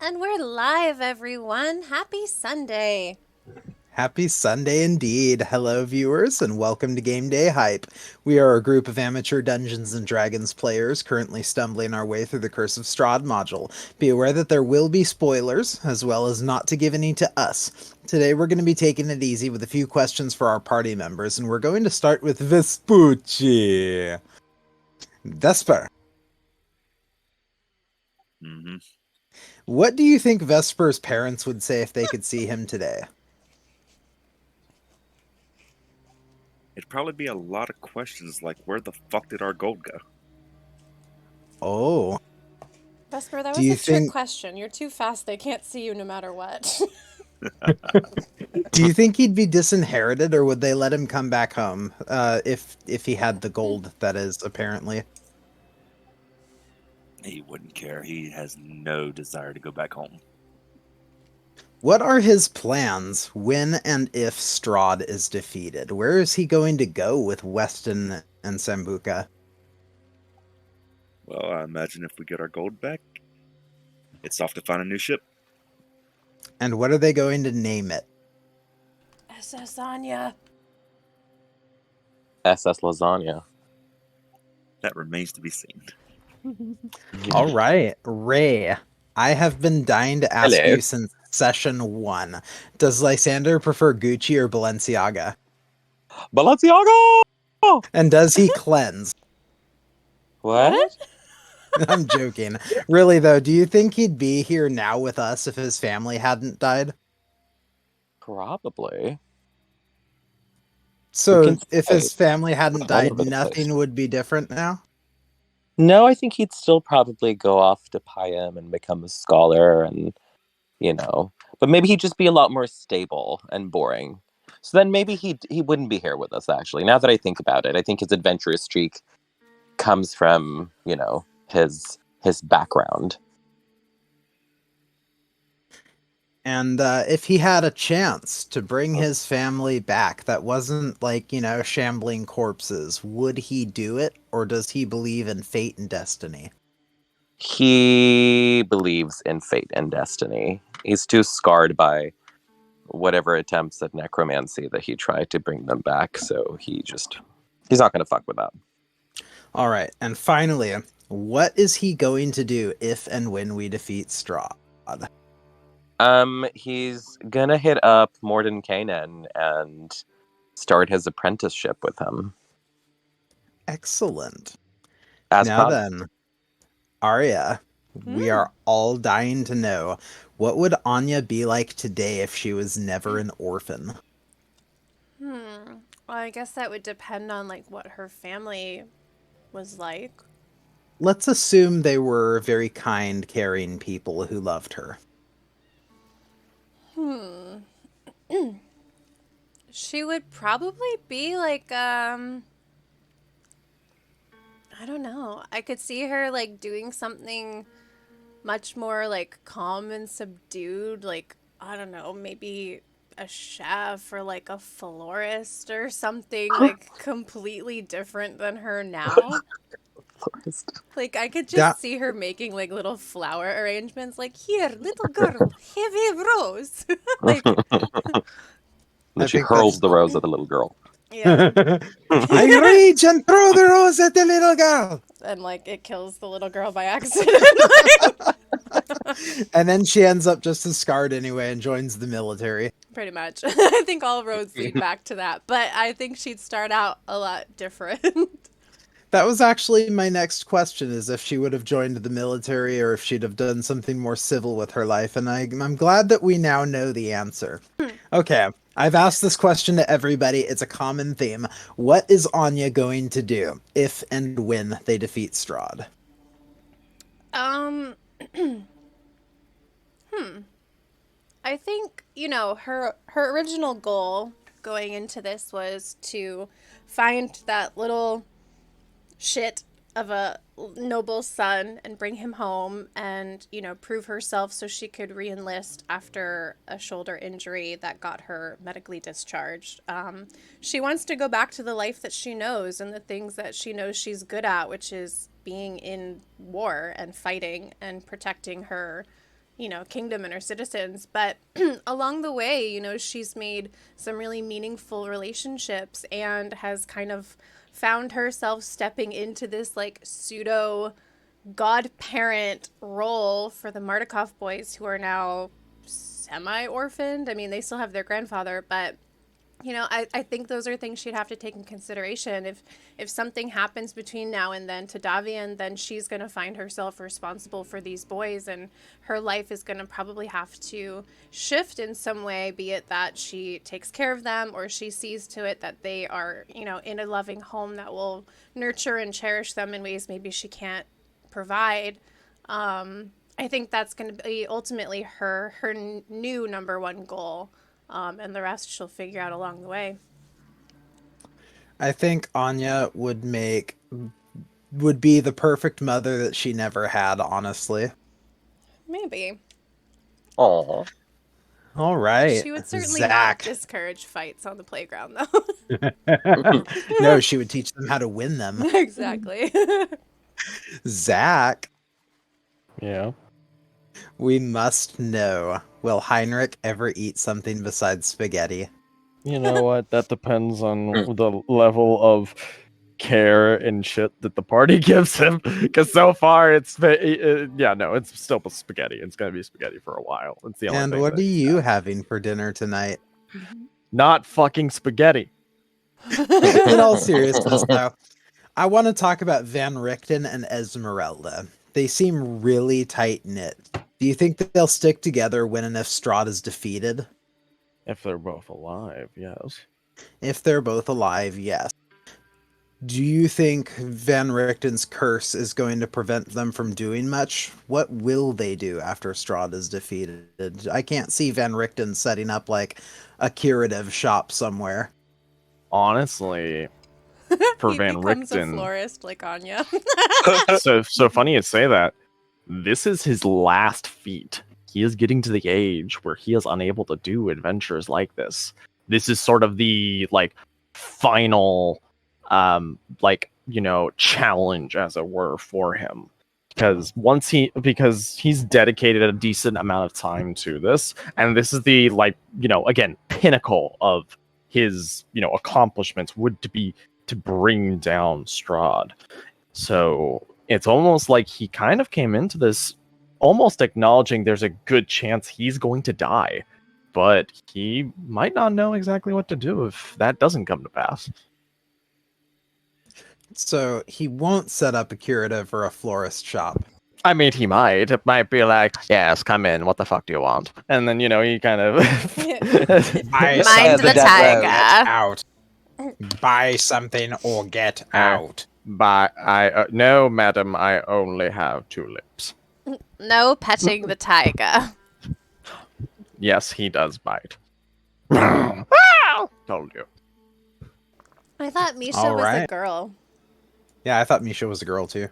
And we're live, everyone. Happy Sunday. Happy Sunday indeed. Hello, viewers, and welcome to GameDayHype. We are a group of amateur Dungeons & Dragons players currently stumbling our way through the Curse of Strahd module. Be aware that there will be spoilers, as well as not to give any to us. Today we're going to be taking it easy with a few questions for our party members, and we're going to start with Vespucci. Vesper, Mm-hmm. what do you think Vesper's parents would say if they could see him today? It'd probably be a lot of questions like, where the fuck did our gold go? Oh, Vesper, that do was you a trick think question. You're too fast. They can't see you no matter what. Do you think he'd be disinherited, or would they let him come back home? If he had the gold, that is, apparently. He wouldn't care. He has no desire to go back home. What are his plans when and if Strahd is defeated? Where is he going to go with Weston and Sambuca? Well, I imagine if we get our gold back, it's off to find a new ship. And what are they going to name it? SS Anya. SS Lasagna. That remains to be seen. All right, Ray. I have been dying to ask Hello. you since session 1. Does Lysander prefer Gucci or Balenciaga? Balenciaga! And does he cleanse? What? I'm joking. Really, though, do you think he'd be here now with us if his family hadn't died? Probably. So, can if say? his family hadn't All died, over the place. nothing would be different now? No, I think he'd still probably go off to Pyam and become a scholar and, but maybe he'd just be a lot more stable and boring. So then maybe he wouldn't be here with us, actually. Now that I think about it, I think his adventurous streak comes from, his background. And if he had a chance to bring his family back that wasn't like, shambling corpses, would he do it? Or does he believe in fate and destiny? He believes in fate and destiny. He's too scarred by whatever attempts at necromancy that he tried to bring them back, so he's not going to fuck with that. All right, and finally, what is he going to do if and when we defeat Strahd? He's gonna hit up Mordenkainen and start his apprenticeship with him. Excellent. As Now promised. then, Arya, we are all dying to know, what would Anya be like today if she was never an orphan? Well, I guess that would depend on what her family was like. Let's assume they were very kind, caring people who loved her. She would probably be I don't know. I could see her doing something much more calm and subdued, I don't know, maybe a chef or a florist or something completely different than her now. I could just That see her making little flower arrangements, here, little girl, have a rose. And I she think hurls that's the rose at the little girl. Yeah. I reach and throw the rose at the little girl. And it kills the little girl by accident. And then she ends up just as scarred anyway and joins the military. Pretty much. I think all roads lead back to that, but I think she'd start out a lot different. That was actually my next question, is if she would have joined the military or if she'd have done something more civil with her life, and I'm glad that we now know the answer. Okay, I've asked this question to everybody. It's a common theme. What is Anya going to do if and when they defeat Strahd? I think, her original goal going into this was to find that little shit of a noble son and bring him home and, prove herself so she could re-enlist after a shoulder injury that got her medically discharged. She wants to go back to the life that she knows and the things that she knows she's good at, which is being in war and fighting and protecting her kingdom and her citizens. But along the way, she's made some really meaningful relationships and has kind of found herself stepping into this like pseudo godparent role for the Mardukov boys, who are now semi-orphaned. I mean, they still have their grandfather, but I think those are things she'd have to take in consideration. If something happens between now and then to Davian, then she's going to find herself responsible for these boys, and her life is going to probably have to shift in some way, be it that she takes care of them or she sees to it that they are, in a loving home that will nurture and cherish them in ways maybe she can't provide. I think that's going to be ultimately her new number one goal. And the rest she'll figure out along the way. I think Anya would be the perfect mother that she never had, honestly. Maybe. Aw. All right. She would certainly Zach. not discourage fights on the playground, though. No, she would teach them how to win them. Exactly. Zach, Yeah. we must know, will Heinrich ever eat something besides spaghetti? You know what? That depends on the level of care and shit that the party gives him. Because so far, it's still spaghetti. It's gonna be spaghetti for a while. It's the only And thing. what are you having for dinner tonight? Not fucking spaghetti. In all seriousness, though, I want to talk about Van Richten and Esmeralda. They seem really tight-knit. Do you think that they'll stick together when and if Strahd is defeated? If they're both alive, yes. If they're both alive, yes. Do you think Van Richten's curse is going to prevent them from doing much? What will they do after Strahd is defeated? I can't see Van Richten setting up like a curative shop somewhere. Honestly, for he Van becomes Richten, a florist like Anya. so funny you say that. This is his last feat. He is getting to the age where he is unable to do adventures like this. This is sort of the final challenge, as it were, for him. Because because he's dedicated a decent amount of time to this, and this is the again, pinnacle of his accomplishments would to be to bring down Strahd. So it's almost like he kind of came into this almost acknowledging there's a good chance he's going to die, but he might not know exactly what to do if that doesn't come to pass. So he won't set up a curative or a florist shop. I mean, he might. It might be like, yes, come in. What the fuck do you want? And then, he kind of... Buy Mind the something or tiger. get out. Buy something or get out. No, madam, I only have tulips. No petting the tiger. Yes, he does bite. Told you. I thought Misha All was a right. girl. Yeah, I thought Misha was a girl too.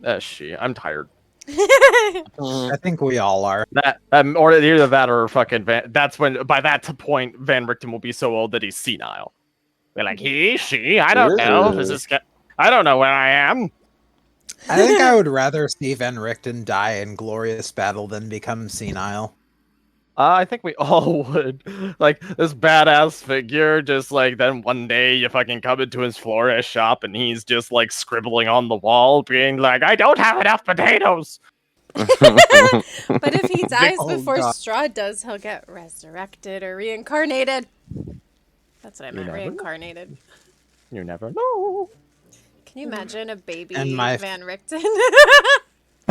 I'm tired. I think we all are. Or either that or fucking that's when, by that point, Van Richten will be so old that he's senile. They're like, she, I don't know. I don't know where I am. I think I would rather see Van Richten die in glorious battle than become senile. I think we all would. Like, this badass figure, just then one day you fucking come into his florist shop and he's just scribbling on the wall, being like, I don't have enough potatoes. But if he dies Oh, before God. Strahd does, he'll get resurrected or reincarnated. That's what I meant, never know. reincarnated. You never know. Can you imagine a baby And my- Van Richten?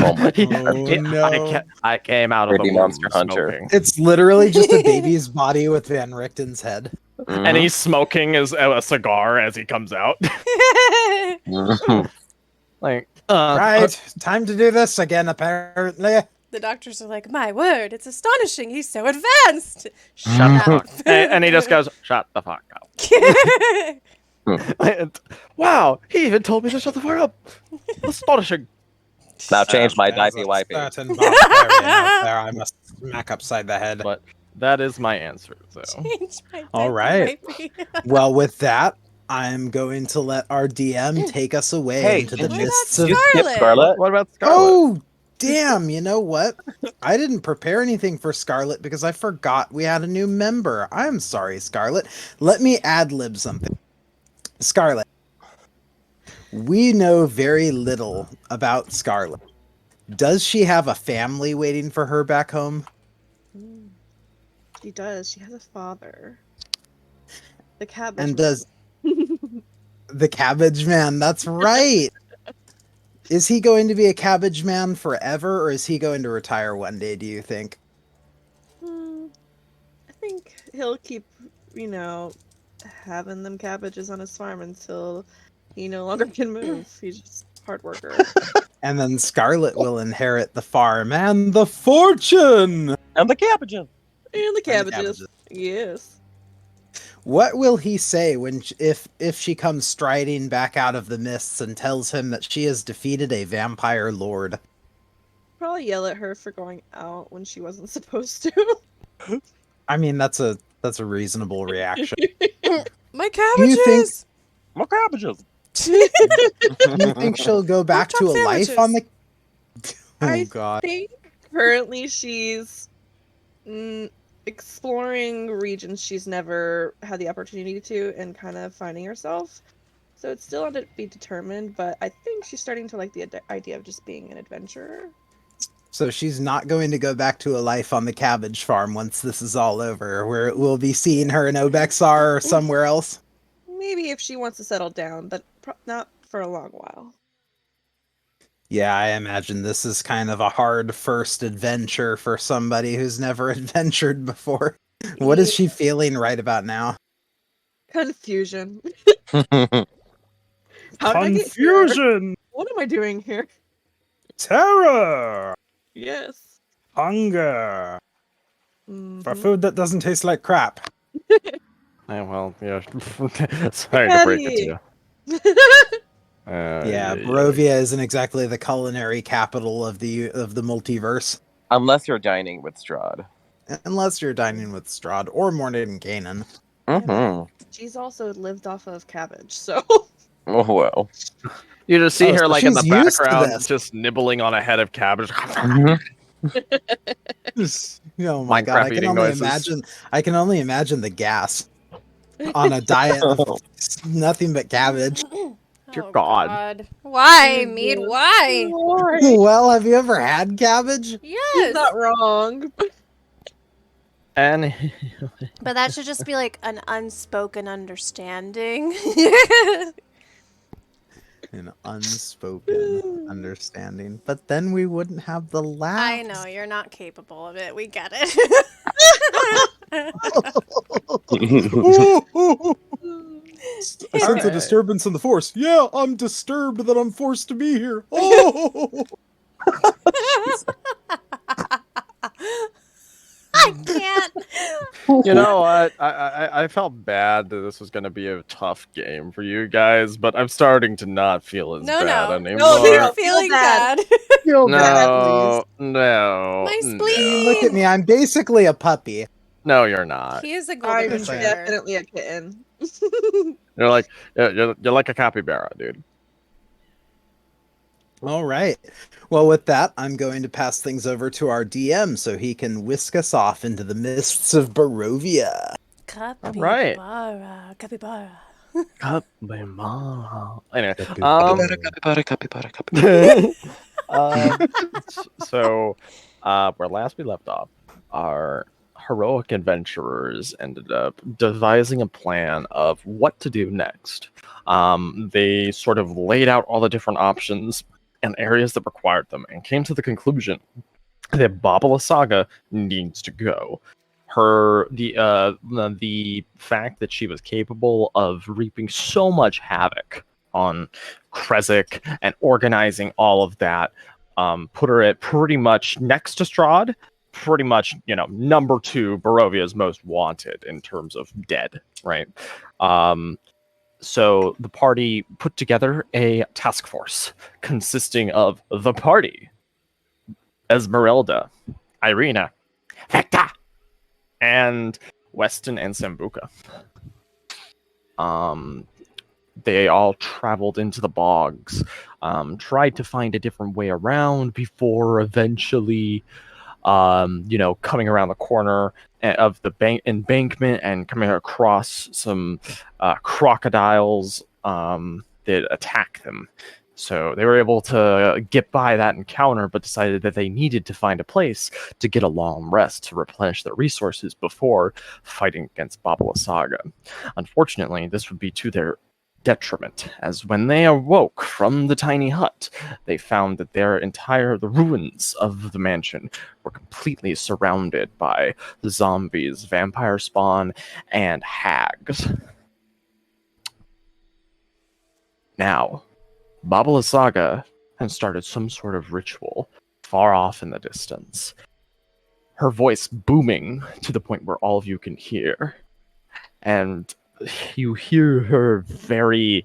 Oh my no. I came out of Pretty the womb Monster Hunter. smoking. It's literally just a baby's body with Van Richten's head. And he's smoking a cigar as he comes out. Right, time to do this again, apparently. The doctors are like, my word, it's astonishing. He's so advanced. Shut up. and he just goes, shut the fuck up. Wow, he even told me to shut the fuck up. Astonishing. Now change my There's diaper a wiping. certain barbarian out there I must smack upside the head. But that is my answer, so. Change my All diaper right. wiping. Well, with that, I'm going to let our DM take us away Hey, into the What midst about of... Scarlet? Scarlet? What about Scarlet? Oh, Damn, you know what? I didn't prepare anything for Scarlet because I forgot we had a new member. I'm sorry, Scarlet. Let me ad-lib something. Scarlet, we know very little about Scarlet. Does she have a family waiting for her back home? She does. She has a father. The cabbage And man. does the Cabbage Man? That's right. Is he going to be a Cabbage Man forever, or is he going to retire one day, do you think? I think he'll keep, having them cabbages on his farm until he no longer can move. He's just a hard worker. And then Scarlet will inherit the farm and the fortune! And the cabbages. And the And the cabbages. Yes. What will he say when if she comes striding back out of the mists and tells him that she has defeated a vampire lord? Probably yell at her for going out when she wasn't supposed to. I mean, that's a reasonable reaction. My Do you think cabbages! My cabbages. do you think she'll go back to a Pork chop life on the I Oh god. think currently she's exploring regions she's never had the opportunity to and kind of finding herself. So it's still to be determined, but I think she's starting to like the idea of just being an adventurer. So she's not going to go back to a life on the cabbage farm once this is all over, where we'll be seeing her in Obexar or somewhere else. Maybe if she wants to settle down, but not for a long while. Yeah, I imagine this is kind of a hard first adventure for somebody who's never adventured before. What is she feeling right about now? Confusion. How did I get here? Confusion, What am I doing here? terror, Yes. hunger Mhm. for Food that doesn't taste like crap. Well, yeah. Sorry to break it to you. Yeah, Barovia isn't exactly the culinary capital of the multiverse, Unless you're dining with Strahd. unless you're dining with Strahd or Mordenkainen. Mm-hmm. She's also lived off of cabbage, so Oh, well. You just see Oh, her so like in the she's used to background, this. just nibbling on a head of cabbage. Oh my god, Minecraft eating noises. I can only imagine the gas on a diet of nothing but cabbage. Dear Oh, God. Why, Mead? Why? Well, have you ever had cabbage? He's Yes. not wrong. And But that should just be like an unspoken understanding. An unspoken understanding. But then we wouldn't have the laugh. I know, you're not capable of it. We get it. I sense a Alright. disturbance in the force. Yeah, I'm disturbed that I'm forced to be here. Oh! I can't. you know what? I felt bad that this was going to be a tough game for you guys, but I'm starting to not feel as No, bad no. anymore. No, You're no. feeling bad. bad. Feel bad, please. No, My no, spleen. Look at me. I'm basically a puppy. no, you're not. He is a golden I'm Yes, I am. retriever. definitely a kitten. You're like you're like a capybara, dude. All right. Well, with that, I'm going to pass things over to our DM so he can whisk us off into the mists of Barovia. right. Capybara. Capybara. Anyway, Capybara. so where last we left off, our heroic adventurers ended up devising a plan of what to do next. They sort of laid out all the different options and areas that required them and came to the conclusion that Baba Lysaga needs to go. The fact that she was capable of reaping so much havoc on Kresik and organizing all of that put her at pretty much next to Strahd, pretty much, number 2 Barovia's most wanted in terms of dead, right? So the party put together a task force consisting of the party, Esmeralda, Irina, Vecta, and Weston and Sambuca. they all traveled into the bogs, tried to find a different way around before eventually, coming around the corner of the embankment and coming across some crocodiles that attack them. So they were able to get by that encounter, but decided that they needed to find a place to get a long rest to replenish their resources before fighting against Baba Lysaga. Unfortunately, this would be to their detriment, as when they awoke from the tiny hut, they found that the ruins of the mansion were completely surrounded by zombies, vampire spawn, and hags. Now, Baba Lysaga had started some sort of ritual far off in the distance, her voice booming to the point where all of you can hear. And you hear her very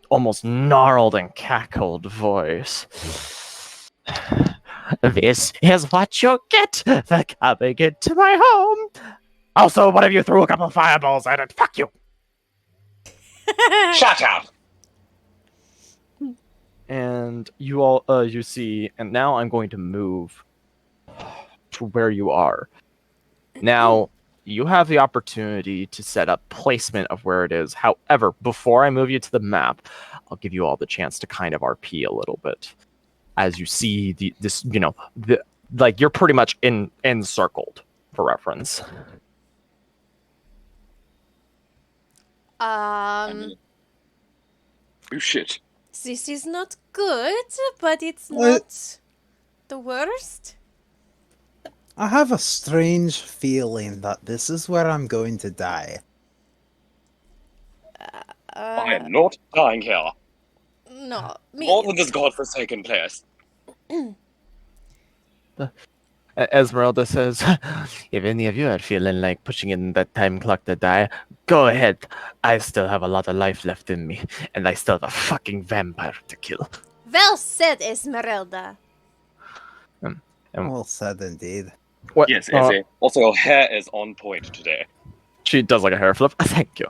almost gnarled and cackled voice. This is what you get for coming into my home. Also, one of you threw a couple fireballs at it. Fuck you. Shut up. And you all, you see, and now I'm going to move to where you are. Now, you have the opportunity to set up placement of where it is. However, before I move you to the map, I'll give you all the chance to kind of RP a little bit. As you see you're pretty much encircled, for reference. Oh shit. This is not good, but it's What? not the worst. I have a strange feeling that this is where I'm going to die. I am not dying here. No, me. More than this godforsaken place. Esmeralda says, if any of you are feeling like pushing in that time clock to die, go ahead. I still have a lot of life left in me, and I still have a fucking vampire to kill. Well said, Esmeralda. Well said indeed. What? Yes, Izzy. Also, your hair is on point today. She does like a hair flip. Thank you.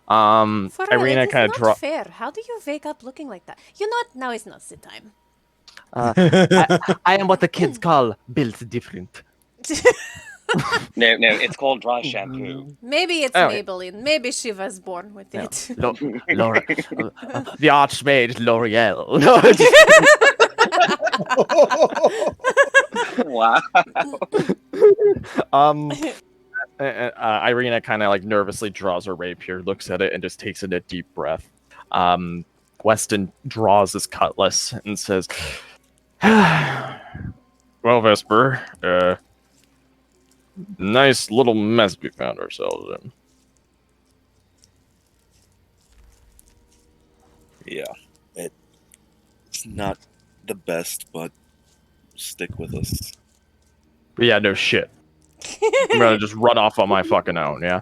For real, Irina it is kind of not fair. How do you wake up looking like that? You know what? Now is not the time. I am what the kids call built different. No, it's called dry shampoo. Maybe it's Oh. Maybelline. Maybe she was born with Yeah. it. Laura, the archmaid L'Oreal. Wow. Irina kind of like nervously draws her rapier, looks at it, and just takes in a deep breath. Weston draws his cutlass and says, "Well, Vesper, nice little mess we found ourselves in." Yeah, it's not the best, but stick with us. But yeah, no shit. I'm gonna just run off on my fucking own, yeah?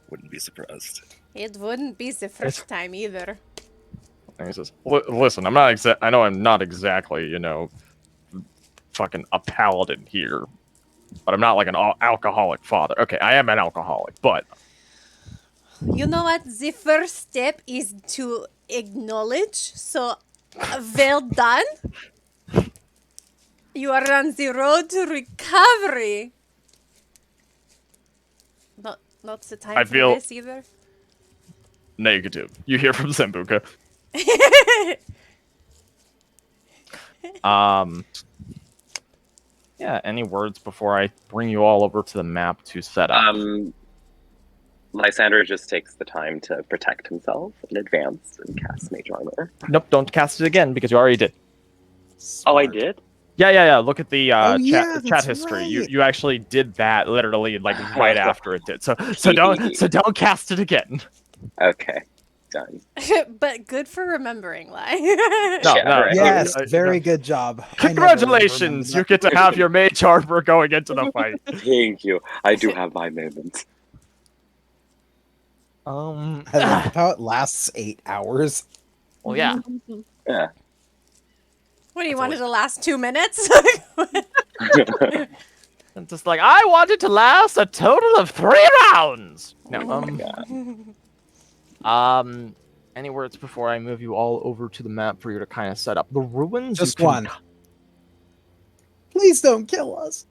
Wouldn't be surprised. It wouldn't be the first time either. And he says, listen, I know I'm not exactly, fucking a paladin here, but I'm not like an alcoholic father. Okay, I am an alcoholic, but... You know what? The first step is to acknowledge. So, well done. You are on the road to recovery. Not the time I for feel- this either. Negative. You hear from Zembuka. Yeah, any words before I bring you all over to the map to set up? Lysander just takes the time to protect himself in advance and cast Mage Armor. Nope, don't cast it again, because you already did. Oh, I Smart. did? Yeah. Look at the yeah, chat that's history. right. You actually did that literally like right after it did. So don't cast it again. Okay, done. But good for remembering, Lai. No, Yeah, no. right. Yes, no. very good job. I never Congratulations! You remember get to have your mage armor going into the fight. Thank you. I do have my moments. that. I love how it lasts 8 hours. Well, yeah. Yeah. What do you want it to last 2 minutes? And just like, I want it to last a total of 3 rounds. No, Any words before I move you all over to the map for you to kind of set up the ruins? Just one. Please don't kill us.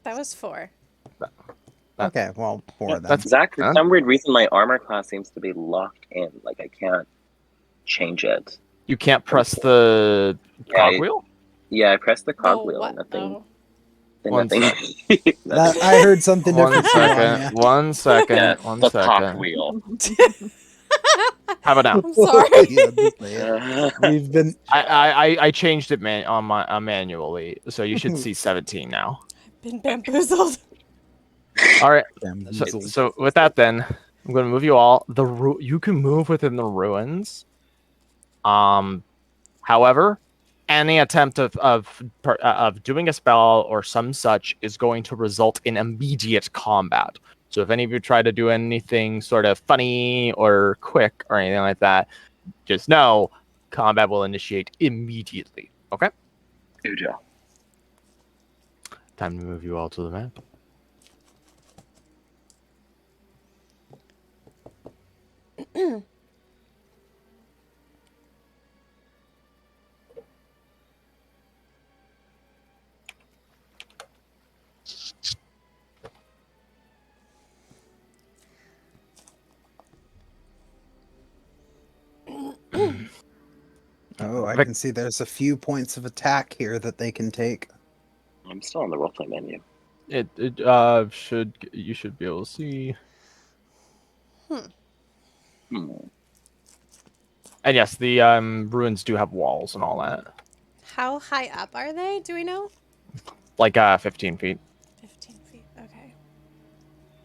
That was 4. Okay, well, 4 then. That's Zach, for some weird reason, my armor class seems to be locked in. Like, I can't change it. You can't press the cogwheel? Yeah, I pressed the The cogwheel what? and nothing. Oh. And One nothing. That, I heard something different too, Anya. One second. Yeah, One the second. cogwheel. How about now? I'm sorry. Yeah, just say it. We've been I changed it on my manually, so you should see 17 now. Been bamboozled. All right. bamboozled. So with that, then I'm going to move you all. You can move within the ruins. However, any attempt of doing a spell or some such is going to result in immediate combat. So if any of you try to do anything sort of funny or quick or anything like that, just know combat will initiate immediately. Okay? Ujo. Time to move you all to the map. Oh, I can see there's a few points of attack here that they can take. I'm still on the roleplay menu. You should be able to see. Hmm. And yes, the ruins do have walls and all that. How high up are they? Do we know? Like 15 feet. 15 feet. Okay.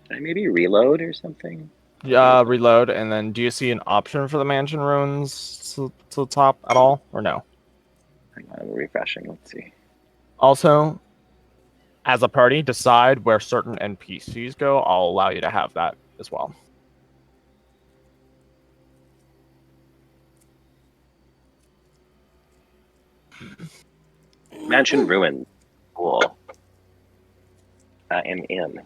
Can I maybe reload or something? Reload, and then do you see an option for the mansion ruins to the top at all, or no? Hang on, I'm refreshing. Let's see. Also, as a party, decide where certain NPCs go. I'll allow you to have that as well. Mansion ruin. Cool. I am in.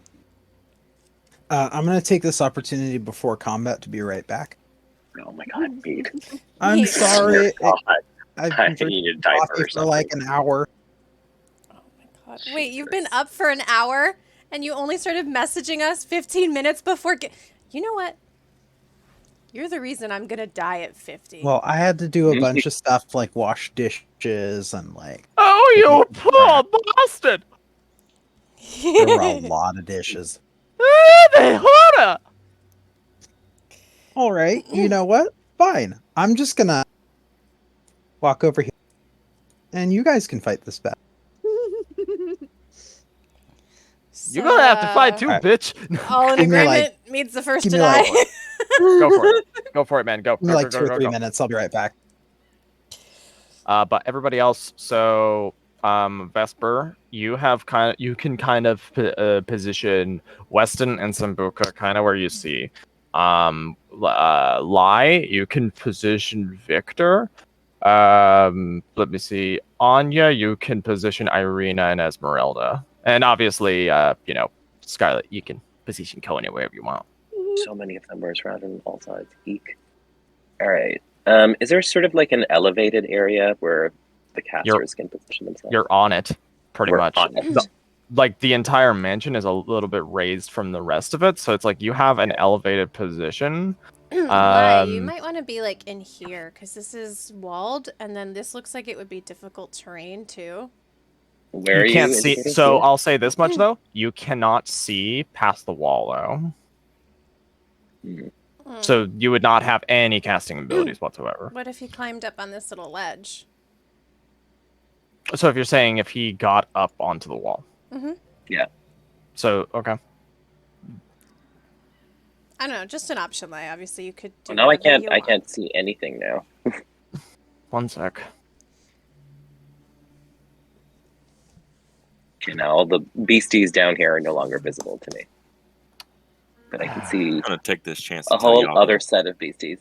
I'm going to take this opportunity before combat to be right back. Oh my god, Pete. I'm sorry. God. I've I been drinking need a diaper coffee or for something. like an hour. Oh my god. Wait, you've been up for an hour and you only started messaging us 15 minutes before. You know what? You're the reason I'm gonna die at 50. Well, I had to do a bunch of stuff like wash dishes and like Oh, you poor bastard! there were a lot of dishes. They Horde! All right, you know what? Fine. I'm just gonna walk over here, and you guys can fight this battle. You're gonna have to fight too, Alright. bitch. All in Give me, agreement means the first give to me, die. Go for it. Go for it, man. Go. Give me Go, like go, 2 or go, 3 go. minutes. I'll be right back. But everybody else, so Vesper, you can kind of position Weston and Sambuca kind of where you see. Lai, you can position Victor. Let me see. Anya, you can position Irina and Esmeralda, and obviously, Scarlet, you can position Cohen wherever you want. So many of them were surrounded on all sides. Eek. Alright. Is there sort of like an elevated area where the casters can position themselves? You're on it, pretty We're much. on it. Like the entire mansion is a little bit raised from the rest of it, so it's like you have an elevated position. Why? You might want to be like in here because this is walled, and then this looks like it would be difficult terrain too. Where are You can't you see. indicating So to? I'll say this much though: you cannot see past the wall, though. So you would not have any casting abilities whatsoever. What if he climbed up on this little ledge? So if you're saying if he got up onto the wall, Yeah. so okay. I don't know, just an option. Like obviously you could do. Well, now I whatever you can't. I want. can't see anything now. One sec. Okay, now all the beasties down here are no longer visible to me, but I can see I'm gonna take this chance to a tell whole y'all other set of beasties.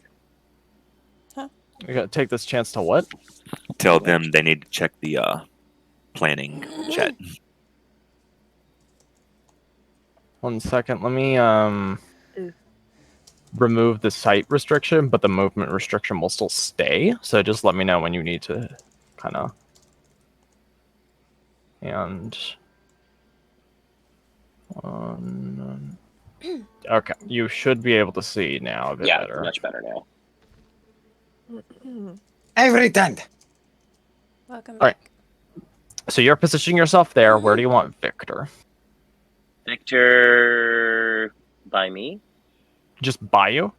You gotta take this chance to what? tell them they need to check the planning chat. 1 second. Let me remove the sight restriction, but the movement restriction will still stay. So just let me know when you need to kind of... And... okay, you should be able to see now a bit Yeah, better. much better now. Everything. Welcome All right. back. So you're positioning yourself there. Where do you want Victor? Victor, by me, Just by you?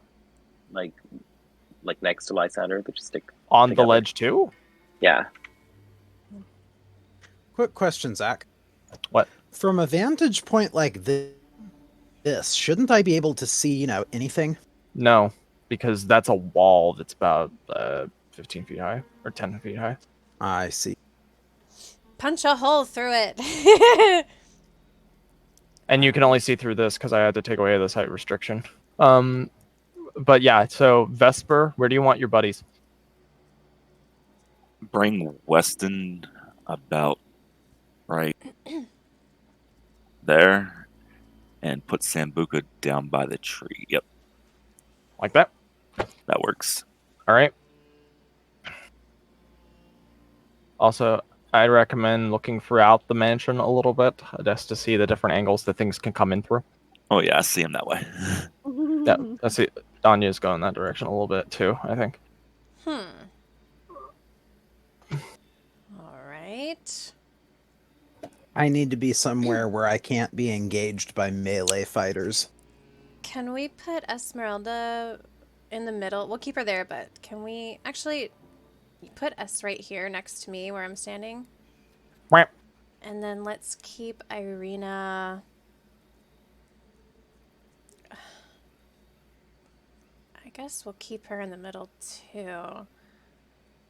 like next to Lysander, but just stick On the together. ledge too? Yeah. Quick question, Zach. What? From a vantage point like this, shouldn't I be able to see, anything? No, because that's a wall that's about 15 feet high or 10 feet high. I see. Punch a hole through it. And you can only see through this because I had to take away the sight restriction. But yeah, so Vesper, where do you want your buddies? Bring Weston about right there and put Sambuca down by the tree. Yep, Like that? that works. All right. Also, I'd recommend looking throughout the mansion a little bit just to see the different angles that things can come in through. Oh yeah, I see him that way. Yeah, let's see. Danya's going that direction a little bit too, I think. All right. I need to be somewhere where I can't be engaged by melee fighters. Can we put Esmeralda in the middle? We'll keep her there, but can we actually put S right here next to me where I'm standing? Wham. And then let's keep Irina. I guess we'll keep her in the middle too.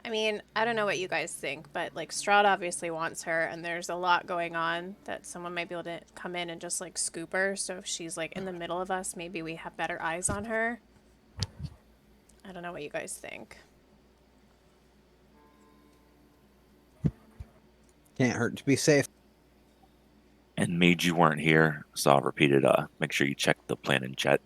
I mean, I don't know what you guys think, but like Strahd obviously wants her, and there's a lot going on that someone might be able to come in and just like scoop her. So if she's like in the middle of us, maybe we have better eyes on her. I don't know what you guys think. Can't hurt to be safe. And Mage, you weren't here, so I'll repeat it. Make sure you check the plan in chat.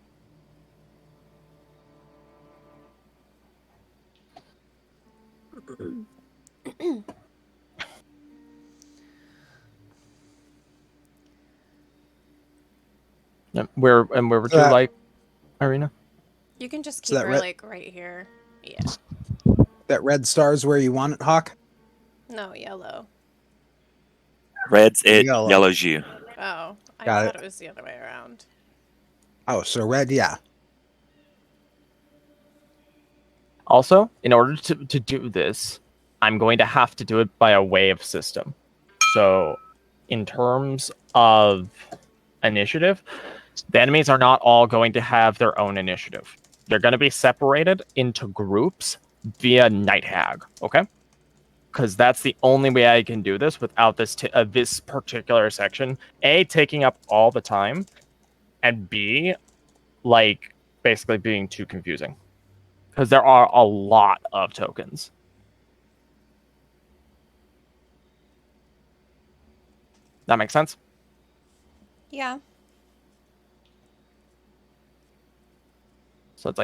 Yeah, where would you like, Irina? You can just So keep that her red- like right here. Yeah. That red star's where you want it, Hawk? No, yellow. Red's it, Yellow. yellow's you. Oh, I Got thought it. it was the other way around. Oh, so red, yeah. Also, in order to do this, I'm going to have to do it by a wave system. So, in terms of initiative, the enemies are not all going to have their own initiative. They're going to be separated into groups via Night Hag, okay? Because that's the only way I can do this without this this particular section. A, taking up all the time, and B, like, basically being too confusing. Because there are a lot of tokens. That makes sense? Yeah. So it's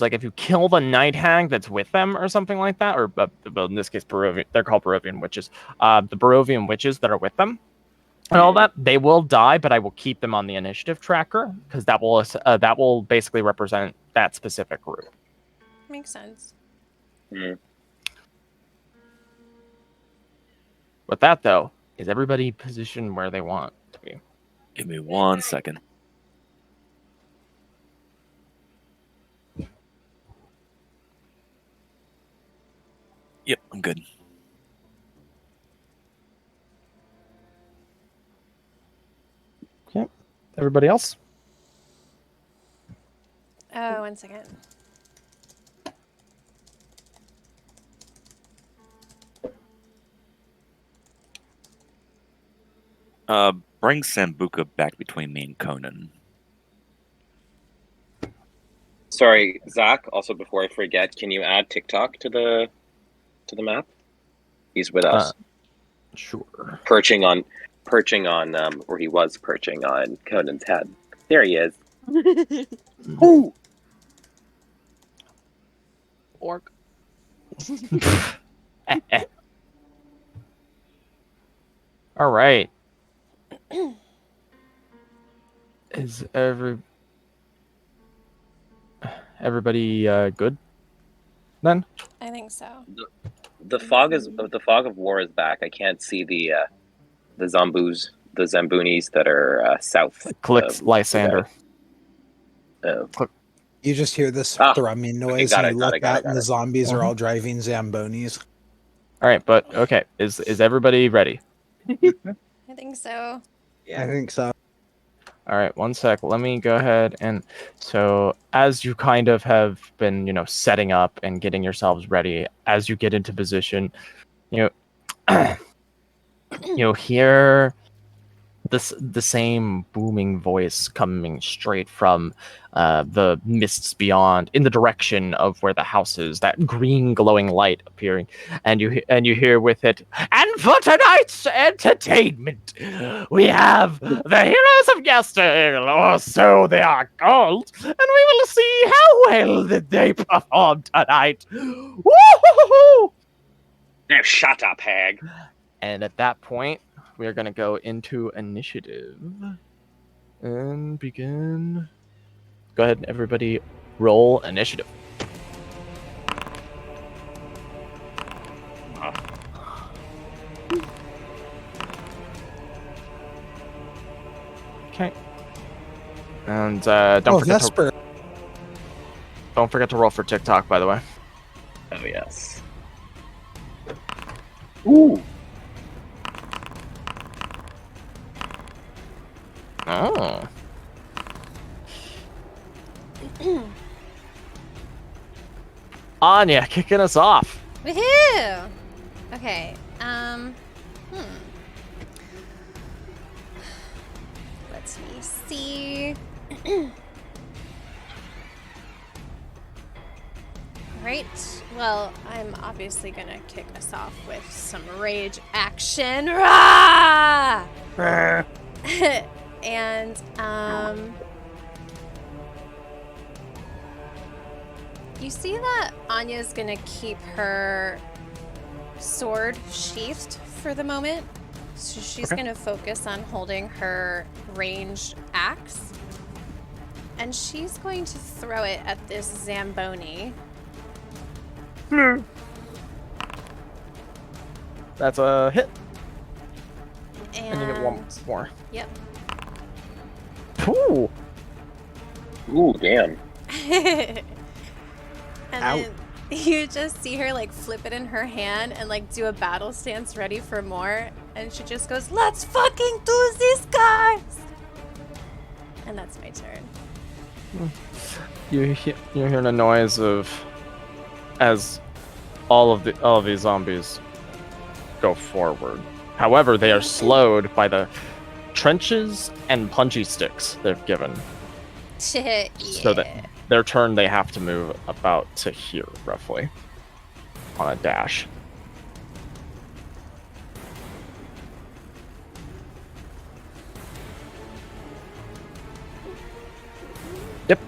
like if you kill the night hag that's with them or something like that, or well, in this case, they're called Barovian witches. The Barovian witches that are with them and all that, they will die, but I will keep them on the initiative tracker because that will basically represent that specific group. Makes sense. Mm. With that though, is everybody positioned where they want to be? Give me 1 second. Yep, I'm good. Okay. Everybody else? Oh, 1 second. Bring Sambuca back between me and Conan. Sorry, Zach. Also, before I forget, can you add TikTok to the map? He's with us, Sure. perching on, or he was perching on Conan's head. There he is. Ooh! orc. All right. Is everybody good then? I think so. The fog of war is back. I can't see the Zamboonies that are south. Clicks Lysander. Oh. You just hear this Ah, thrumming noise, got and it, you got look it, got it, out, got and the it. zombies are all driving Zambonis. All right, but okay. Is everybody ready? I think so. I think so. All right, one sec. Let me go ahead and so as you kind of have been, setting up and getting yourselves ready, as you get into position, you'll hear the same booming voice coming straight from the mists beyond, in the direction of where the house is. That green glowing light appearing, and you hear with it. And for tonight's entertainment, we have the heroes of Yester, or so they are called, and we will see how well that they perform tonight. Woo-hoo-hoo-hoo! Now shut up, hag. And at that point, we are going to go into initiative and begin. Go ahead, everybody, roll initiative. Okay. And don't forget to roll for TikTok, by the way. Oh yes. Ooh. Oh. Anya, kicking us off. Woohoo! Okay. Let me see. Right. Well, I'm obviously gonna kick us off with some rage action. Rah! And you see that Anya's gonna keep her sword sheathed for the moment. So she's gonna focus on holding her ranged axe. And she's going to throw it at this Zamboni. That's a hit. And you get one more. Yep. Ooh. Ooh, damn. And then you just see her like flip it in her hand and like do a battle stance ready for more. And she just goes, "Let's fucking do this, guys!" And that's my turn. You're hearing a noise of as all of these zombies go forward. However, they are slowed by the trenches and punchy sticks they've given. Yeah. So that their turn, they have to move about to here, roughly, on a dash. Yep.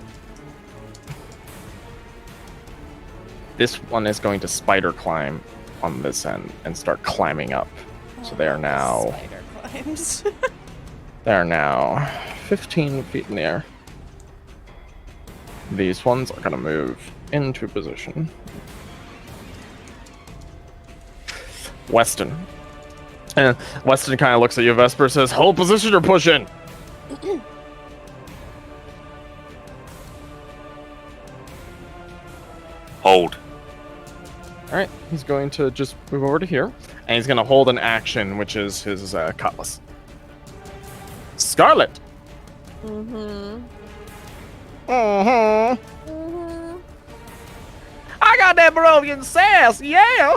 This one is going to spider climb on this end and start climbing up. So they are now... Spider climbs. They are now 15 feet in the air. These ones are going to move into position. Weston. And Weston kind of looks at you, Vesper, says, "Hold position or push in." Hold. Alright, he's going to just move over to here, and he's going to hold an action, which is his cutlass. Scarlet! Mm-hmm. I got that Barovian sass, yeah!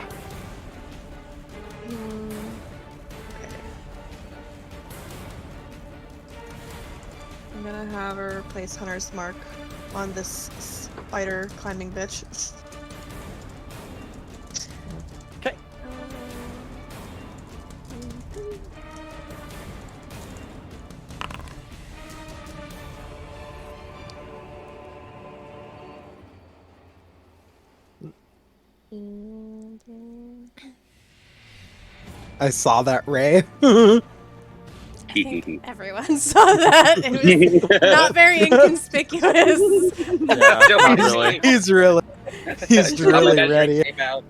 I'm gonna have her place Hunter's Mark on this spider climbing bitch. Okay. I saw that, Ray. I think everyone saw that. It was not very inconspicuous. Yeah, Don't not be really. He's really Double really measuring ready. came out.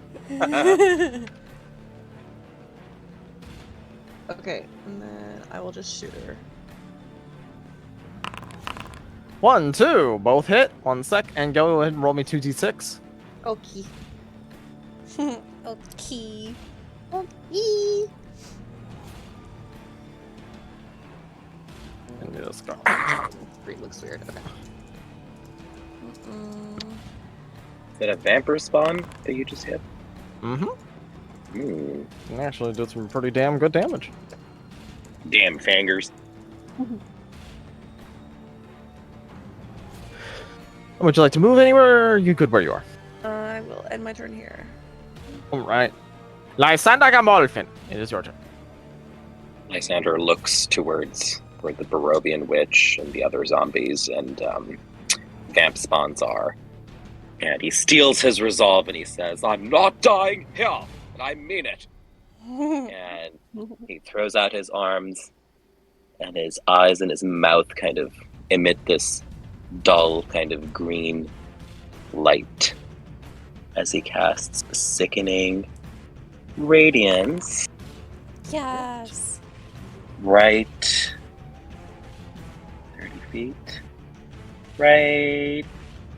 Okay, and then I will just shoot her. 1, 2, both hit. 1 sec, and go ahead and roll me 2d6. Okay. Okay. Okay. And just go. Three looks weird. Okay. Is that a vampire spawn that you just hit? Mm-hmm. Hmm. And actually did some pretty damn good damage. Damn fangers. Would you like to move anywhere, or are you good where you are? I will end my turn here. Alright. Lysaga Gamolfin, it is your turn. Lysander looks towards where the Barovian witch and the other zombies and vamp spawns are. And he steals his resolve and he says, "I'm not dying here, and I mean it." And he throws out his arms, and his eyes and his mouth kind of emit this dull kind of green light as he casts sickening radiance Yes. right 30 feet right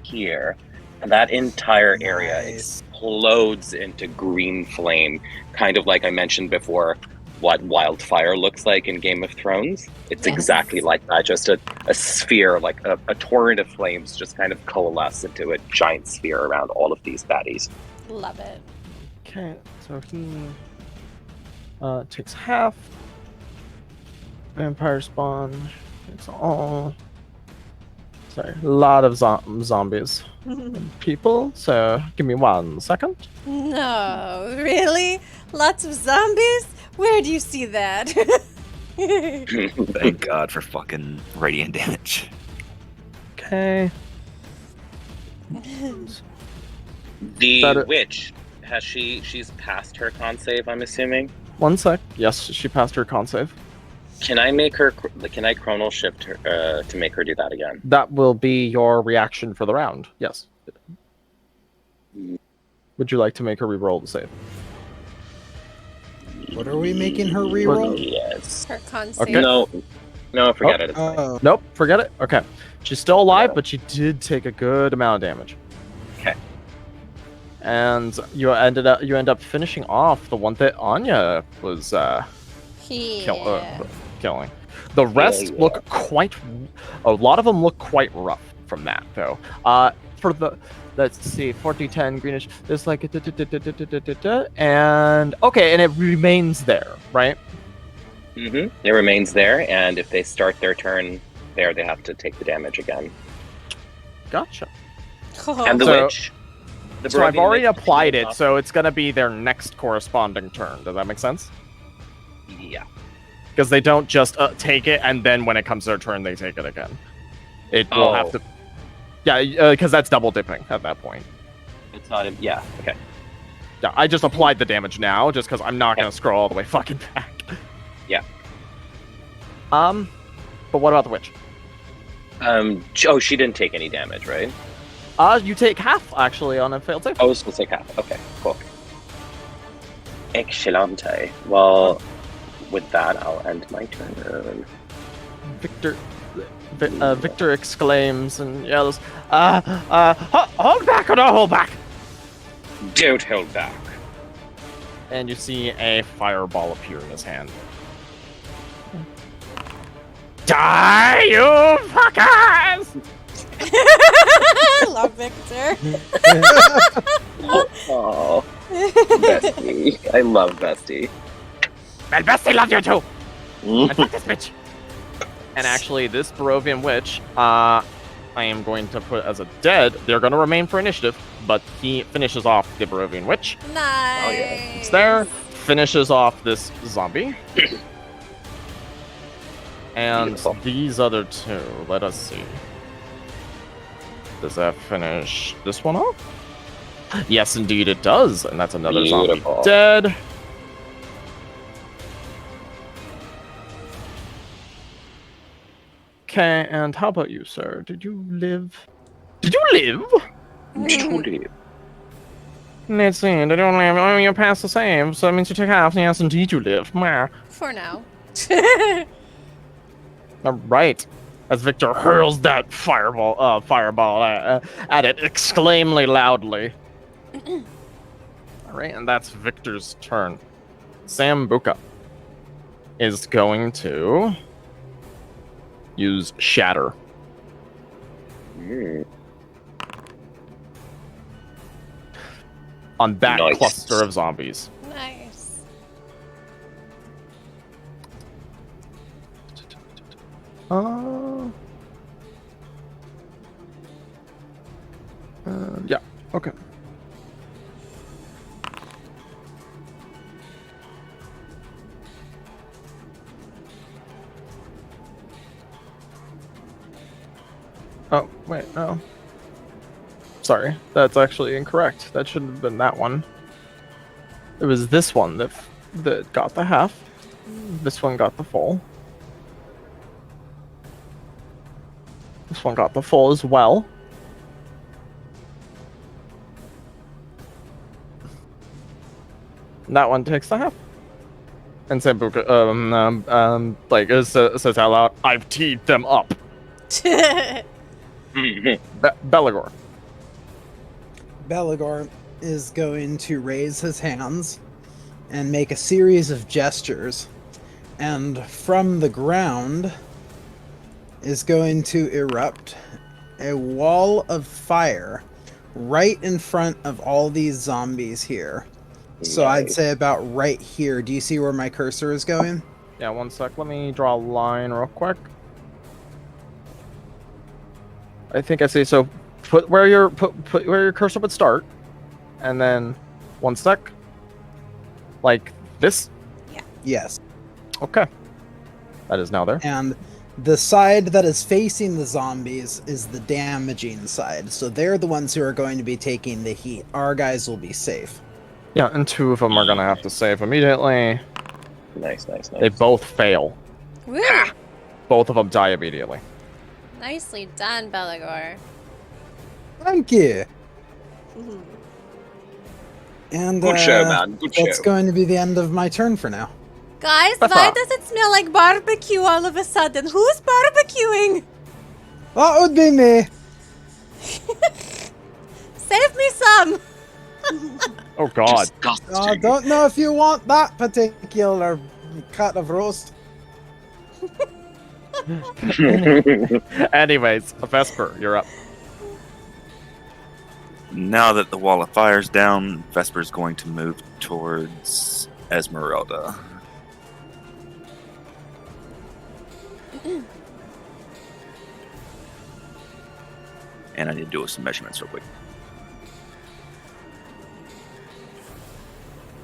here, and that entire area Nice. explodes into green flame, kind of like I mentioned before what wildfire looks like in Game of Thrones. It's Yes. exactly like that, just a sphere, like a torrent of flames just kind of coalesce into a giant sphere around all of these baddies. Love it. Okay, so he takes half. Vampire spawn. It's all. Sorry, a lot of zombies and people. So give me 1 second. No, really? Lots of zombies? Where do you see that? Thank God for fucking radiant damage. Okay. The witch, she's passed her con save, I'm assuming? 1 sec. Yes, she passed her con save. Can I chronal shift her to make her do that again? That will be your reaction for the round. Yes. Would you like to make her re-roll the save? What are we making her reroll? Yes. Her con Okay. save. No, forget it. It's fine. Oh, Nope, forget it. Okay. She's still alive, Yeah. but she did take a good amount of damage. Okay. And you end up finishing off the one that Anya was killing. The rest yeah. look quite. A lot of them look quite rough from that, though. For the, let's see, 40-10 greenish. There's like a and okay, and it remains there, right? Mm-hmm. It remains there, and if they start their turn there, they have to take the damage again. Gotcha. And the So- witch. The So I've Barovian already witch applied goes it, off- so it's gonna be their next corresponding turn. Does that make sense? Yeah. Because they don't just take it and then when it comes their turn they take it again. It will have to. Yeah, because that's double dipping at that point. It's not. Yeah. Okay. Yeah, I just applied the damage now just because I'm not gonna scroll all the way fucking back. Yeah. But what about the witch? She didn't take any damage, right? You take half actually on a failed save. Oh, she'll take half. Okay, cool. Excellente. Well, with that, I'll end my turn. Victor exclaims and yells, hold back or don't hold back! Don't hold back. And you see a fireball appear in his hand. Die, you fuckers! I love Victor. Oh, Bestie. I love Bestie. And Bestie loves you too! And fuck this bitch! And actually, this Barovian witch, I am going to put as a dead. They're going to remain for initiative, but he finishes off the Barovian witch. Nice. Oh, yeah. It's there. Finishes off this zombie. And Beautiful. these other two, let us see. Does that finish this one off? Yes, indeed it does. And that's another Beautiful. zombie dead. Okay, and how about you, sir? Did you live? Did you live? Truly. Let's see. Did you live? Oh, you passed the save, so that means you take half. Yes, indeed you live. Meh. For now. All right. As Victor hurls that fireball at it, exclaimingly loudly. All right, and that's Victor's turn. Sambuca is going to use Shatter. Mm. On that Nice. cluster of zombies. Nice. Yeah, okay. Oh, wait, no. Sorry, that's actually incorrect. That shouldn't have been that one. It was this one that got the half. This one got the full. This one got the full as well. And that one takes the half. And Sambuca, says out loud, I've teed them up. Belagor. Belagor is going to raise his hands and make a series of gestures, and from the ground is going to erupt a wall of fire right in front of all these zombies here. So I'd say about right here. Do you see where my cursor is going? Yeah, one sec. Let me draw a line real quick. I think I see. So put where your cursor would start, and then one sec. Like this. Yes. Okay. That is now there. And the side that is facing the zombies is the damaging side. So they're the ones who are going to be taking the heat. Our guys will be safe. Yeah, and two of them are gonna have to save immediately. Nice. They both fail. Woo! Both of them die immediately. Nicely done, Belagor. Thank you. And Good show, man. Good that's show. going to be the end of my turn for now. Guys, That's why all. does it smell like barbecue all of a sudden? Who's barbecuing? That would be me. Save me some! Oh God. I don't know if you want that particular cut of roast. Anyways, Vesper, you're up. Now that the wall of fire's down, Vesper's going to move towards Esmeralda. And I need to do some measurements real quick.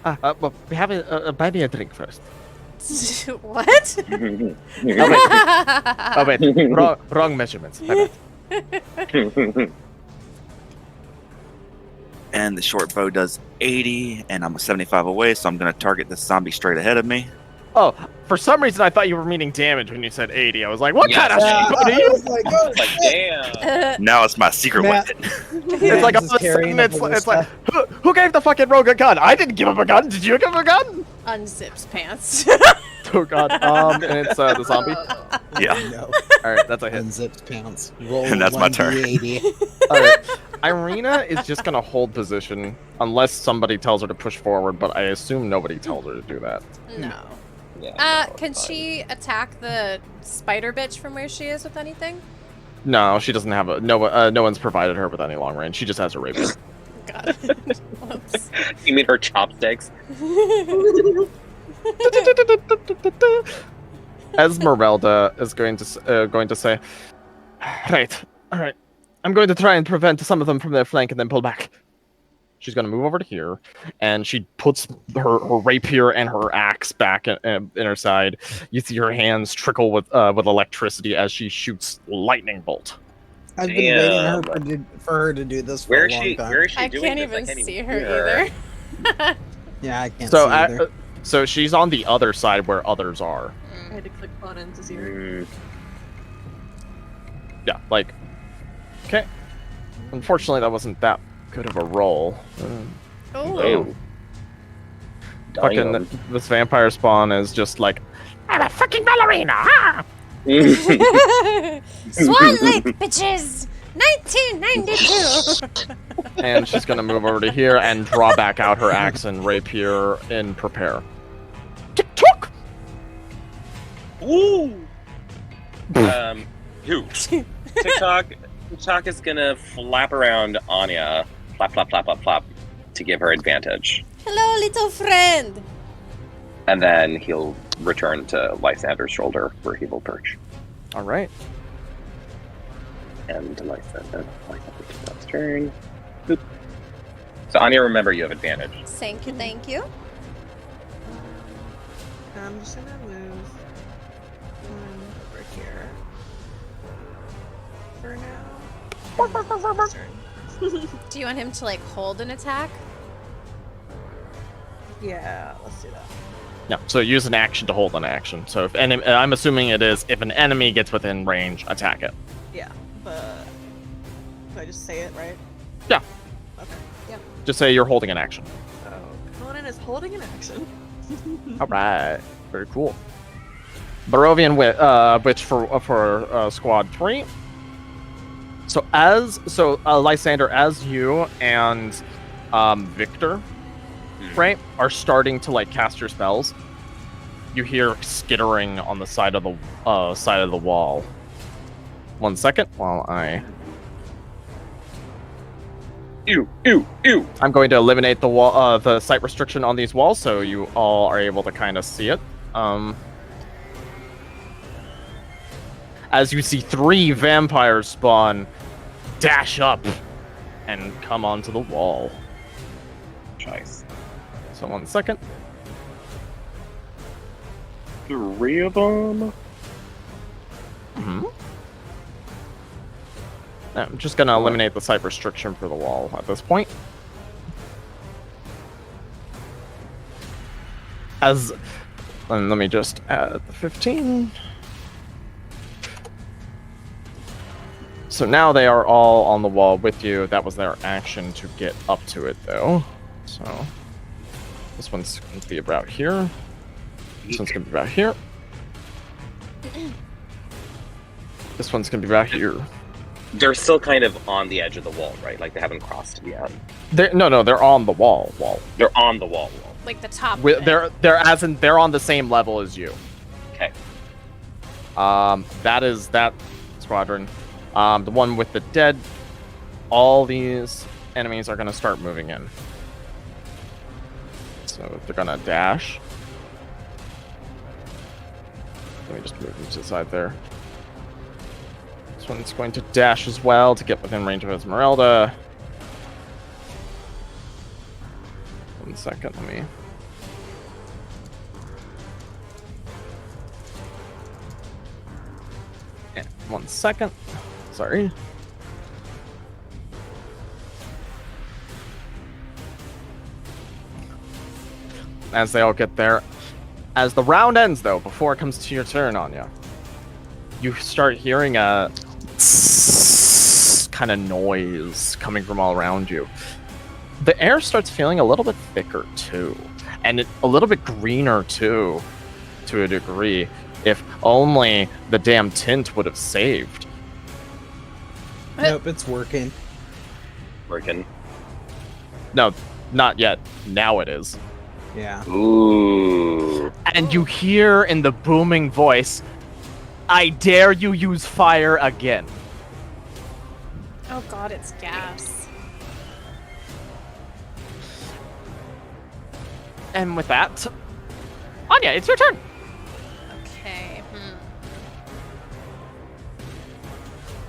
But we have buy me a drink first. What? Oh wait, wrong measurements. My bad. And the short bow does 80, and I'm 75 away, so I'm going to target this zombie straight ahead of me. Oh, for some reason I thought you were meaning damage when you said 80. I was like, what Yeah. kind of shit do I you? was like, oh, Like, shit. damn. Now it's my secret Matt- weapon. It's like all of Just a sudden carrying a it's like ballista. who gave the fucking rogue a gun? I didn't give him a gun. Did you give him a gun? Unzips pants. Oh God. And it's the zombie. Yeah. No. All right, that's a hit. Unzipped pants. Roll And that's my turn. 1d80. All right. Irina is just gonna hold position unless somebody tells her to push forward, but I assume nobody tells her to do that. No. Yeah, no, Can it's fine. she attack the spider bitch from where she is with anything? No, she doesn't have a no one's provided her with any long range. She just has her rapier. Got it. Whoops. You mean her chopsticks? Esmeralda is going to say, right, all right. I'm going to try and prevent some of them from their flank and then pull back. She's going to move over to here, and she puts her rapier and her axe back in her side. You see her hands trickle with electricity as she shoots lightning bolt. I've been waiting for her to do this for Where a is long she? time. Where is she I doing can't this? even can't see even her hear either. Yeah, I can't So see either. so she's on the other side where others are. I had to click on in to see her. Mm, Yeah, like, okay. Unfortunately, that wasn't that good of a roll. Oh. Fucking Damn. this vampire spawn is just like, I'm a fucking ballerina. Ah! Swan Lake, bitches! 1992! And she's gonna move over to here and draw back out her axe and rapier in prepare. Tick-tock! Ooh. Who? TikTok is gonna flap around Anya, flap, flap, flap, flap, flap, to give her advantage, Hello, little friend! and then he'll return to Lysander's shoulder where he will perch. All right. And Lysander takes his turn. Boop. So Anya, remember you have advantage. Thank you, thank you. I'm just gonna move one over here for now. And turn. Do you want him to, like, hold an attack? Yeah, let's do that. No, so use an action to hold an action. So if I'm assuming it is if an enemy gets within range, attack it. Yeah, but do I just say it, right? Yeah. Okay. Yeah. Just say you're holding an action. So Conan is holding an action. All right, very cool. Barovian Witch for squad 3. So Lysander, as you and Victor, right, are starting to like cast your spells, you hear skittering on the side of the wall. 1 second while I. Ew. I'm going to eliminate the wall, the sight restriction on these walls, so you all are able to kind of see it. As you see 3 vampires spawn, dash up, and come onto the wall. Nice. So 1 second. 3 of them. Mm-hmm. I'm just gonna eliminate the sight restriction for the wall at this point. And let me just add the 15. So now they are all on the wall with you. That was their action to get up to it, though. So this one's going to be about here. This one's going to be about here. This one's going to be about here. They're still kind of on the edge of the wall, right? Like they haven't crossed yet. They're on the wall. They're on the wall. Like the top. They're on the same level as you. Okay. That is that squadron. The one with the dead. All these enemies are going to start moving in. So they're going to dash. Let me just move them to the side there. This one's going to dash as well to get within range of Esmeralda. 1 second, let me... Yeah, 1 second. Sorry. As they all get there. As the round ends, though, before it comes to your turn, Anya, you start hearing a kind of noise coming from all around you. The air starts feeling a little bit thicker, too. And a little bit greener, too, to a degree. If only the damn tint would have saved. Nope, it's working. Working. No, not yet. Now it is. Yeah. Ooh. And you hear in the booming voice, I dare you use fire again. Oh god, it's gas. And with that, Anya, it's your turn. Okay.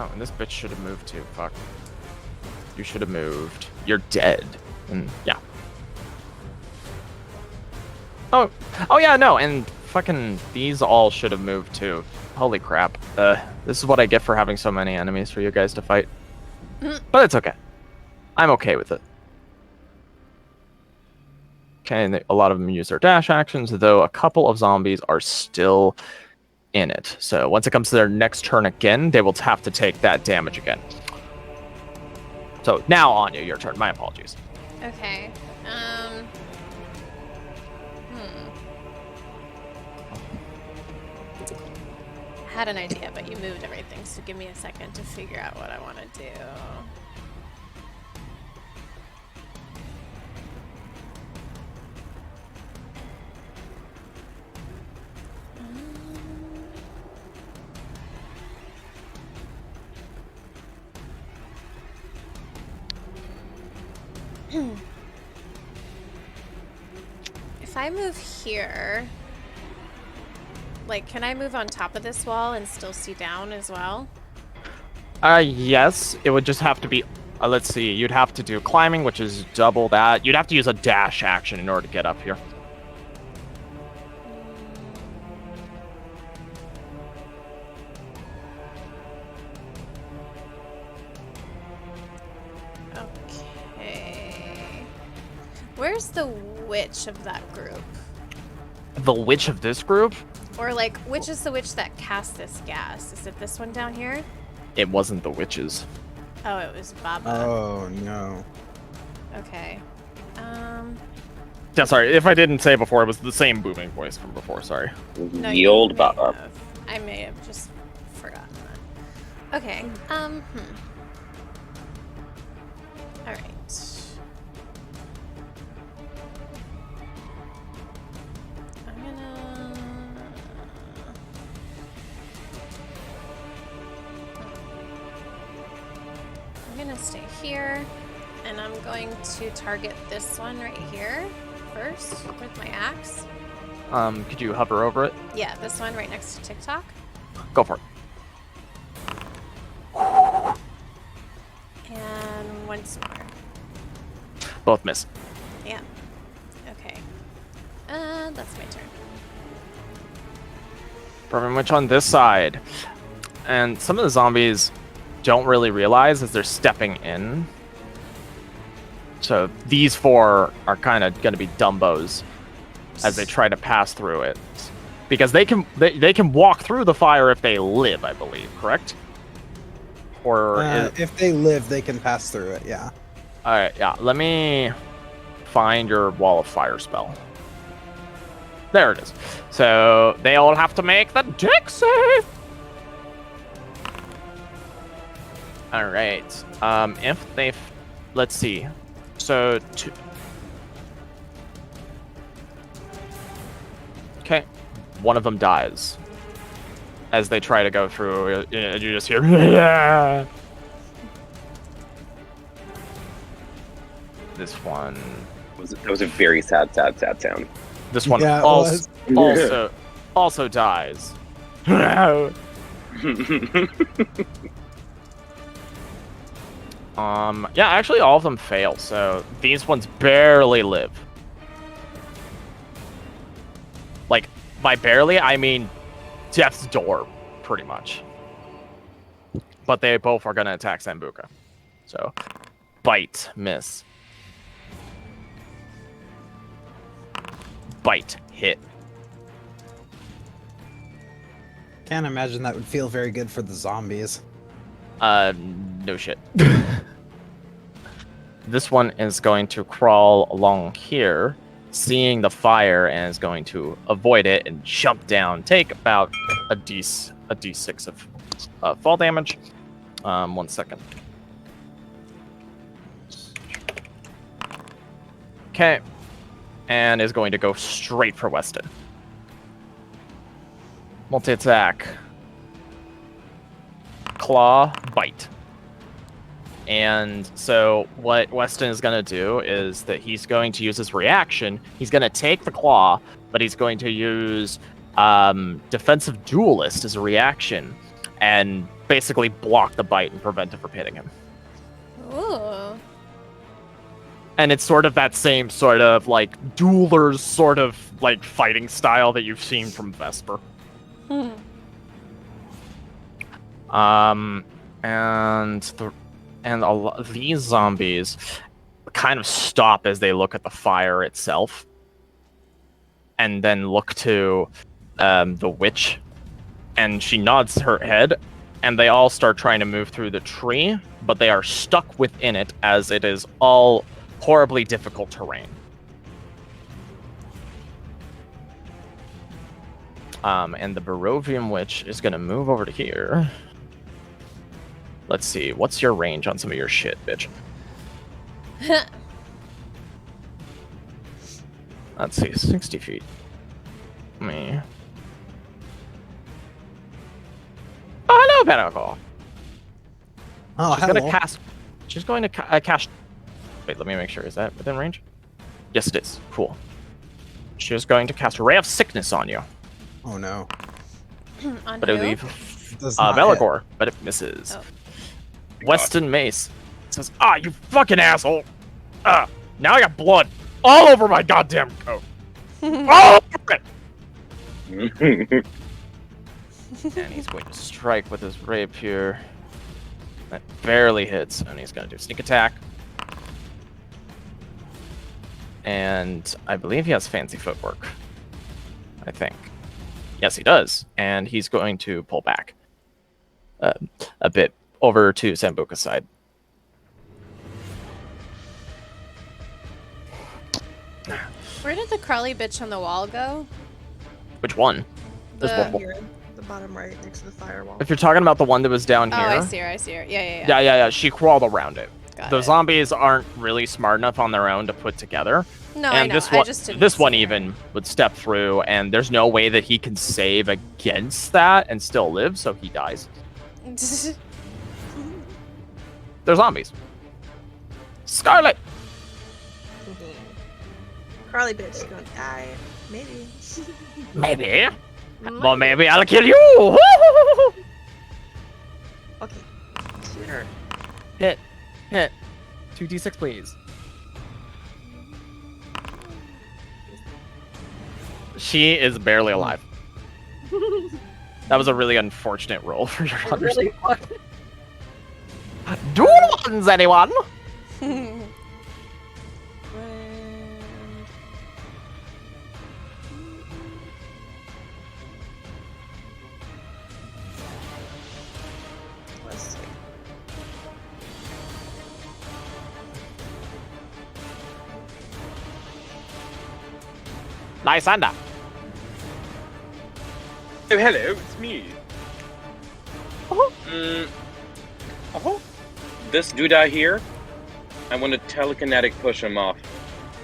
Oh, and this bitch should have moved too. Fuck. You should have moved. You're dead. And yeah. Oh yeah, no, and fucking these all should have moved too. Holy crap. This is what I get for having so many enemies for you guys to fight. But it's okay. I'm okay with it. Okay, and a lot of them use their dash actions, though a couple of zombies are still in it. So once it comes to their next turn again, they will have to take that damage again. So now, Anya, your turn. My apologies. Okay. I had an idea, but you moved everything, so give me a second to figure out what I want to do. If I move here, like, can I move on top of this wall and still see down as well? Yes, it would just have to be. Let's see. You'd have to do climbing, which is double that. You'd have to use a dash action in order to get up here. Okay. Where's the witch of that group? The witch of this group? Or, like, which is the witch that cast this gas? Is it this one down here? It wasn't the witches. Oh, it was Baba. Oh no. Okay. Yeah, sorry. If I didn't say before, it was the same booming voice from before. Sorry. No, Ye you old may Baba. have. I may have just forgotten that. Okay. All right. I'm gonna stay here, and I'm going to target this one right here first with my axe. Could you hover over it? Yeah, this one right next to TikTok. Go for it. And once more. Both miss. Yeah. Okay. That's my turn. Very much on this side. And some of the zombies don't really realize as they're stepping in. So these four are kind of going to be Dumbos as they try to pass through it. Because they can walk through the fire if they live, I believe, correct? Or If they live, they can pass through it, yeah. Alright, yeah. Let me find your wall of fire spell. There it is. So they all have to make the deck save. Alright. If they let's see. So okay. One of them dies. As they try to go through, you just hear this one. That was a very sad sound. This one Yeah, it also dies. Yeah, actually all of them fail, so these ones barely live. Like, by barely, I mean death's door, pretty much. But they both are gonna attack Sambuca. So, bite, miss. Bite, hit. Can't imagine that would feel very good for the zombies. No shit. This one is going to crawl along here, seeing the fire, and is going to avoid it and jump down. Take about a d6 of fall damage. 1 second. Okay. And is going to go straight for Weston. Multi-attack. Claw, bite. And so what Weston is going to do is that he's going to use his reaction. He's going to take the claw, but he's going to use Defensive Duelist as a reaction and basically block the bite and prevent it from hitting him. Ooh. And it's sort of that same sort of like duelers sort of like fighting style that you've seen from Vesper. And a lot of these zombies kind of stop as they look at the fire itself, and then look to the witch and she nods her head, and they all start trying to move through the tree, but they are stuck within it as it is all horribly difficult terrain. And the Barovian Witch is going to move over to here. Let's see, what's your range on some of your shit, bitch? Let's see, 60 feet. Me. Oh, hello, Pinnacle. Oh, She's hello. going to cast. She's going to cast. Wait, let me make sure. Is that within range? Yes, it is. Cool. She's going to cast a Ray of Sickness on you. Oh no. On But I who? believe Does not Veligor, but it misses. Oh. Weston Mace says, you fucking asshole. Now I got blood all over my goddamn coat. All over it. And he's going to strike with his rapier. That barely hits, and he's going to do sneak attack. And I believe he has fancy footwork. I think. Yes, he does. And he's going to pull back a bit over to Sambuca's side. Where did the crawly bitch on the wall go? Which one? There's The- multiple. Here, the bottom right next to the firewall. If you're talking about the one that was down Oh, here. I see her. Yeah. Yeah. She crawled around it. Got The it. zombies aren't really smart enough on their own to put together. No, I And know. this I one, just didn't this one see her. even would step through, and there's no way that he can save against that and still live, so he dies. They're zombies. Scarlet! Carly bitch is gonna die. Maybe. Maybe. Well, maybe I'll kill you! Okay. Shoot her. Hit. 2d6, please. She is barely alive. That was a really unfortunate roll for your hunters. Really fun. Do ones, anyone? Let's see. Lysaga. Oh, hello, it's me. This doodah here, I want to telekinetic push him off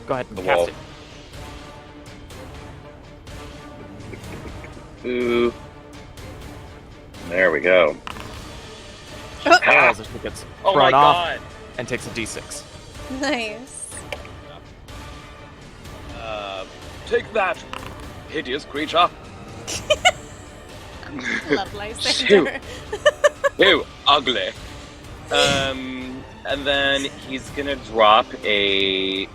Go ahead and the cast wall. it. Ooh. There we go. As he gets Oh thrown my off god! and takes a d6. Nice. Take that, hideous creature. Love Lysander. Ew, ugly. And then he's gonna drop a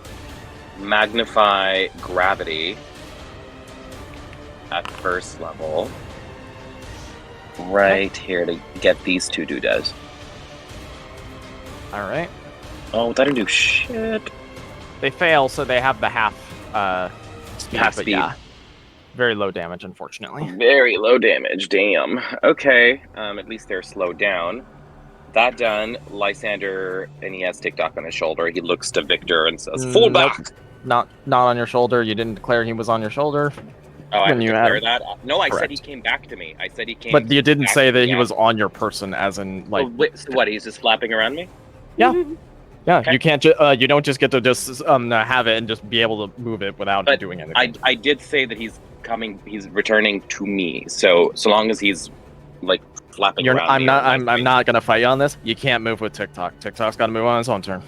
magnify gravity at first level. Right here to get these two doodads. All right. Oh, that didn't do shit. They fail, so they have the half speed. Half but speed. yeah, very low damage, unfortunately. Very low damage, damn. Okay, at least they're slowed down. That done, Lysander, and he has TikTok on his shoulder. He looks to Victor and says, "Fall Nope. back!" Not on your shoulder. You didn't declare he was on your shoulder. Oh, I When didn't you declare had- that? No, I said Correct. he came back to me. I said he came But you didn't back say to that me he was after. on your person, as in like. Oh, wait, so what, he's just flapping around me? Yeah, Okay. you can't. You don't just get to just have it and just be able to move it without But doing anything. I did say that he's returning to me. So long as he's like flapping around I'm me. not. or I'm like- not gonna fight you on this. You can't move with TikTok. TikTok's got to move on its own turn.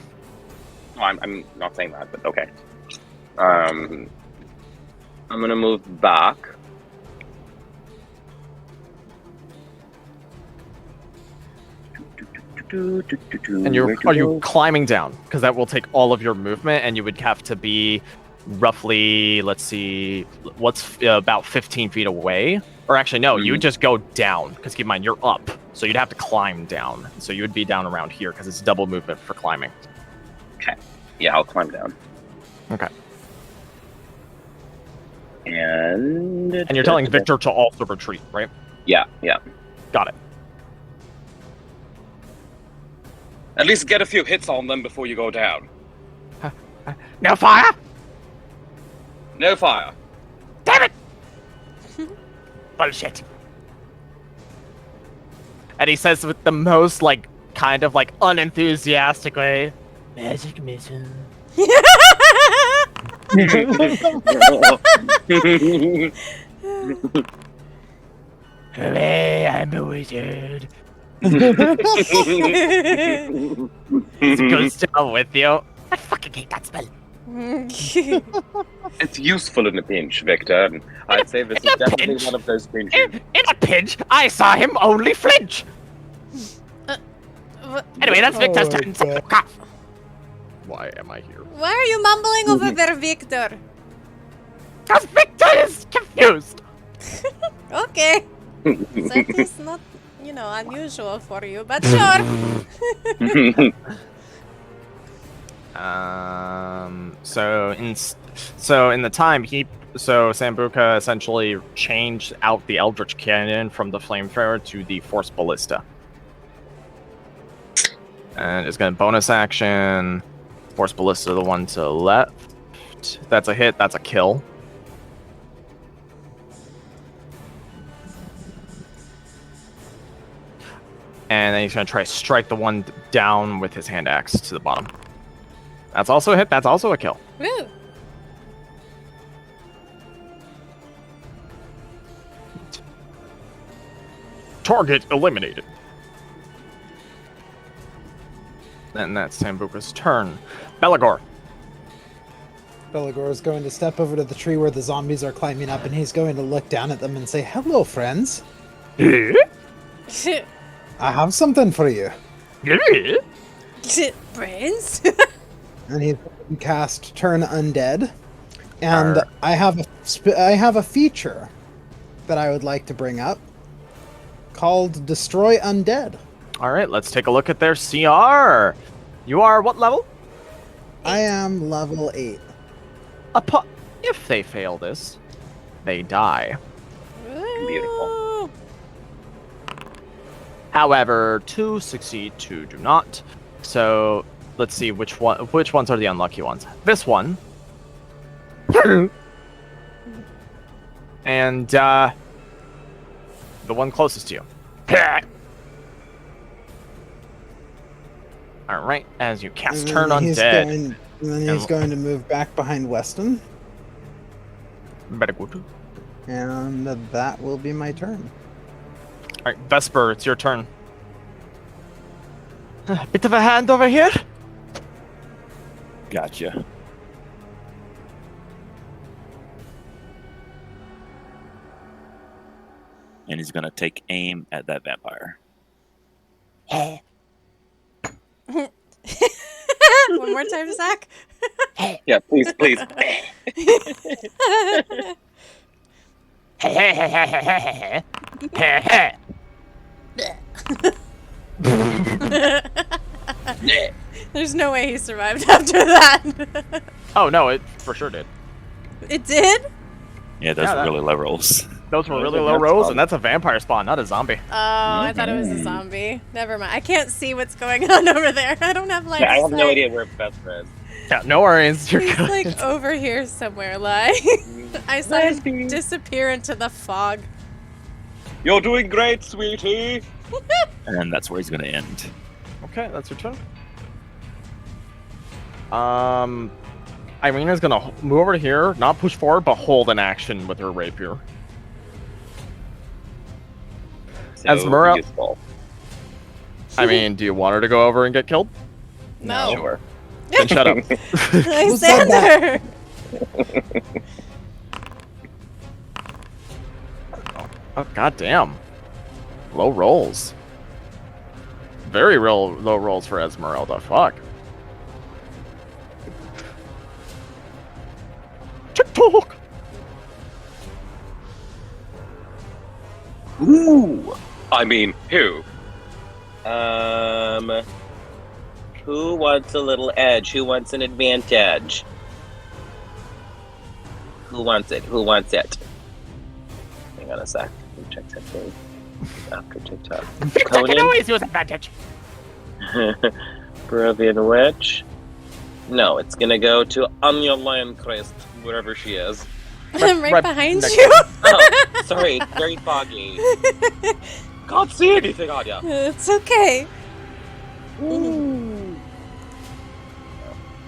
No, I'm not saying that, but okay. I'm gonna move back. And are you climbing down? Because that will take all of your movement, and you would have to be roughly, let's see, what's about 15 feet away. Or actually, no, you would just go down. Because keep in mind, you're up, so you'd have to climb down. So you would be down around here because it's double movement for climbing. Yeah, I'll climb down. Okay. And And you're telling Victor to also retreat, right? Yeah. Got it. At least get a few hits on them before you go down. No fire! No fire. Damn it! Bullshit. And he says with the most, like, kind of, like, unenthusiastic way, magic mission. Hooray, I'm a wizard. It's a good spell with you. I fucking hate that spell. It's useful in a pinch, Victor. And I'd say this In is a definitely pinch? one of those pinches. In a pinch, I saw him only flinch. Anyway, that's Victor's turn. God. Why am I here? Why are you mumbling over there, Victor? Because Victor is confused. Okay. That is not, unusual for you, but sure. So in the time Sambuca essentially changed out the Eldritch Cannon from the Flamethrower to the Force Ballista. And it's going to bonus action. Force Ballista, the one to the left. That's a hit. That's a kill. And then he's going to try to strike the one down with his hand axe to the bottom. That's also a hit. That's also a kill. Woo. Target eliminated. And that's Sambuca's turn. Belagor. Belagor is going to step over to the tree where the zombies are climbing up, and he's going to look down at them and say, "Hello, friends. I have something for you." Brains? And he's going to cast Turn Undead. And I have a feature that I would like to bring up called Destroy Undead. All right, let's take a look at their CR. You are what level? I am level 8. If they fail this, they die. Beautiful. However, 2 succeed, 2 do not. So let's see which ones are the unlucky ones. This one. And the one closest to you. All right, as you cast Turn Undead. Then he's going to move back behind Weston. Better go to. And that will be my turn. All right, Vesper, it's your turn. Bit of a hand over here. Gotcha. And he's gonna take aim at that vampire. One more time, Zach. Yeah, please. There's no way he survived after that. Oh no, it for sure did. It did? Yeah, those are really low rolls. Those were really a low death rolls, spawn. and that's a vampire spawn, not a zombie. Oh, I thought it was a zombie. Never mind. I can't see what's going on over there. I don't have light. Yeah, I have no idea where Vesper is. Yeah, no worries. You're He's good. like over here somewhere, like I saw him disappear into the fog. You're doing great, sweetie. And that's where he's gonna end. Okay, that's your turn. Irina's gonna move over here, not push forward, but hold an action with her rapier. As Mura- useful. I mean, do you want her to go over and get killed? No. Sure. Then shut up. Lysander! Oh, goddamn. Low rolls. Very low rolls for Esmeralda. Fuck. TikTok! Ooh. I mean, who? Who wants a little edge? Who wants an advantage? Who wants it? Who wants it? Hang on a sec. Let me check something. After TikTok. TikTok can Conan, always use advantage. Barovian Witch. No, it's gonna go to Anya Lion Christ, wherever she is. I'm right right behind next you. Oh, sorry, it's very foggy. Can't see anything on ya. It's okay.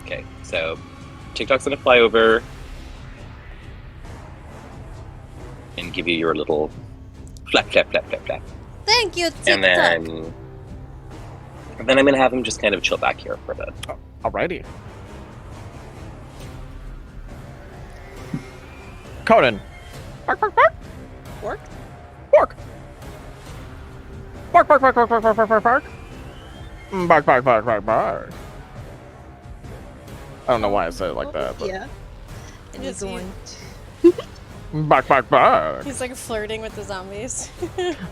Okay, so TikTok's gonna fly over and give you your little flap, flap, flap, flap, flap. Thank you, TikTok. And then I'm gonna have him just kind of chill back here for a bit. Alrighty. Conan. Bark, bark, bark. Fork? Bark. Bark, bark, bark, bark, bark, bark, bark, bark, bark. Bark, bark, bark, bark, bark. I don't know why I said it like that, but Yeah. And he's Yes, you- going bark, bark, bark. He's like flirting with the zombies.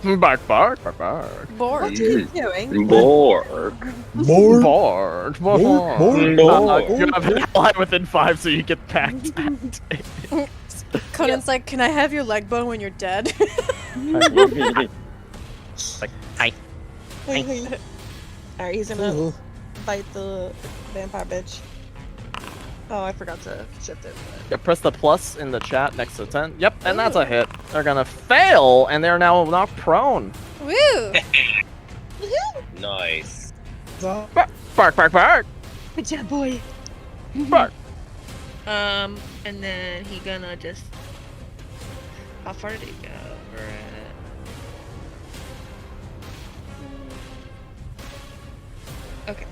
Bark, bark, bark, bark. Bored. What are you doing? Borg. More. Bark, bark, More, bark. more. You have an ally within 5, so you get packed. Conan's like, can I have your leg bone when you're dead? Like, hi. Alright, he's gonna bite the vampire bitch. Oh, I forgot to shift it. Yeah, press the plus in the chat next to 10. Yep, and that's a hit. They're gonna fail, and they're now knocked prone. Woo! Nice. Bark, bark, bark, bark. Good job, boy. Bark. And then he gonna just. How far did he go? Okay.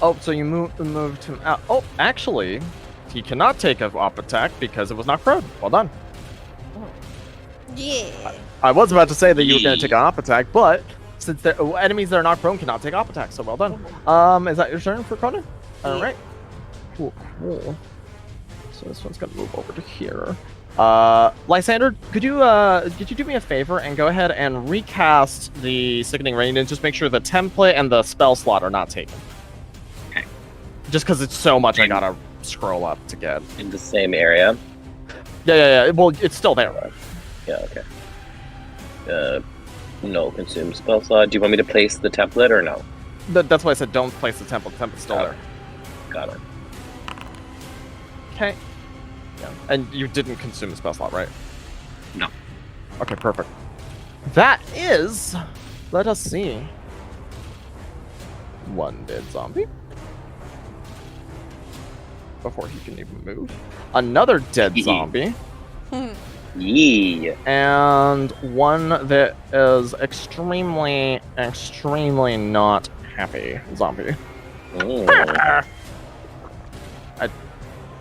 Oh, so you moved him out. Oh, actually, he cannot take a op attack because it was knocked prone. Well done. Yeah. I was about to say that you were going to take an op attack, but since enemies that are knocked prone cannot take op attacks, so well done. Is that your turn for Conan? All right. Cool. So this one's gonna move over to here. Lysander, could you do me a favor and go ahead and recast the Sickening Rain and just make sure the template and the spell slot are not taken. Okay. Just because it's so much, I gotta scroll up to get. In the same area. Yeah. Well, it's still there. Yeah, okay. No, consume spell slot. Do you want me to place the template or no? That's why I said don't place the template. The template's still there. Got it. Okay. Yeah. And you didn't consume a spell slot, right? No. Okay, perfect. That is. Let us see. One dead zombie. Before he can even move. Another dead zombie. Yee. And one that is extremely not happy zombie. Mm.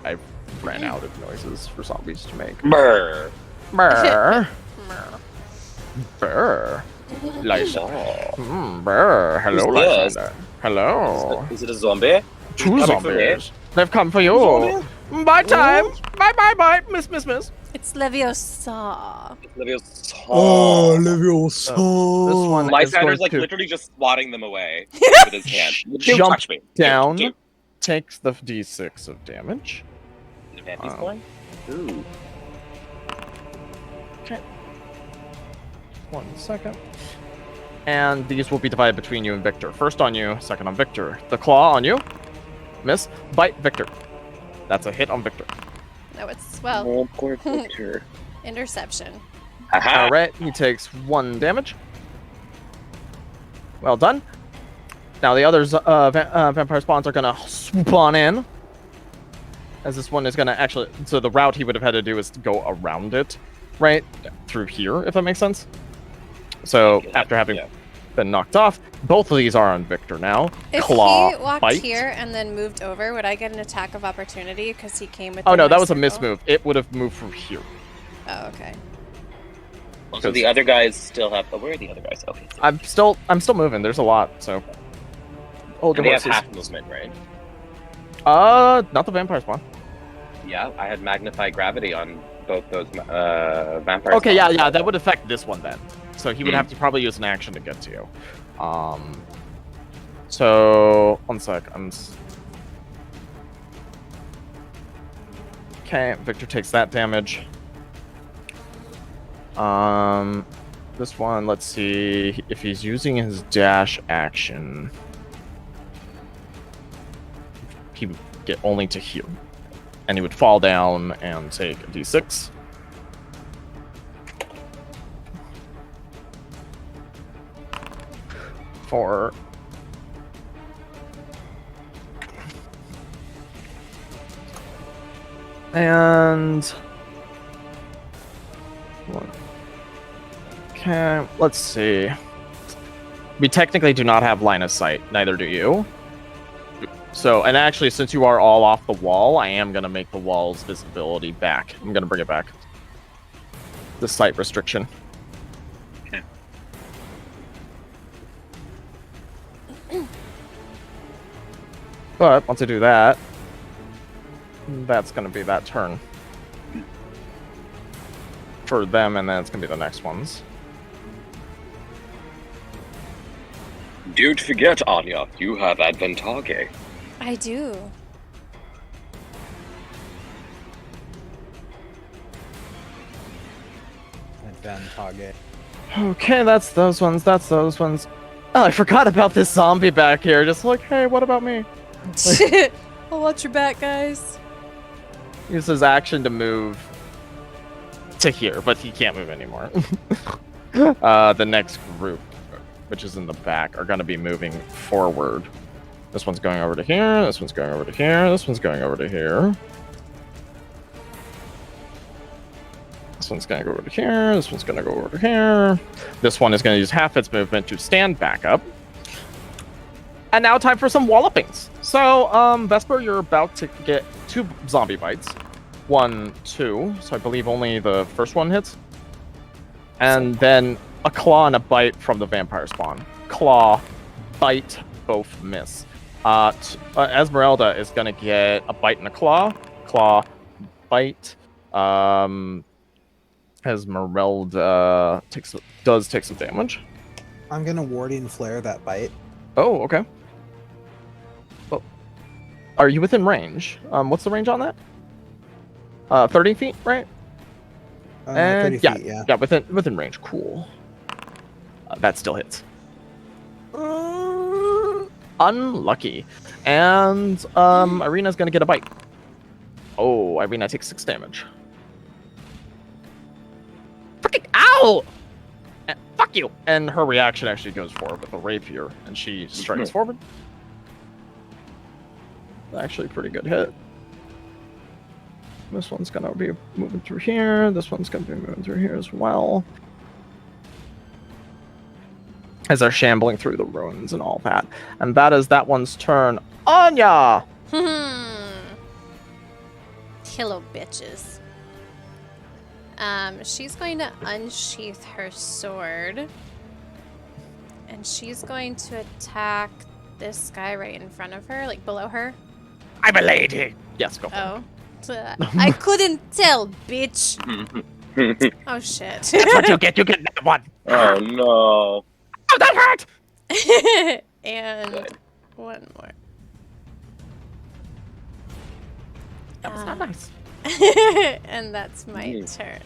I ran out of noises for zombies to make. Brr. Brr. Brr. Lysa. Oh. Brr. Hello, Who's this? Lysander. Hello. Is it a zombie? Two coming for me? zombies. They've come for you. Bye time. Bye. Miss. It's Leviosa. Oh, Leviosa. Leviosa. This one is Lysander's going like to literally just swatting them away with his hand. Don't jump touch me. down. Don't. Takes the d6 of damage. He's going? Ooh. Okay. 1 second. And these will be divided between you and Victor. First on you, second on Victor. The claw on you. Miss. Bite Victor. That's a hit on Victor. No, it's, well, Oh, poor Victor. interception. Aha. Alright, he takes 1 damage. Well done. Now the others, vampire spawns are gonna swoop on in. As this one is gonna actually, so the route he would have had to do is to go around it, right? Through here, if that makes sense. So, after having been knocked off, both of these are on Victor now. If Claw, he walked bite. here and then moved over, would I get an attack of opportunity because he came with? Oh no, that was a mismove. It would have moved from here. Oh, okay. So the other guys still have. Oh, where are the other guys? Okay. I'm still moving. There's a lot, so. Oh, And they have half movement, right? Not the vampire spawn. Yeah, I had magnify gravity on both those vampires. Okay, yeah, that would affect this one then. So he would have to probably use an action to get to you. So 1 sec. Okay, Victor takes that damage. This one, let's see if he's using his dash action. He would get only to heal, and he would fall down and take a d6. For and one. Okay, let's see. We technically do not have line of sight, neither do you. So, and actually, since you are all off the wall, I am going to make the wall's visibility back. I'm going to bring it back. The sight restriction. Okay. But once I do that, that's going to be that turn. For them, and then it's going to be the next ones. Don't forget, Anya, you have advantage. I do. Advantage. Okay, that's those ones. That's those ones. Oh, I forgot about this zombie back here. Just like, hey, what about me? I'll watch your back, guys. Use his action to move to here, but he can't move anymore. The next group, which is in the back, are going to be moving forward. This one's going over to here. This one's going over to here. This one's going over to here. This one's going to go over to here. This one's going to go over to here. This one is going to use half its movement to stand back up. And now time for some wallopings. So, Vesper, you're about to get 2 zombie bites. 1, 2. So I believe only the first one hits. And then a claw and a bite from the vampire spawn. Claw, bite, both miss. Esmeralda is going to get a bite and a claw. Claw, bite. Esmeralda does take some damage. I'm gonna warding flare that bite. Oh, okay. Well, are you within range? What's the range on that? 30 feet, right? 30 feet, yeah. Yeah, within range. Cool. That still hits. Unlucky. And Irina's gonna get a bite. Oh, Irina takes 6 damage. Freaking ow! Fuck you! And her reaction actually goes forward with a rapier, and she strikes forward. Actually, pretty good hit. This one's gonna be moving through here. This one's gonna be moving through here as well. As they're shambling through the ruins and all that. And that is that one's turn. Anya! Hello, bitches. She's going to unsheath her sword. And she's going to attack this guy right in front of her, like below her. I'm a lady! Yes, go for it. Oh. I couldn't tell, bitch. Oh, shit. That's what you get that one! Oh no. Oh, that hurt! And Good. one more. That was not nice. And that's my turn.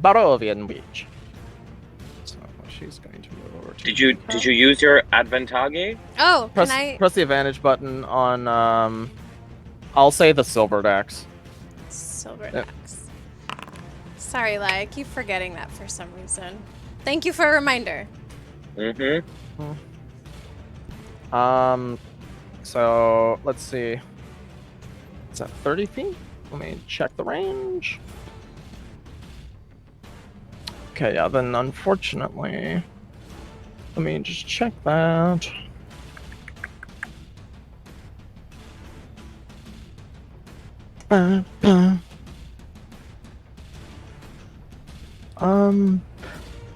Barovian Witch. So she's going to move over to Did you use your advantage? Oh, press, can I? press the advantage button on I'll say the silver axe. Silver Yep. axe. Sorry, Lai. I keep forgetting that for some reason. Thank you for a reminder. Mm-hmm. So let's see. Is that 30 feet? Let me check the range. Okay, yeah, then unfortunately, let me just check that.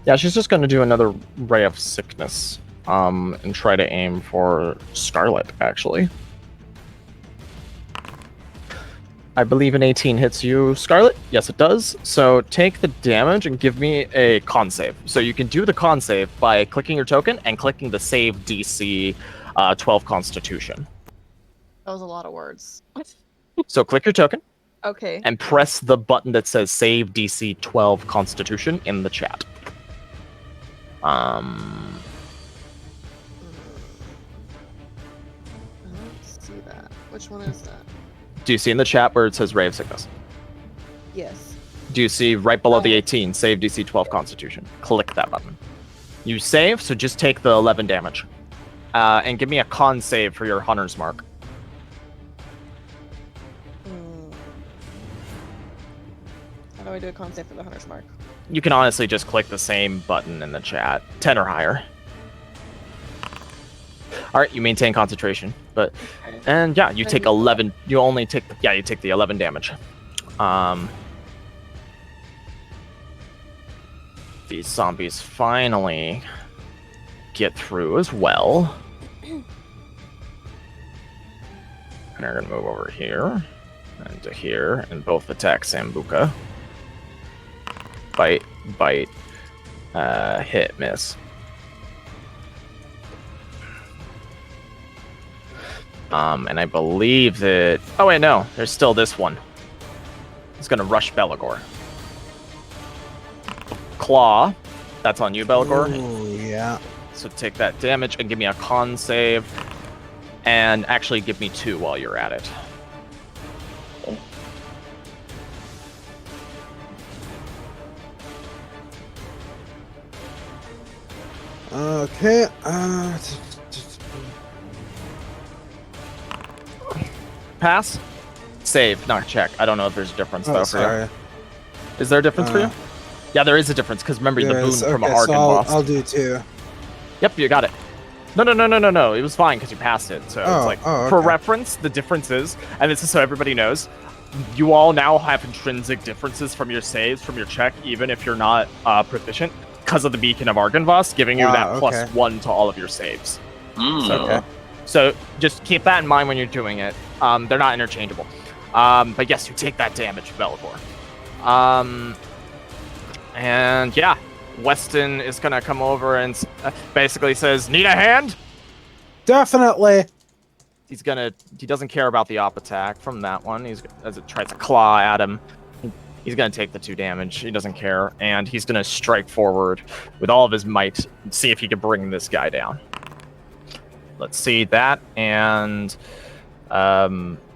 Yeah, she's just gonna do another Ray of Sickness, and try to aim for Scarlet, actually. I believe an 18 hits you, Scarlet. Yes, it does. So take the damage and give me a con save. So you can do the con save by clicking your token and clicking the save DC 12 Constitution. That was a lot of words. So click your token, Okay. and press the button that says Save DC 12 Constitution in the chat. I don't see that. Which one is that? Do you see in the chat where it says Ray of Sickness? Yes. Do you see right below the Oh. 18, Save DC 12 Constitution? Click that button. You save, so just take the 11 damage. And give me a con save for your Hunter's Mark. How do I do a con save for the Hunter's Mark? You can honestly just click the same button in the chat. 10 or higher. Alright, you maintain concentration. And yeah, you take 11. You only take... Yeah, you take the 11 damage. These zombies finally get through as well. And they're going to move over here and to here and both attack Sambuca. Bite, hit, miss. And I believe that... Oh wait, no, there's still this one. It's going to rush Belagor. Claw, that's on you, Belagor. Ooh, yeah. So take that damage and give me a con save. And actually give me 2 while you're at it. Okay. Pass. Save, not check. I don't know if there's a difference though for sorry. you. Is there a difference for you? Yeah, there is a difference because remember the boon from a okay, Harden so boss. I'll do 2. Yep, you got it. No. It was fine because you passed it. So it's like for okay. reference, the difference is, and this is so everybody knows, you all now have intrinsic differences from your saves, from your check, even if you're not proficient, because of the Beacon of Argynvost, giving you that +1 to all of your saves. So just keep that in mind when you're doing it. They're not interchangeable. But yes, you take that damage, Belagor. And yeah, Weston is gonna come over and basically says, "Need a hand?" Definitely. He doesn't care about the op attack from that one. As it tries to claw at him, he's gonna take the 2 damage. He doesn't care, and he's gonna strike forward with all of his might and see if he can bring this guy down. Let's see that, and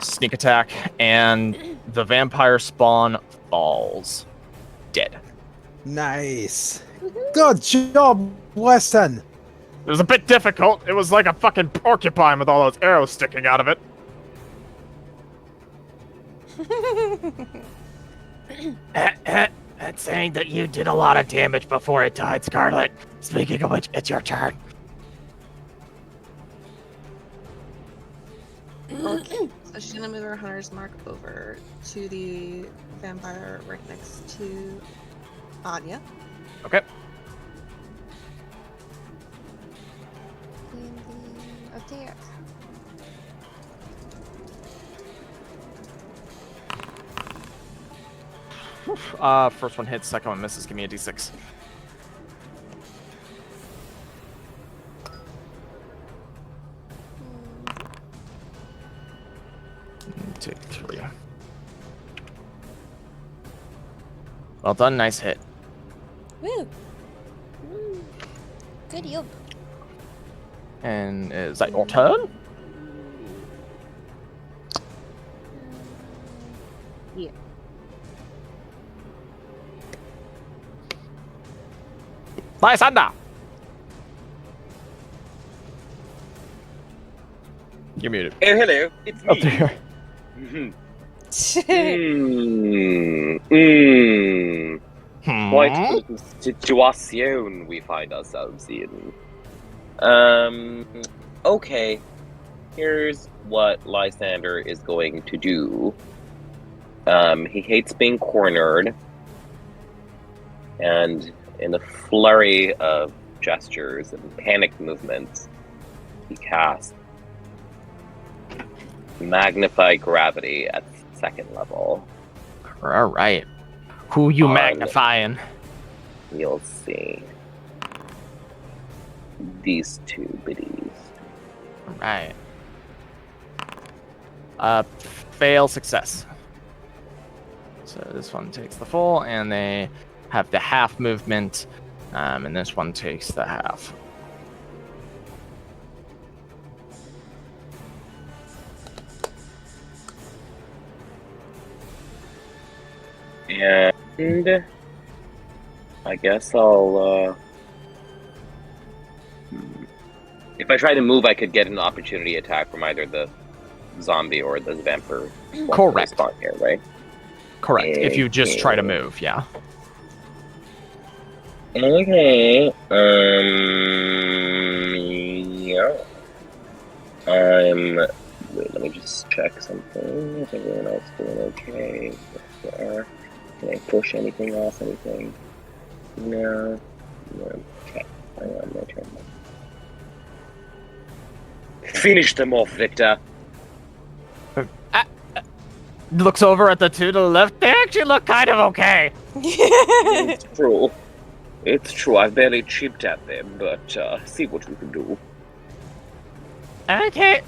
sneak attack, and the vampire spawn falls dead. Nice. Good job, Weston. It was a bit difficult. It was like a fucking porcupine with all those arrows sticking out of it. That's saying that you did a lot of damage before it died, Scarlet. Speaking of which, it's your turn. Okay. So she's gonna move her Hunter's Mark over to the vampire right next to Anya. Okay. Up there. First one hits, second one misses. Give me a d6. Take 3. Well done, nice hit. Woo. Good job. And is that your turn? Yeah. Lysaga! You're muted. Oh, hello, it's Up me. there. Quite a situation we find ourselves in. Okay. Here's what Lysander is going to do. He hates being cornered. And in a flurry of gestures and panic movements, he casts Magnify Gravity at 2nd level. Alright. Who you On- magnifying? You'll see. These 2 biddies. Alright. Fail success. So this one takes the full, and they have the half movement, and this one takes the half. And I guess I'll. If I try to move, I could get an opportunity attack from either the zombie or the vampire. Correct. Spawn here, right? Correct. If you just try to move, yeah. Okay. Yeah. Wait, let me just check something. Is everyone else doing okay? Can I push anything off? Anything? No. Okay. Hang on, my turn. Finish them off, Victor. Looks over at the two to the left. They actually look kind of okay. It's true. It's true. I've barely chipped at them, but see what we can do. Okay.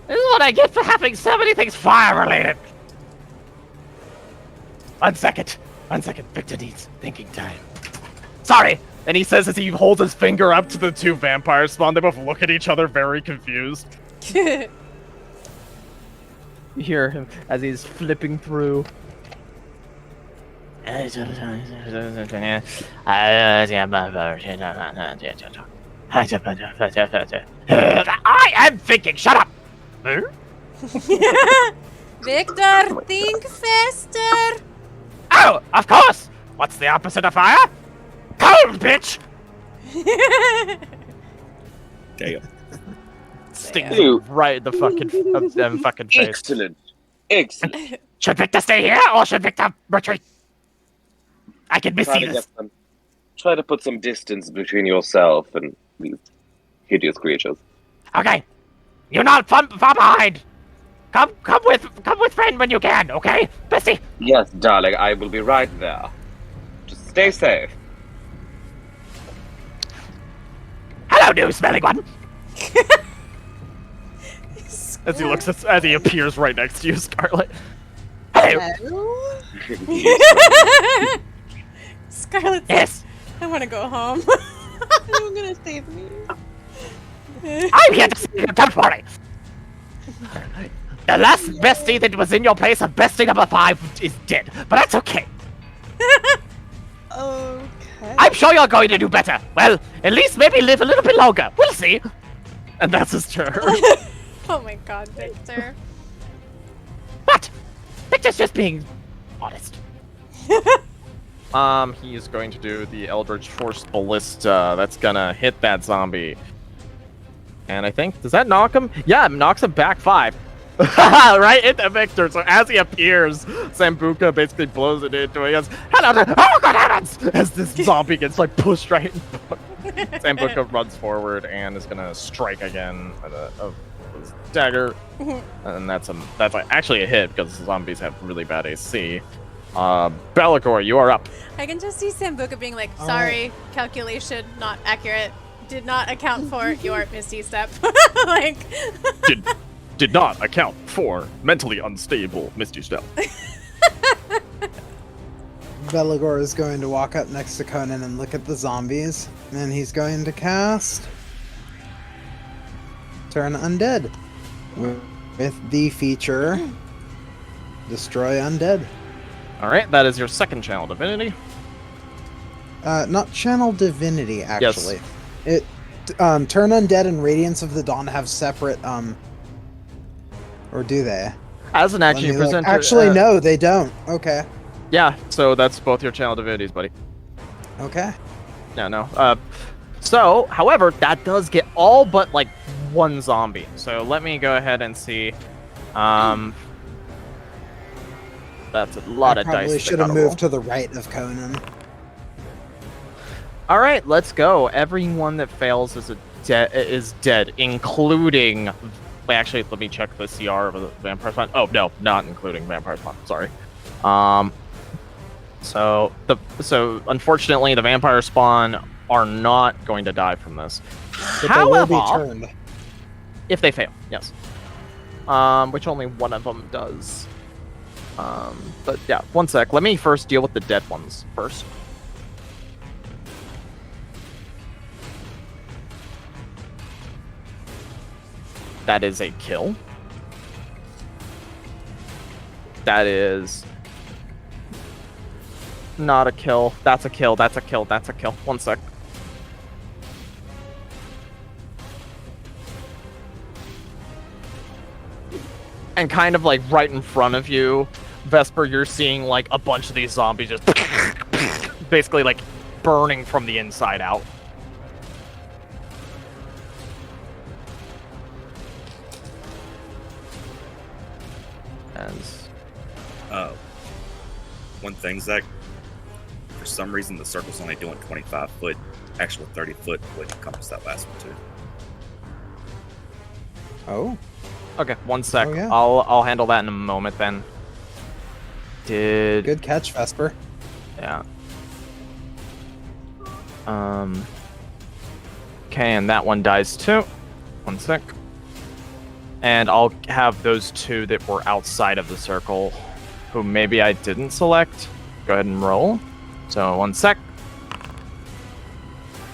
This is what I get for having so many things fire-related. 1 second. 1 second. Victor needs thinking time. Sorry. And he says as he holds his finger up to the two vampires spawn, they both look at each other very confused. You hear him as he's flipping through. I am thinking. Shut up. Victor, think faster. Oh, of course. What's the opposite of fire? Cold, bitch. Damn. Stings Damn. right in the fucking face. Excellent. Excellent. Should Victor stay here or should Victor retreat? I can be seen. Try to put some distance between yourself and these hideous creatures. Okay. You're not far behind. Come with friend when you can, okay? Bessie. Yes, darling, I will be right there. Just stay safe. Hello, new smelling one. As he appears right next to you, Scarlet. Hello. Scarlett's Yes. I want to go home. You're gonna save me. I'm here to see you. Don't worry. The last bestie that was in your place of bestie number 5 is dead, but that's okay. Okay. I'm sure you're going to do better. Well, at least maybe live a little bit longer. We'll see. And that's his turn. Oh my god, Victor. What? Victor's just being honest. He is going to do the Eldritch Force Ballista. That's gonna hit that zombie. And I think, does that knock him? Yeah, it knocks him back 5. Right into Victor. So as he appears, Sambuca basically blows it into him. He goes, hello, oh god heavens! As this zombie gets like pushed right in. Sambuca runs forward and is gonna strike again with a dagger. And that's actually a hit because the zombies have really bad AC. Be'lakor, you are up. I can just see Sambuca being like, sorry, calculation not accurate. Did not account for your Misty Step. Like Did not account for mentally unstable Misty Step. Be'lakor is going to walk up next to Conan and look at the zombies, and he's going to cast Turn Undead with the feature Destroy Undead. Alright, that is your second channel divinity. Not Channel Divinity, actually. Yes. Turn Undead and Radiance of the Dawn have separate, or do they? As an action, you present... Actually, no, they don't. Okay. Yeah, so that's both your channel divinities, buddy. Okay. No. So, however, that does get all but, like, one zombie. So let me go ahead and see. That's a lot of dice. Probably should have moved to the right of Conan. All right, let's go. Everyone that fails is dead, including. Wait, actually, let me check the CR of the vampire spawn. Oh no, not including vampire spawn. Sorry. So unfortunately, the vampire spawn are not going to die from this. But they will be turned. If they fail, yes. Which only one of them does. But yeah, one sec. Let me first deal with the dead ones first. That is a kill. That is not a kill. That's a kill. That's a kill. That's a kill. One sec. And kind of like right in front of you, Vesper, you're seeing like a bunch of these zombies just basically like burning from the inside out. And one thing, Zach. For some reason, the circle's only doing 25 foot. Actual 30 foot would encompass that last one too. Oh. okay, one sec. Oh, yeah. I'll handle that in a moment then. Good catch, Vesper. Yeah. Okay, and that one dies too. One sec. And I'll have those two that were outside of the circle, who maybe I didn't select. Go ahead and roll. So one sec.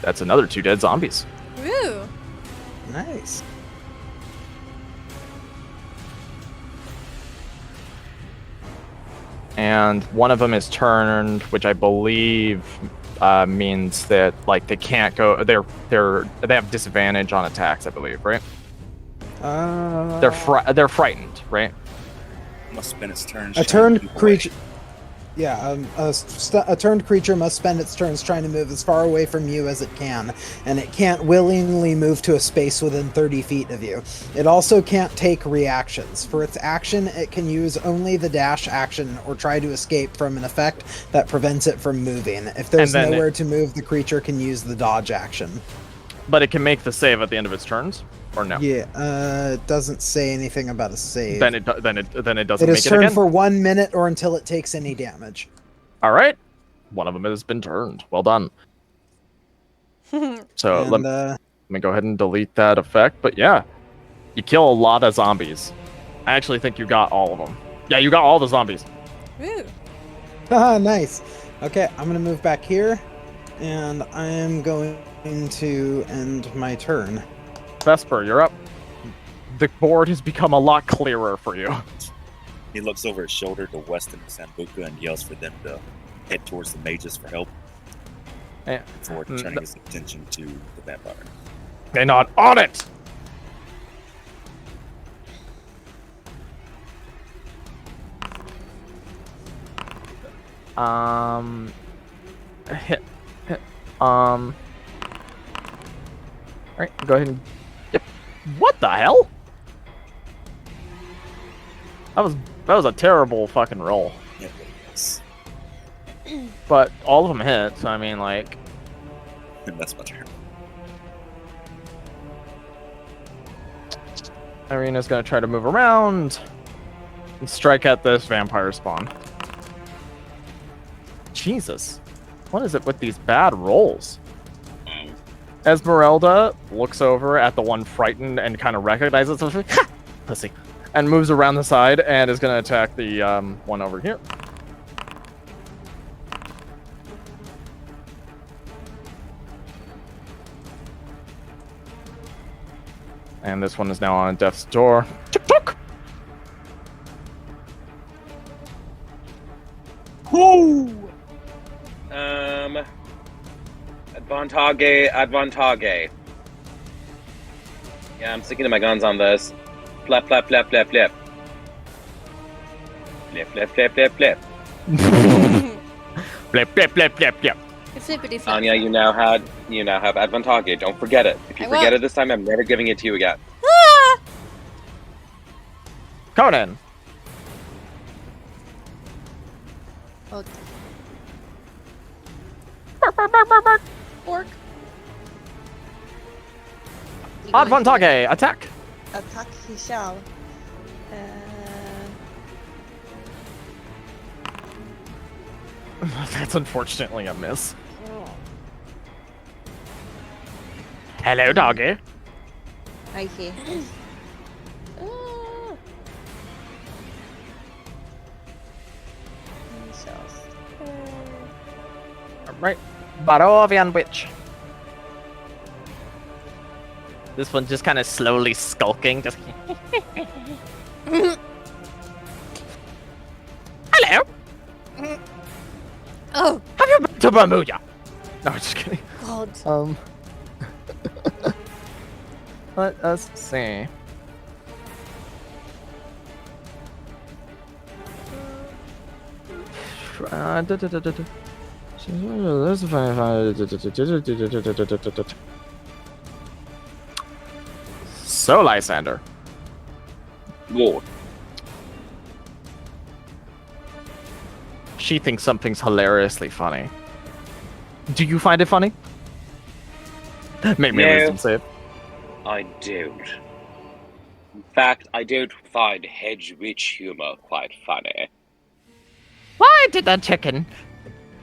That's another 2 dead zombies. Woo! Nice. And one of them is turned, which I believe means that like they can't go. They have disadvantage on attacks, I believe, right? They're frightened, right? Must spend its turn. A turned creature. Yeah, a turned creature must spend its turns trying to move as far away from you as it can, and it can't willingly move to a space within 30 feet of you. It also can't take reactions. For its action, it can use only the dash action or try to escape from an effect that prevents it from moving. If there's nowhere to move, the creature can use the dodge action. But it can make the save at the end of its turns, or no? Yeah, it doesn't say anything about a save. Then it doesn't It make is it turned again. for 1 minute or until it takes any damage. All right, one of them has been turned. Well done. So And, let me go ahead and delete that effect. But yeah, you kill a lot of zombies. I actually think you got all of them. Yeah, you got all the zombies. Woo! Haha, nice. Okay, I'm gonna move back here, and I'm going to end my turn. Vesper, you're up. The board has become a lot clearer for you. He looks over his shoulder to Weston and Sambuca and yells for them to head towards the mages for help Yeah. before turning his attention to the vampire. They're not on it. Hit. All right, go ahead and. Yep. What the hell? That was a terrible fucking roll. Yeah, yes. But all of them hit, so I mean, like. And that's my turn. Irina's gonna try to move around and strike at this vampire spawn. Jesus. What is it with these bad rolls? Esmeralda looks over at the one frightened and kind of recognizes it. Ha! Pussy. And moves around the side and is going to attack the one over here. And this one is now on death's door. Tick-tock! Whoa! Advantage. Yeah, I'm sticking to my guns on this. Flip. Flip. Flip. Flippity flip. Anya, you now have advantage. Don't forget it. If you I forget won't. it this time, I'm never giving it to you again. Ah! Conan! Oh, Bark, bark, bark, bark, bark. orc. You going Advantage! Attack! Attack he shall. That's unfortunately a miss. Hello, doggy. Right here. Ah. Right. Barovian Witch. This one just kind of slowly skulking. Just. Hello. Oh, Have you been to Bermuda? No, just kidding. God. Let us see. So, Lysander. Whoa. She thinks something's hilariously funny. Do you find it funny? Make me a No. wisdom save. I don't. In fact, I don't find hedge witch humor quite funny. Why did that chicken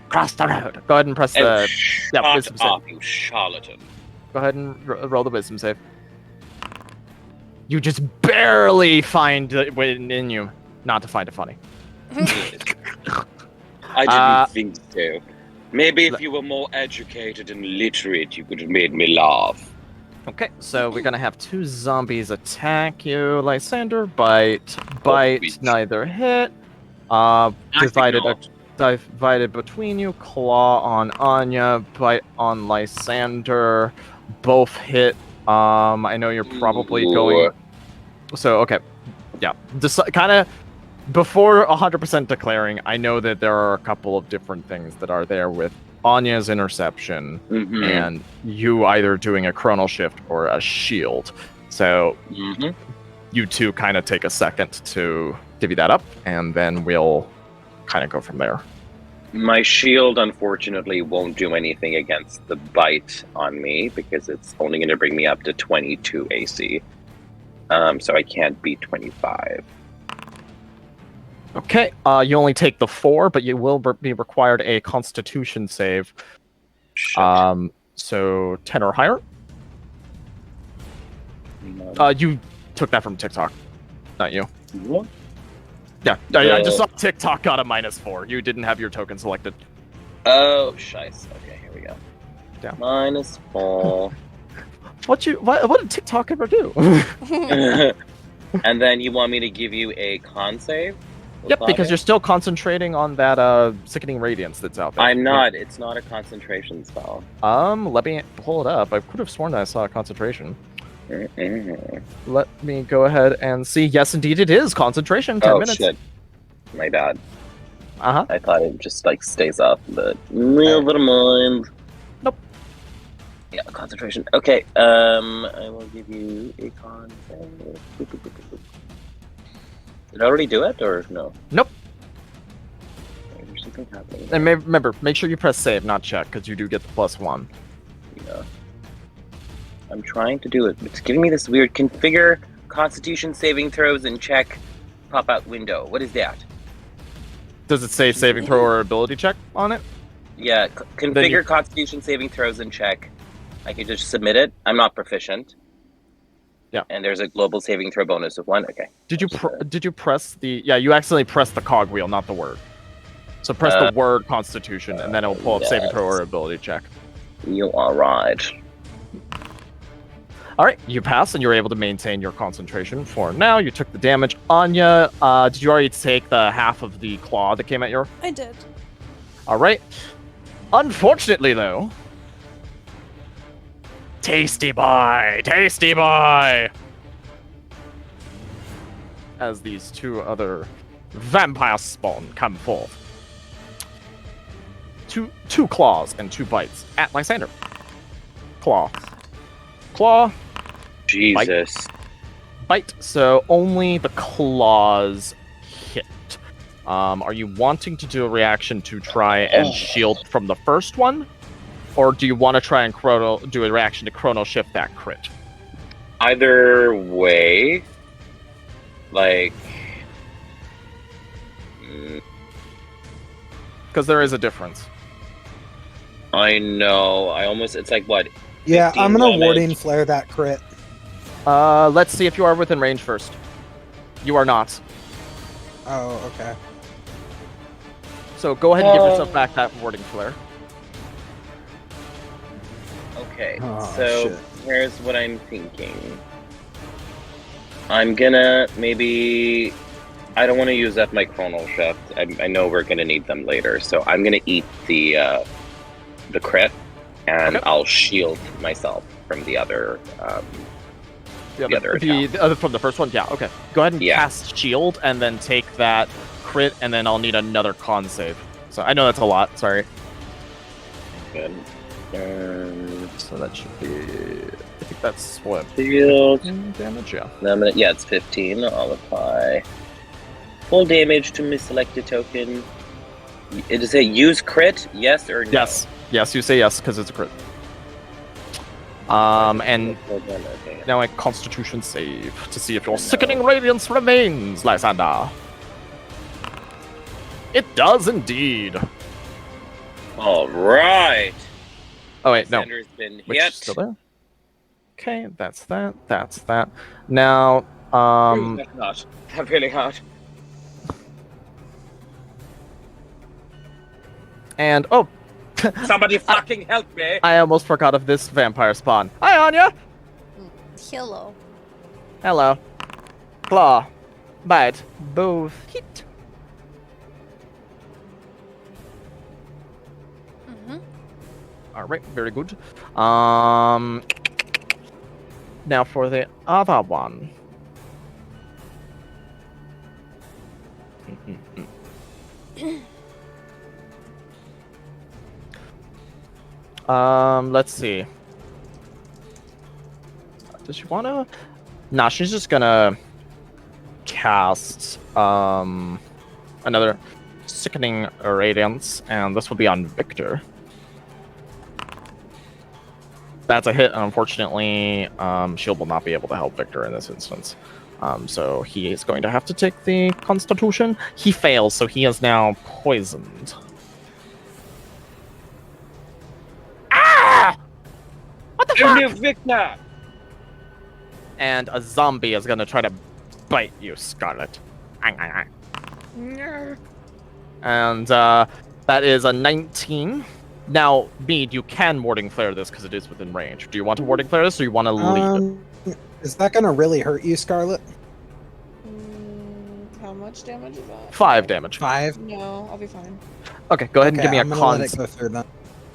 cross the road? Go ahead and press Oh, the shut wisdom save. up, you charlatan. Go ahead and roll the wisdom save. You just barely find it in you not to find it funny. I didn't think so. Maybe if you were more educated and literate, you could have made me laugh. Okay, so we're gonna have two zombies attack you, Lysander. Bite, bitch. neither hit. Divided. Divided between you. Claw on Anya, bite on Lysander. Both hit. I know you're probably going. So okay, yeah. Kind of before 100% declaring. I know that there are a couple of different things that are there with Anya's interception and you either doing a chronal shift or a shield. So you two kind of take a second to divvy that up, and then we'll kind of go from there. My shield, unfortunately, won't do anything against the bite on me because it's only going to bring me up to 22 AC. So I can't beat 25. Okay, you only take the 4, but you will be required a Constitution save. Shit. So 10 or higher. You took that from TikTok, not you. What? Yeah, I just saw TikTok got a -4. You didn't have your token selected. Oh, shice. Okay, here we go. Yeah. -4. What did TikTok ever do? And then you want me to give you a con save? Yep, because you're still concentrating on that sickening radiance that's out there. I'm not. It's not a concentration spell. Let me pull it up. I could have sworn that I saw a concentration. Let me go ahead and see. Yes, indeed, it is concentration. 10 minutes. Shit. My bad. Uh-huh. I thought it just like stays up, but never mind. Nope. Yeah, concentration. Okay. I will give you a con save. Did I already do it or no? Nope. There's something happening. And remember, make sure you press save, not check, because you do get the +1. Yeah. I'm trying to do it. It's giving me this weird configure Constitution saving throws and check pop out window. What is that? Does it say saving throw or ability check on it? Yeah, configure Constitution saving throws and check. I can just submit it. I'm not proficient. Yeah. And there's a global saving throw bonus of 1. Okay. Did you press the... Yeah, you accidentally pressed the cog wheel, not the word. So press the word Constitution, and then it'll pull up saving throw or ability check. You are right. All right, you pass, and you're able to maintain your concentration for now. You took the damage. Anya, did you already take the half of the claw that came at your... I did. All right. Unfortunately, though... Tasty boy! Tasty boy! As these two other vampire spawn come forth. Two claws and 2 bites at Lysander. Claw. Jesus. Bite. So only the claws hit. Are you wanting to do a reaction to try and shield from the first one? Or do you want to try and do a reaction to chrono shift that crit? Either way, like... Because there is a difference. I know. It's like, what? Yeah, 15 I'm gonna damage? warding flare that crit. Let's see if you are within range first. You are not. Oh, okay. So go ahead and give yourself back that warding flare. Okay, Oh, so shit. here's what I'm thinking. I'm gonna maybe. I don't want to use up my chronal shift. I know we're gonna need them later, so I'm gonna eat the crit, and Okay. I'll shield myself from the other. The other the attack. other from the first one, yeah. Okay, go ahead and Yeah. cast shield, and then take that crit, and then I'll need another con save. So I know that's a lot. Sorry. Good. So that should be. I think that's what. Shield. 15 damage, yeah. Yeah, it's 15. I'll apply full damage to my selected token. Does it use crit? Yes or no? Yes. Yes, you say yes because it's a crit. And now a Constitution save to see if your sickening radiance remains, Lysaga. It does indeed. All right. Oh wait, no. Lysander's been Which is hit. still there? Okay, that's that. That's that. Now, That's not. I'm really hot. and oh, Somebody fucking help me! I almost forgot of this vampire spawn. Hi, Anya. Hello. Hello. Claw. Bite. Both. Hit. Mm-hmm. All right, very good. Now for the other one. Let's see. Does she wanna? Nah, she's just gonna cast another sickening radiance, and this will be on Victor. That's a hit, and unfortunately, Shield will not be able to help Victor in this instance. So he is going to have to take the Constitution. He fails, so he is now poisoned. Ah! What the fuck? Victor! And a zombie is gonna try to bite you, Scarlet. And that is a 19. Now, Mead, you can Warding Flare this because it is within range. Do you want to Warding Flare this, or you want to lead? Is that gonna really hurt you, Scarlet? How much damage is that? 5 damage. 5? No, I'll be fine. Okay, go ahead and give me a I'm gonna con. let it go through then.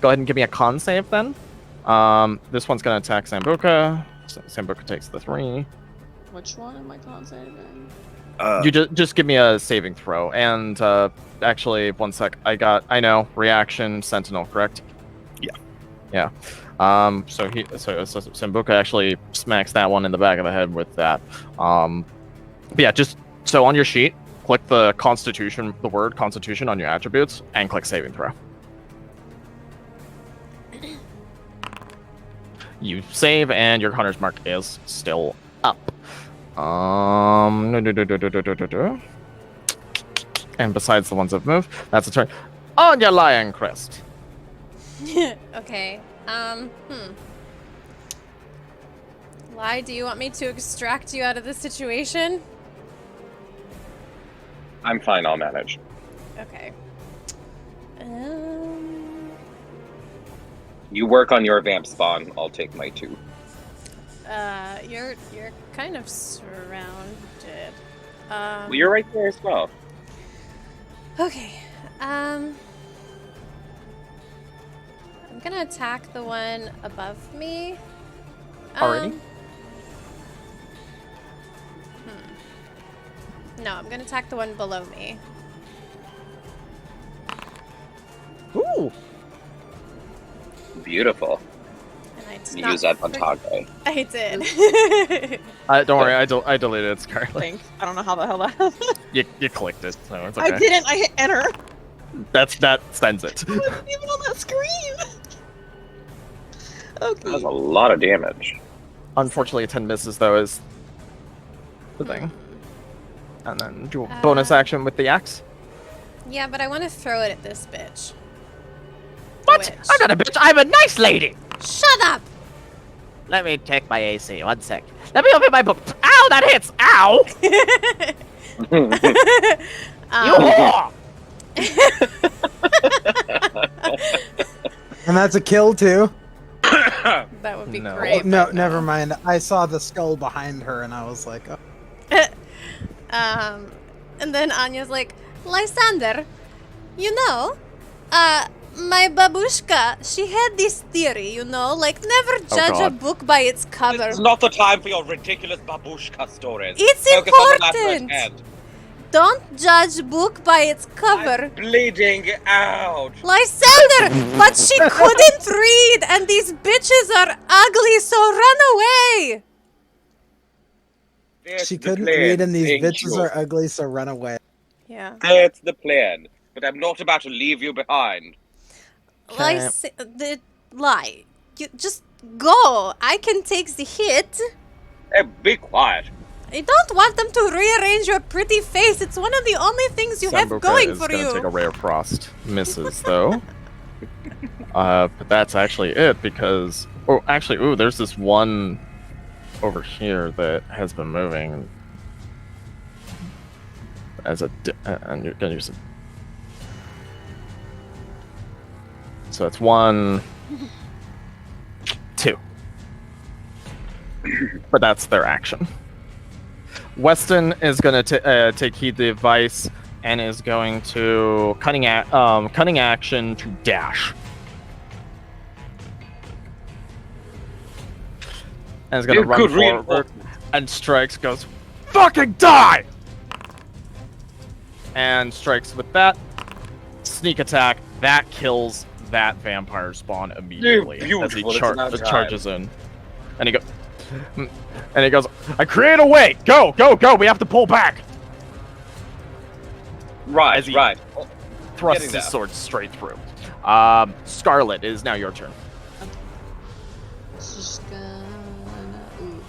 Go ahead and give me a con save then. This one's gonna attack Sambuca. Sambuca takes the 3. Which one am I con saving? You just give me a saving throw, and actually, one sec. I know reaction Sentinel, correct? Yeah. Yeah. So Sambuca actually smacks that one in the back of the head with that. But yeah, just so on your sheet, click the Constitution, the word Constitution on your attributes, and click saving throw. You save, and your hunter's mark is still up. And besides the ones that move, that's a turn. On your Lion Crest. Okay. Lie, do you want me to extract you out of this situation? I'm fine, I'll manage. Okay. You work on your vamp spawn, I'll take my 2. You're kind of surrounded. Well, you're right there as well. Okay. I'm gonna attack the one above me. Already? No, I'm gonna attack the one below me. Ooh. Beautiful. And I did You not use that on frick- Tage. I did. Don't worry, I deleted it, Scarlet. Thanks. I don't know how the hell that happened. You clicked it, so it's okay. I didn't. I hit enter. That sends it. It wasn't even on that screen. Okay. That's a lot of damage. Unfortunately, 10 misses though is the thing. And then do a bonus action with the axe. Yeah, but I want to throw it at this bitch. What? Witch. I'm not a bitch. I'm a nice lady. Shut up! Let me check my AC. 1 sec. Let me open my book. Ow, that hits. Ow! You whore! And that's a kill too. That would be No. great. no, but never mind. I saw the skull behind her, and I was like, oh. And then Anya's like, Lysander, you know, my babushka, she had this theory, you know, like never judge a God. book by its cover. This is not the time for your ridiculous babushka stories. It's Focus on the matter at important. hand. Don't judge book by its cover. I'm bleeding out. Lysander, but she couldn't read, and these bitches are ugly, so run away. That's She the couldn't plan. read, and these Thank bitches you. are ugly, so run away. Yeah. That's the plan. But I'm not about to leave you behind. Lie. You just go. I can take the hit. Hey, be quiet. I don't want them to rearrange your pretty face. It's one of the only things you have Sambuca going is for gonna you. take a ray of frost. Misses though. But that's actually it because. Oh, actually, ooh, there's this one over here that has been moving. As a, and you're gonna use it. So it's 1, 2. But that's their action. Weston is going to take heed the advice and is going to cunning action to dash. And is going to run forward and strikes, goes, fucking die! And strikes with that. Sneak attack. That kills that vampire spawn immediately as he charges in. And he goes, I create a way! Go, go, go! We have to pull back! Right, right. Thrusts his sword straight through. Scarlet, it is now your turn. Just gonna... Ooh.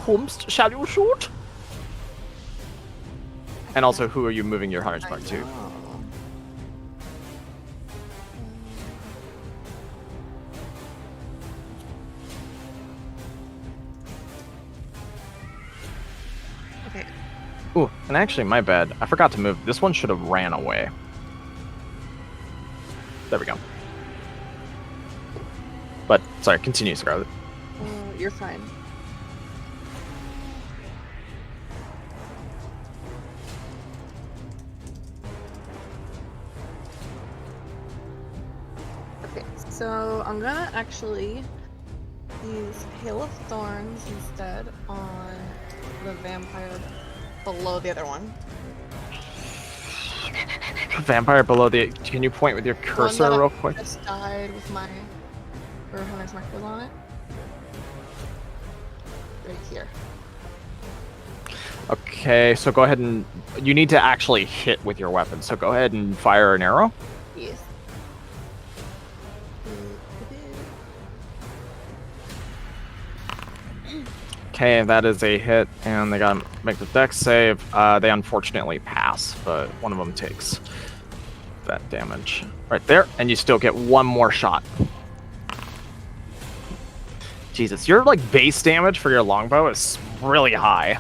Whomst shall you shoot? And also, who are you moving your Hunter's Mark to? Okay. Ooh, and actually, my bad. I forgot to move. This one should have ran away. There we go. But, sorry, continue, Scarlet. You're fine. Okay, so I'm gonna actually use Hail of Thorns instead on the vampire below the other one. Vampire below the... Can you point with your cursor One that real I quick? just died with my... Or Hunter's Mark was on it. Right here. Okay, so go ahead and... You need to actually hit with your weapon, so go ahead and fire an arrow. Yes. Okay, that is a hit, and they gotta make the dex save. They unfortunately pass, but one of them takes that damage right there, and you still get one more shot. Jesus, your like base damage for your longbow is really high.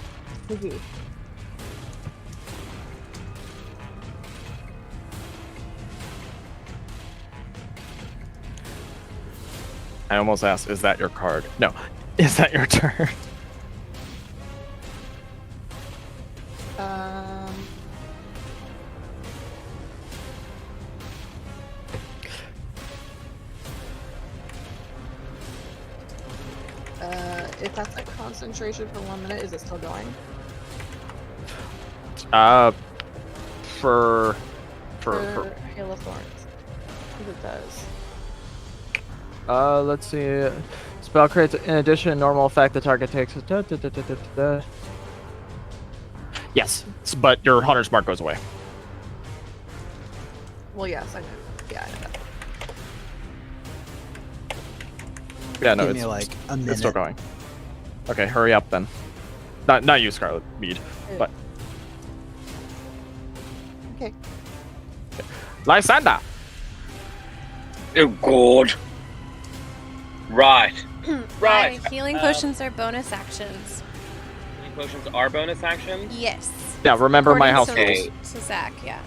I almost asked, is that your card? No. Is that your turn? If that's a concentration for 1 minute, is it still going? For Hail of Thorns. If it does. let's see. Spell creates, in addition, normal effect the target takes. Yes, but your Hunter's Mark goes away. Well, yes, I know. Yeah, I know that. Yeah, no, Give me like a minute. it's still going. Okay, hurry up then. Not you, Scarlet. Mead. But Okay. Lysander! Oh, God. Right. My healing potions are bonus actions. potions are bonus actions? Yes. Yeah, remember my house According rules. to Zach, yeah.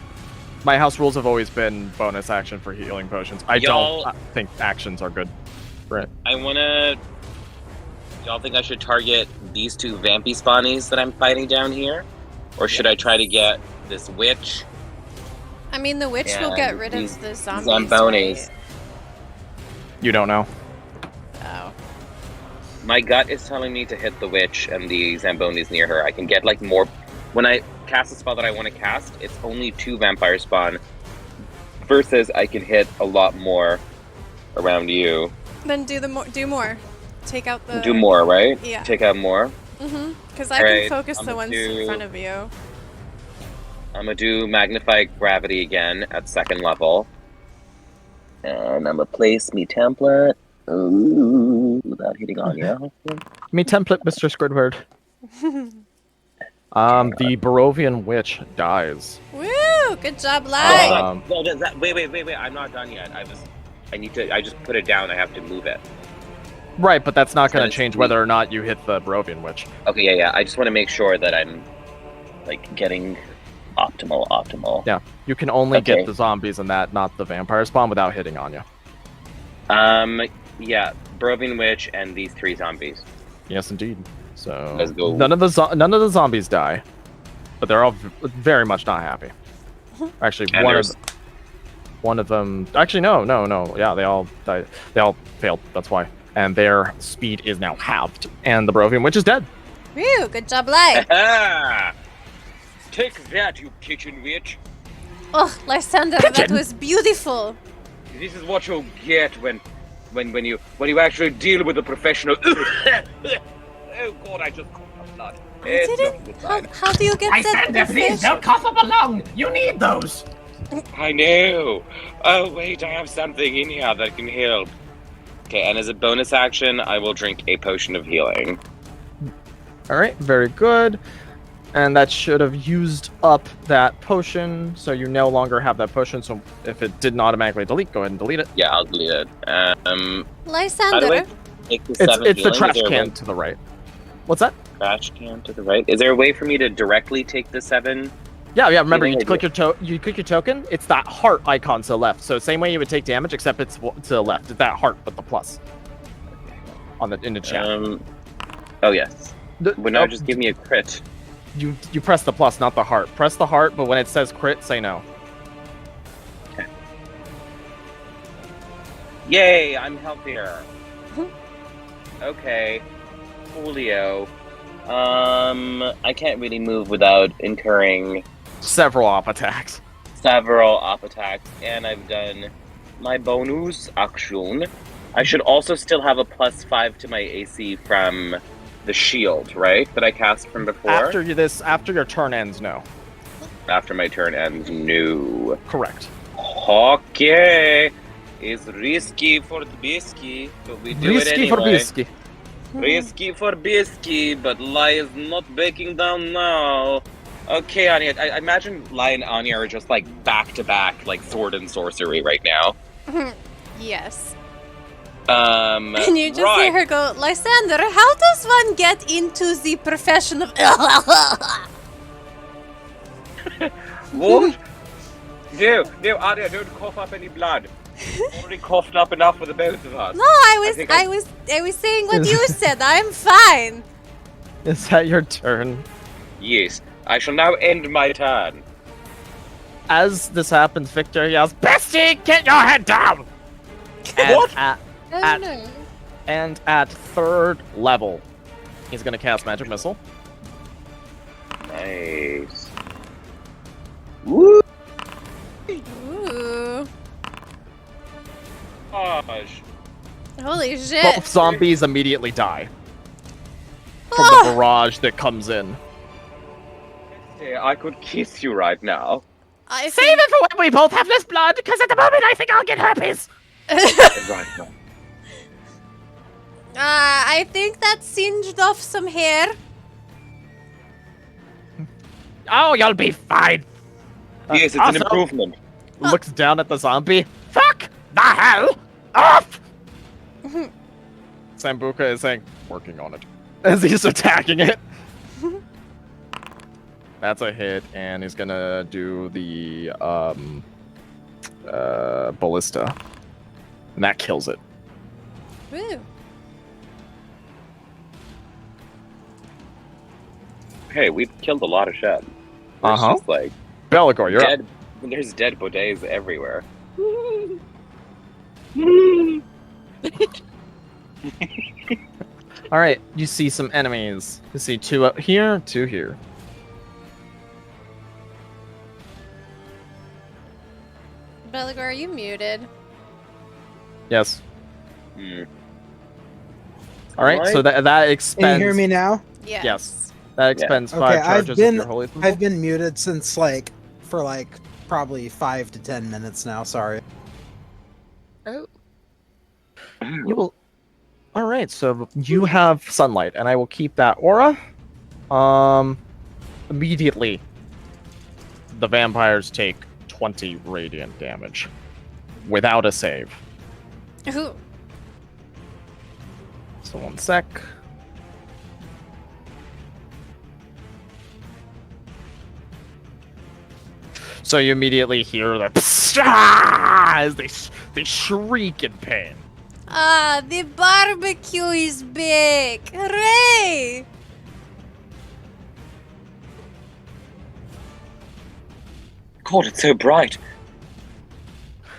My house rules have always been bonus action for healing potions. I Y'all- don't think actions are good. Right. I wanna... Y'all think I should target these two vampy spawnies that I'm fighting down here? Or should I try to get this witch? I mean, the witch will get And rid these of the zombies, Zambonis. right? You don't know. Oh. My gut is telling me to hit the witch and the Zambonis near her. I can get, like, more... When I cast a spell that I want to cast, it's only 2 vampire spawn. Versus I can hit a lot more around you. Then do more. Take out the... Do more, right? Yeah. Take out more. Mm-hmm. Because I Alright, can focus I'm the gonna ones in do- front of you. I'm gonna do Magnify Gravity again at 2nd level. And I'm gonna place me template. Ooh, without hitting on you. Me template, Mr. Squidward. The Barovian witch dies. Woo! Good job, Lai! Wait, I'm not done yet. I just put it down, I have to move it. Right, but that's not going Says to change we- whether or not you hit the Barovian witch. Okay, yeah. I just want to make sure that I'm, like, getting optimal. Yeah, you can only Okay. get the zombies and that, not the vampire spawn, without hitting on you. Yeah, Barovian Witch and these 3 zombies. Yes, indeed. So Let's go. none of the zombies die, but they're all very much not happy. Actually, And one of them. Actually, no. Yeah, they all died. They all failed. That's why. And their speed is now halved. And the Barovian witch is dead. Woo! Good job, Lai! Ah! Take that, you kitchen witch! Oh, Lysander, that was beautiful! This is what you'll get when you actually deal with a professional. Oh God, I just coughed up blood. It's not a good sign. How do you get that? Lysander, please don't cough up a lung. You need those. I know. Oh wait, I have something in here that can help. Okay, and as a bonus action, I will drink a potion of healing. All right, very good. And that should have used up that potion, so you no longer have that potion. So if it didn't automatically delete, go ahead and delete it. Yeah, I'll delete it. By the way, Lysander, take the It's 7 the healing. trash Is there a can way- to the right. What's that? Trash can to the right. Is there a way for me to directly take the 7? Yeah. Remember, Healing you click your token. It's that heart icon to the left. So same way you would take damage, except it's to the left. It's that heart, but the plus in the chat. Oh yes. Well, now no, just give me a crit. You press the plus, not the heart. Press the heart, but when it says crit, say no. Okay. Yay! I'm healthier. Okay. Coolio. I can't really move without incurring Several op attacks. several op attacks, and I've done my bonus action. I should also still have a +5 to my AC from the shield, right? That I cast from before. After your turn ends, no. After my turn ends, no. Correct. Okay. It's risky for the bisky, but we do it Risky anyway. for bisky. Risky for bisky, but Lai is not backing down now. Okay, Anya, I imagine Lai and Anya are just like back to back, like sword and sorcery right now. yes. And And you just hear her go, Lysander, how does one get into the profession of... What? No, Anya, don't cough up any blood. Already coughed up enough for the both of us. No, I think was saying what you said. I'm fine. Is that your turn? Yes, I shall now end my turn. As this happens, Victor yells, "Bestie, get your head down!" What? And at 3rd level, he's gonna cast Magic Missile. Nice. Woo! Ooh. Gosh. Holy shit. Both zombies immediately die from Ah. the barrage that comes in. I could kiss you right now. I Save it for when we both have less blood, because at the moment I think I'll get herpes. Right now. I think that singed off some hair. Oh, you'll be fine. Yes, it's also, an improvement. Looks down at the zombie. Fuck the hell off! Sambuca is saying, working on it, as he's attacking it. That's a hit, and he's gonna do the ballista, and that kills it. Woo. Hey, we've killed a lot of shed. There's Uh-huh. just like Belagor, you're dead. up. There's dead bodets everywhere. All right, you see some enemies. You see 2 up here, 2 here. Belagor, are you muted? Yes. Hmm. All right, so that expends. Can you hear me now? Yes. Yes. That expends Okay, 5 charges of your holy I've been muted since for probably 5 to 10 minutes now. Sorry. Oh. You will. All right, so you have sunlight, and I will keep that aura. Immediately, the vampires take 20 radiant damage without a save. Ooh. So 1 sec. So you immediately hear the as they shriek in pain. Ah, the barbecue is big! Hooray! God, it's so bright.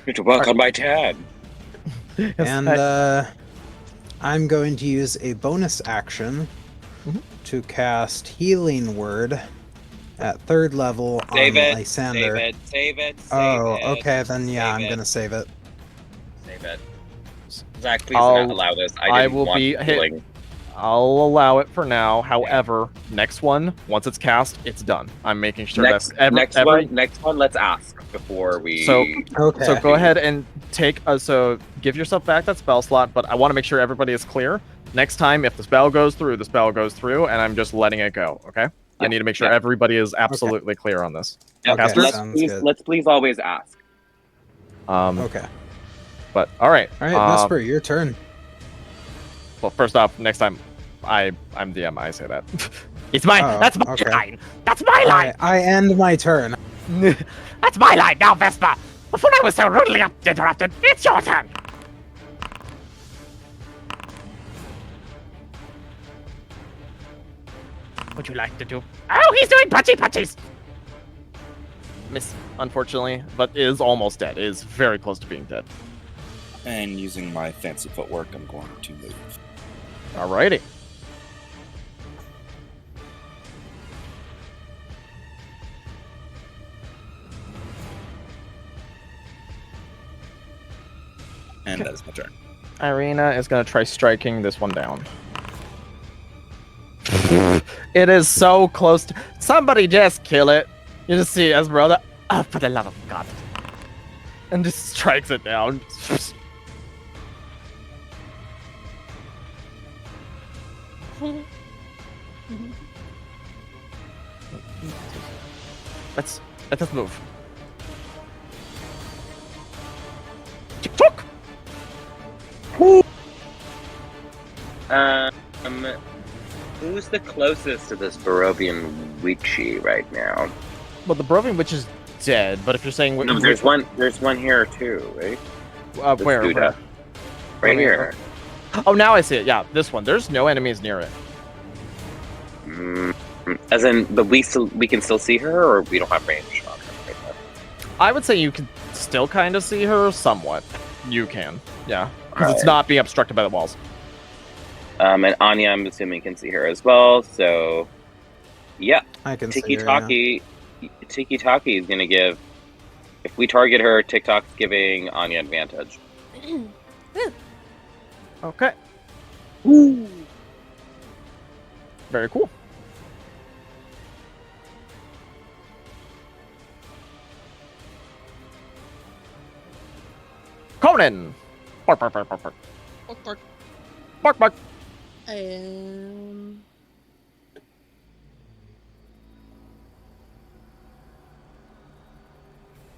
Need to work on my tan. And I'm going to use a bonus action to cast Healing Word at 3rd level Save on it. Lysander. Save it. Okay, then yeah, I'm gonna save it. Save it. Zach, please do not allow this. I didn't will want be healing. I'll allow it for now. However, next one, once it's cast, it's done. I'm making sure Next one, let's ask before we. So Okay. go ahead and take. So give yourself back that spell slot, but I want to make sure everybody is clear. Next time, if the spell goes through, the spell goes through, and I'm just letting it go. Okay. I need to make sure everybody is absolutely clear on this. Yep. Casters? Let's please always ask. Okay. But all right. All right, Vesper, your turn. Well, first off, next time, I'm DM. I say that. It's my. That's my line. That's my line. Right, I end my turn. That's my line now, Vespa. Before I was so rudely interrupted, it's your turn. Would you like to do? Oh, he's doing punchies. Miss, unfortunately, but is almost dead. Is very close to being dead. And using my fancy footwork, I'm going to move. Alrighty. And that is my turn. Irina is going to try striking this one down. It is so close to... Somebody just kill it. You just see Esmeralda. Oh, for the love of God. And just strikes it down. Let's move. TikTok. Who's the closest to this Barovian witchy right now? Well, the Barovian witch is dead, but if you're saying... No, there's one here too, right? Where? Right here. Oh, now I see it. Yeah, this one. There's no enemies near it. As in, but we can still see her, or we don't have range on her right now? I would say you can still kind of see her somewhat. You can, yeah, because it's Alright. not being obstructed by the walls. And Anya, I'm assuming, can see her as well. So, yeah, I can Tiki see her, Taki is gonna give. If we target her, TikTok's giving Anya advantage. Okay. Very cool. Conan! Bark, bark, bark, bark, bark. Bark, bark. Bark, bark.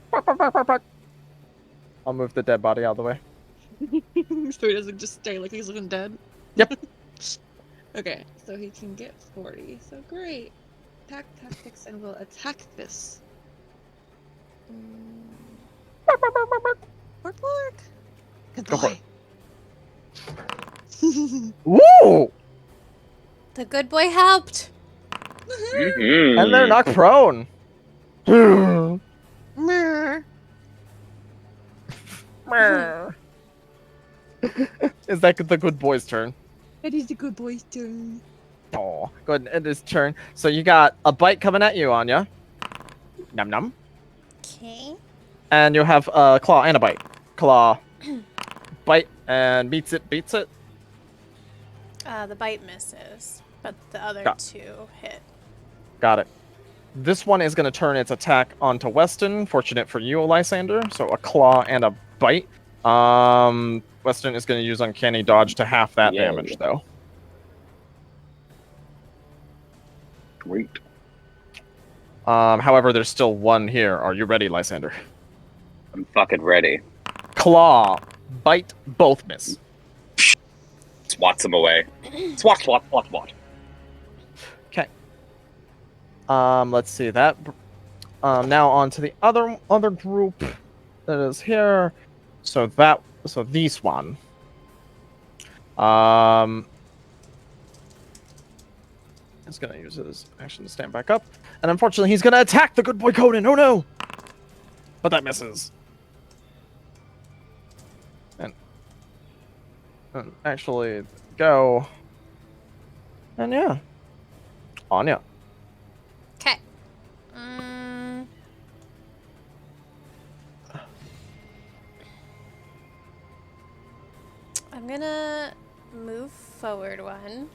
Bark, bark, bark, bark, bark. I'll move the dead body out of the way. So he doesn't just stay like he's looking dead? Yep. Okay, so he can get 40, so great. attack tactics and will attack this. Work, work. Good Go for boy. Woo! The good boy helped. Mhm. And they're knocked prone. Meh. Is that the good boy's turn? It is the good boy's turn. Oh, go ahead and end his turn. So you got a bite coming at you, Anya. Num num. Okay. And you have a claw and a bite. Claw, bite, and beats it. The bite misses, but the other Got- two hit. Got it. This one is going to turn its attack onto Weston. Fortunate for you, Lysander. So a claw and a bite. Weston is going to use Uncanny Dodge to half that Yay. damage, though. Great. However, there's still one here. Are you ready, Lysander? I'm fucking ready. Claw, bite, both miss. Swats him away. Swat, swat, swat, swat. Okay. Let's see that. Now on to the other group that is here. So this one. He's gonna use his action to stand back up, and unfortunately, he's gonna attack the good boy Conan. Oh no! But that misses. And actually, go. And yeah, Anya. Okay. I'm gonna move forward one,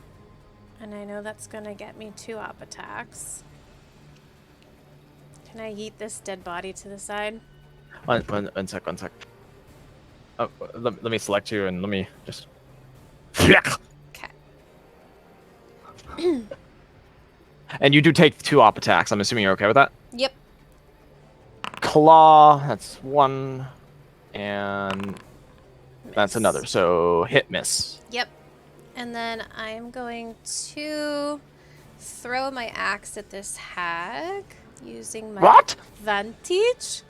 and I know that's gonna get me 2 op attacks. Can I yeet this dead body to the side? One sec. Oh, let me select you and let me just. Flick! Okay. And you do take 2 op attacks. I'm assuming you're okay with that. Yep. Claw, that's 1, and that's Miss. another. So hit miss. Yep. And then I'm going to throw my axe at this hag using my What? advantage.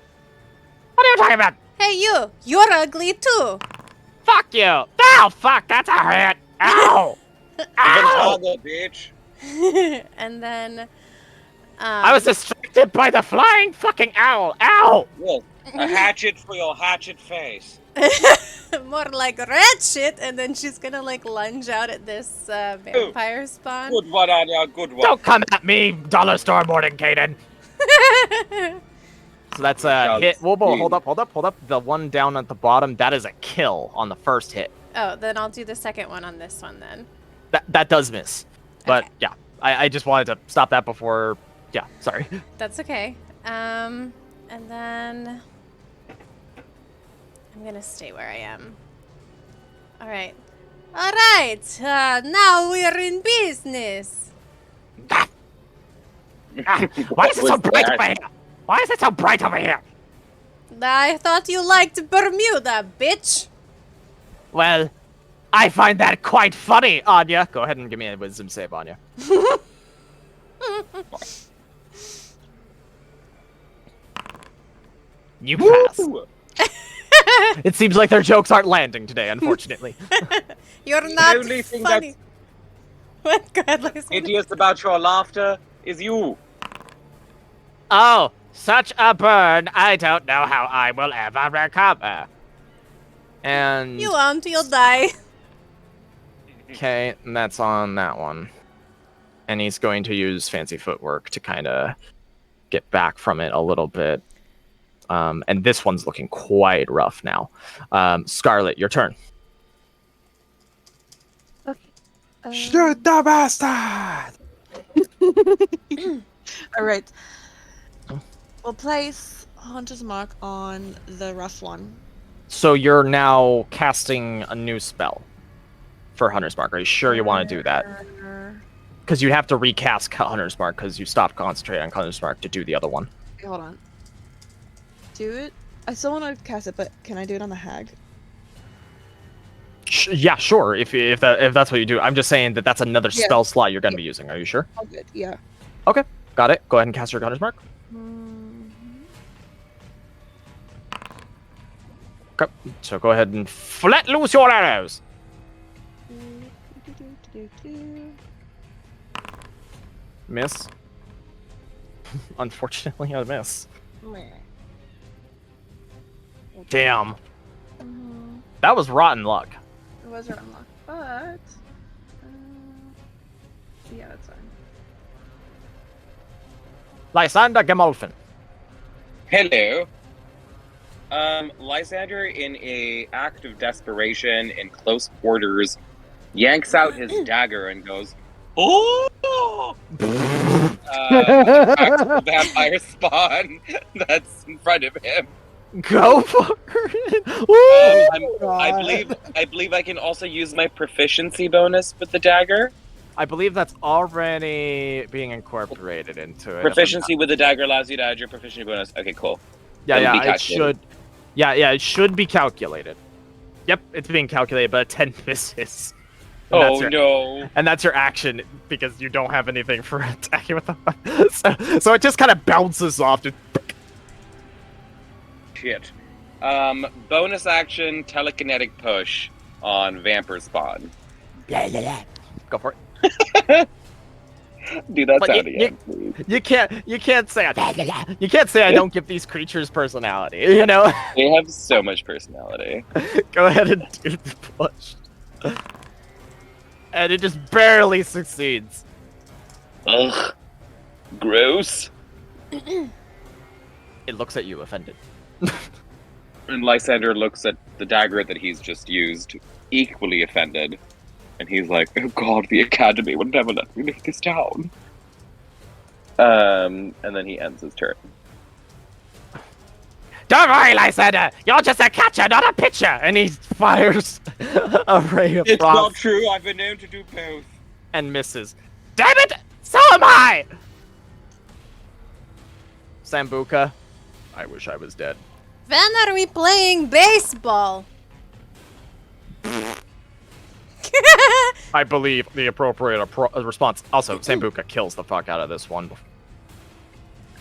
What are you talking about? Hey you! You're ugly too! Fuck you! Ow, fuck, that's a hit! Ow! Ow! Ventaga, bitch. And then I was distracted by the flying fucking owl! Ow! Yes, a hatchet for your hatchet face. more like red shit, and then she's gonna like lunge out at this vampire spawn. Good one, Anya, good one. Don't come at me, dollar store morning, Kaden! So that's a hit. Whoa, hold up. The one down at the bottom, that is a kill on the first hit. Oh, then I'll do the second one on this one then. That does miss. But Okay. yeah, I just wanted to stop that before. Yeah, sorry. That's okay. And then I'm gonna stay where I am. All right. Now we're in business. Why is it so What's bright that? over here? Why is it so bright over here? I thought you liked Bermuda, bitch. Well, I find that quite funny, Anya. Go ahead and give me a wisdom save, Anya. You pass. Woo! It seems like their jokes aren't landing today, unfortunately. You're The not only thing funny. What? Go ahead, Lysaga. Hideous about your laughter is you. Oh, such a burn. I don't know how I will ever recover. And You won't. You'll die. okay, and that's on that one. And he's going to use fancy footwork to kind of get back from it a little bit. And this one's looking quite rough now. Scarlet, your turn. Shoot the bastard! All right. We'll place Hunter's Mark on the rough one. So you're now casting a new spell for Hunter's Mark. Are you sure you want to do that? Because you have to recast Hunter's Mark because you stopped concentrating on Hunter's Mark to do the other one. Okay, hold on. Do it. I still want to cast it, but can I do it on the hag? Yeah, sure. If that's what you do, I'm just saying that that's another Yeah. spell slot you're going to be using. Are you sure? Oh, good. Yeah. Okay, Got it. Go ahead and cast your Gunner's Mark. Okay. So go ahead and let loose your arrows. Miss. Unfortunately, I miss. Damn. That was rotten luck. It was around luck, but yeah, that's fine. Lysander Gemolfin. Hello. Lysander, in a act of desperation in close quarters, yanks out his dagger and goes, "Oh!" Attacks the vampire spawn that's in front of him. Go for it. I believe I can also use my proficiency bonus with the dagger. I believe that's already being incorporated into it. Proficiency with the dagger allows you to add your proficiency bonus. Okay, cool. Yeah, It'll be it should. Yeah, it should be calculated. Yep, it's being calculated, but a 10 misses. No. And that's your action because you don't have anything for attacking with the so it just kind of bounces off. Shit. Bonus action telekinetic push on vampire spawn. Go for it. Do that But sound again, please. You can't say I don't give these creatures personality. You know. They have so much personality. Go ahead and do the push. And it just barely succeeds. Ugh. Gross. It looks at you, offended. And Lysander looks at the dagger that he's just used, equally offended. And he's like, "Oh god, the Academy would never let me lay this down." And then he ends his turn. Don't worry, Lysander. You're just a catcher, not a pitcher. And he fires a ray of It's frost not true, I've been known to do both. and misses. Damn it! So am I. Sambuca, I wish I was dead. When are we playing baseball? I believe the appropriate response. Also, Sambuca kills the fuck out of this one.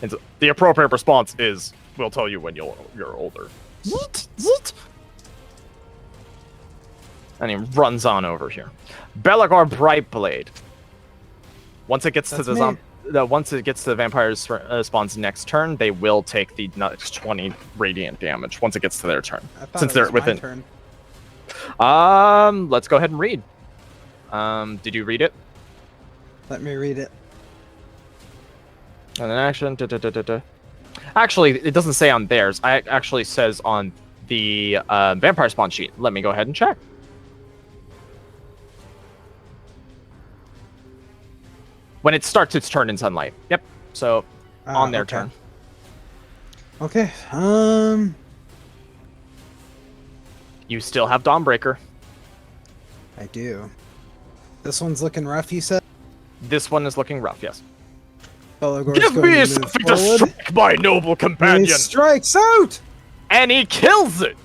And so the appropriate response is, "We'll tell you when you're older." And he runs on over here. Belagor Brightblade. Once it gets to the vampire's spawn's next turn, they will take the next 20 radiant damage once it gets to their turn. Since they're within. Turn. Let's go ahead and read. Did you read it? Let me read it. And an action. Actually, it doesn't say on theirs. It actually says on the vampire spawn sheet. Let me go ahead and check. When it starts its turn in sunlight. Yep. So on their turn. Okay. You still have Dawnbreaker. I do. This one's looking rough, you said? This one is looking rough, yes. Belagor's Give going me to something move to forward. strike my noble And he companion! strikes out! And he kills it!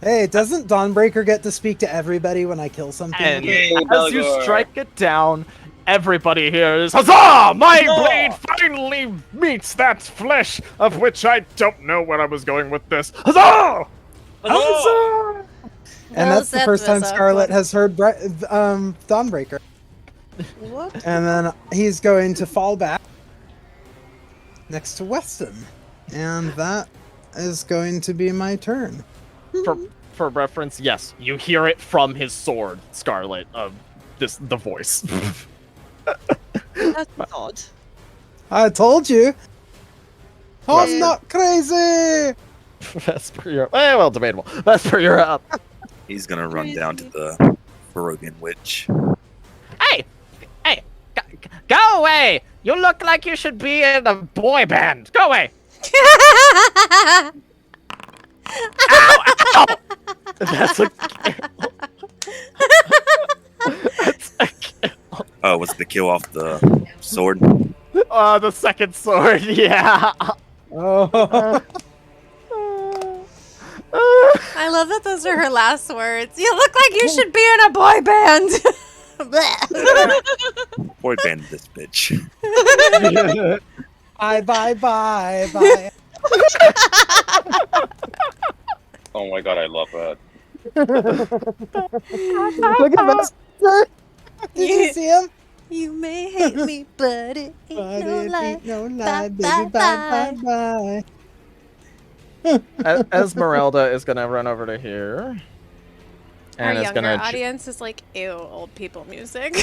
Hey, doesn't Dawnbreaker get to speak to everybody when I kill something? And Yay, as you Belagor. strike it down, everybody hears, "Huzzah! My Huzzah! blade finally meets that flesh of which I don't know where I was going with this. Huzzah! Huzzah! And Well that's the said, first time Rizzo. Scarlet has heard Dawnbreaker. What? And then he's going to fall back next to Weston. And that is going to be my turn. For reference, yes, you hear it from his sword, Scarlet, the voice. That's odd. I told you! I'm Yeah. not crazy! Vesper, you're... well, debatable. Vesper, you're up. He's gonna run down to the Barovian Witch. Hey, go away. You look like you should be in a boy band. Go away. That's a kill. That's a kill. Oh, was it the kill off the sword? The second sword, yeah. Oh. I love that those are her last words. You look like you should be in a boy band. Boy band this bitch. Bye, bye, bye, bye. Oh my god, I love that. Look at Master. Did you Yeah. see him? You may hate me, but it ain't But no it lie. ain't no Bye, lie, baby. bye, Bye, bye, bye. Esmeralda is gonna run over to here. Our And is younger gonna. audience is like, ew, old people music.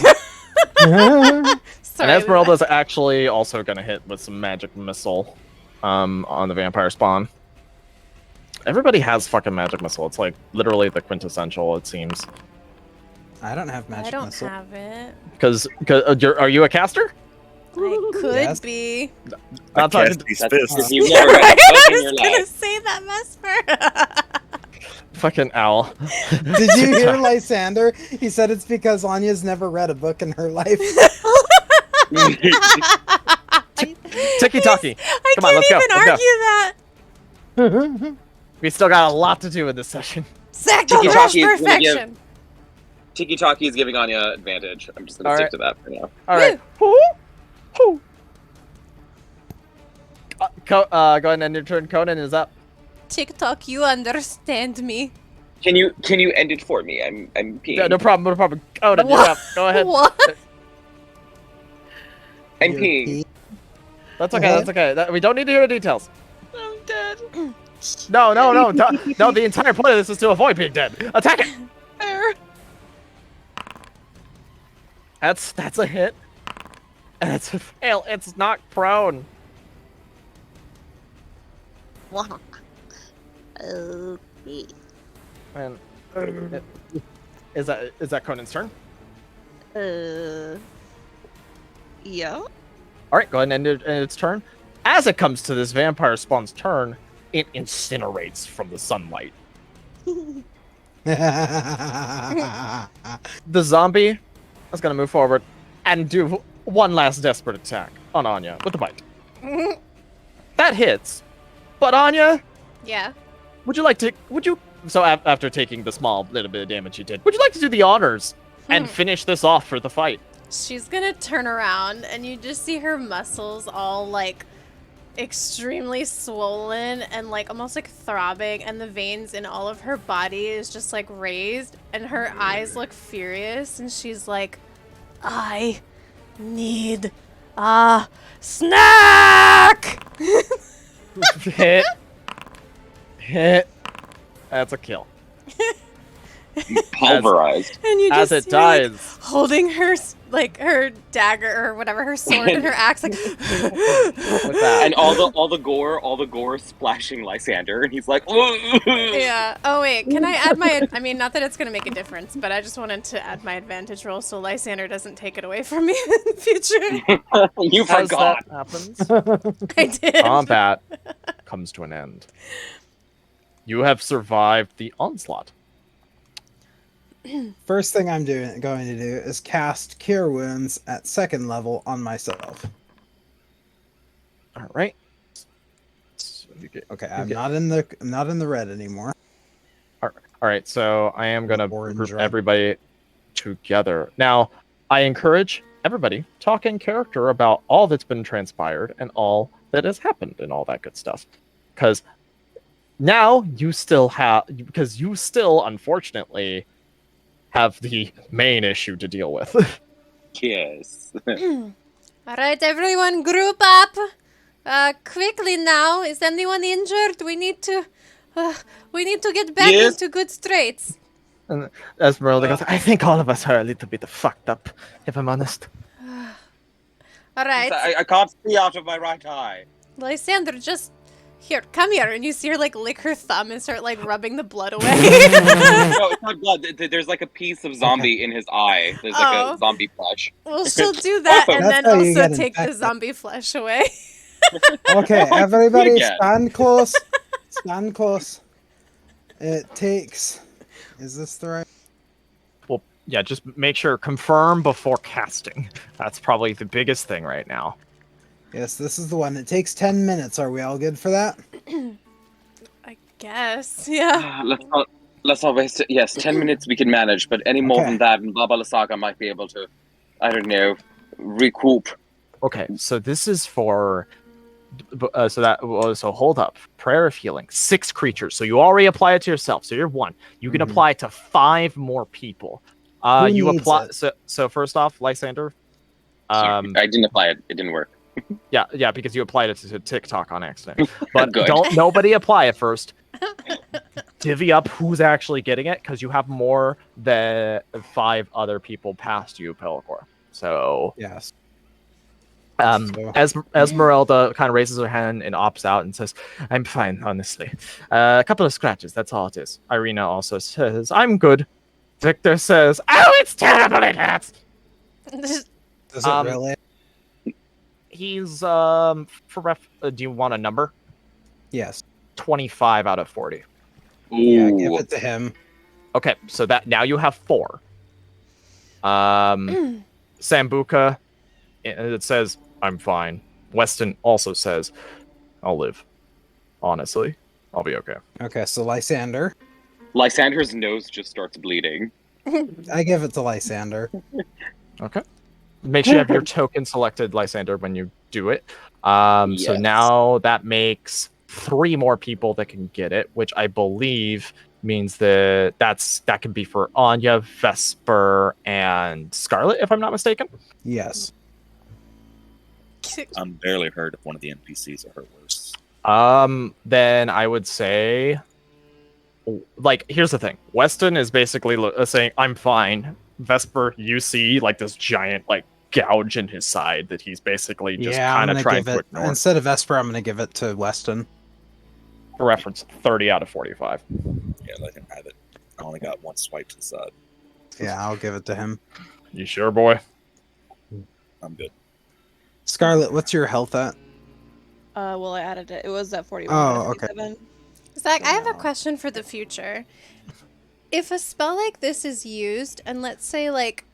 And Sorry, Esmeralda's actually also gonna hit with some magic missile on the vampire spawn. Everybody has fucking magic missile. It's like literally the quintessential, it seems. I don't have I magic don't missile. have it. Because are you a caster? I could Yes. be. Not talking. Cast these That's fists. you've never read a I book in was your gonna life. say that, Vesper. Fucking owl. Did you hear Lysander? He said it's because Anya's never read a book in her life. Tiki Taki. I Come on, can't let's go, even let's go. argue that. We still got a lot to do in this session. Zach, Tiki rush Taki is gonna give- perfection. Tiki Taki is giving Anya advantage. I'm just gonna All stick right. to that for now. All right. Woo. Go ahead and end your turn. Conan is up. TikTok, you understand me. Can you end it for me? I'm peeing. Yeah, no problem. No problem. Conan, you're What? up. Go ahead. What? I'm You're peeing. That's okay. That's okay. We don't need to hear the details. I'm dead. No. No. The entire point of this is to avoid being dead. Attack it. Fair. That's a hit. And it's a fail. It's knocked prone. Okay. And is that Conan's turn? Yeah. All right, go ahead and end its turn. As it comes to this vampire spawn's turn, it incinerates from the sunlight. The zombie is going to move forward and do one last desperate attack on Anya with the bite. That hits. But Anya, Yeah. after taking the small little bit of damage you did, would you like to do the honors and finish this off for the fight? She's gonna turn around and you just see her muscles all like extremely swollen and like almost like throbbing, and the veins in all of her body is just like raised, and her eyes look furious, and she's like, I need a snack. Hit. That's a kill. Pulverized. And you As just it see her, like, dies. holding her like her dagger or whatever, her sword and her axe, like With that. And all the gore splashing Lysander, and he's like, "Ooh." yeah. Oh wait, can I add my? I mean, not that it's gonna make a difference, but I just wanted to add my advantage roll so Lysander doesn't take it away from me in the future. You As forgot. that happens, I did. combat comes to an end. You have survived the onslaught. First thing I'm going to do is cast Cure Wounds at 2nd level on myself. All right. Okay, I'm not in the red anymore. All right. So I am gonna Orange, group right? everybody together. Now, I encourage everybody talk in character about all that's been transpired and all that has happened and all that good stuff, because now you still unfortunately have the main issue to deal with. Yes. All right, everyone, group up. Quickly now. Is anyone injured? We need to get back Yes. into good straits. And Esmeralda goes, I think all of us are a little bit fucked up, if I'm honest. All right, I can't see out of my right eye. Lysander, just come here, and you see her like lick her thumb and start like rubbing the blood away. No, it's not blood. There's like a piece of zombie in his eye. There's like Oh. a zombie flesh. Well, she'll do that and That's then how you also get take the infected. zombie flesh away. Okay, everybody again. stand close. Stand close. It takes... Is this the right... Well, yeah, just make sure, confirm before casting. That's probably the biggest thing right now. Yes, this is the one. It takes 10 minutes. Are we all good for that? I guess, yeah. Let's not Let's not waste it. Yes, 10 minutes we can manage, but any more Okay. than that, and Baba Lysaga might be able to, I don't know, recoup. Okay, so this is for. So hold up. Prayer of healing. 6 creatures. So you already apply it to yourself. So you're 1. You can Mhm. apply it to 5 more people. Who You needs apply. it? So first off, Lysander. Sorry, I didn't apply it. It didn't work. Yeah, because you applied it to TikTok on accident. But Good. don't nobody apply it first. Divvy up who's actually getting it, because you have more than 5 other people past you, Pelcor. So Yes. So. Esmeralda kind of raises her hand and opts out and says, "I'm fine, honestly. A couple of scratches, that's all it is." Irina also says, "I'm good." Victor says, "Oh, it's terrible, it hurts." Does it Um, really? He's do you want a number? Yes. 25 out of 40. Yeah, give Ooh. it to him. Okay, so that now you have 4. Sambuca, it says, "I'm fine." Weston also says, "I'll live. Honestly, I'll be okay." Okay, so Lysander. Lysander's nose just starts bleeding. I give it to Lysander. Okay. Make sure you have your token selected, Lysander, when you do it. So Yes. now that makes 3 more people that can get it, which I believe means that that can be for Anya, Vesper, and Scarlet, if I'm not mistaken. Yes. I'm barely hurt if one of the NPCs are hurt worse. Then I would say, like, here's the thing. Weston is basically saying, "I'm fine." Vesper, you see, like, this giant, like, gouge in his side that he's basically just Yeah, I'm kind of gonna trying give to it ignore. instead of Vesper. I'm gonna give it to Weston. For reference, 30 out of 45. Yeah, let him have it. I only got 1 swipe to the side. Yeah, I'll give it to him. You sure, boy? I'm good. Scarlet, what's your health at? Well, I added it. It was at 41 Oh, out of okay. 57. Zach, I have a No. question for the future. If a spell like this is used, and let's say, like,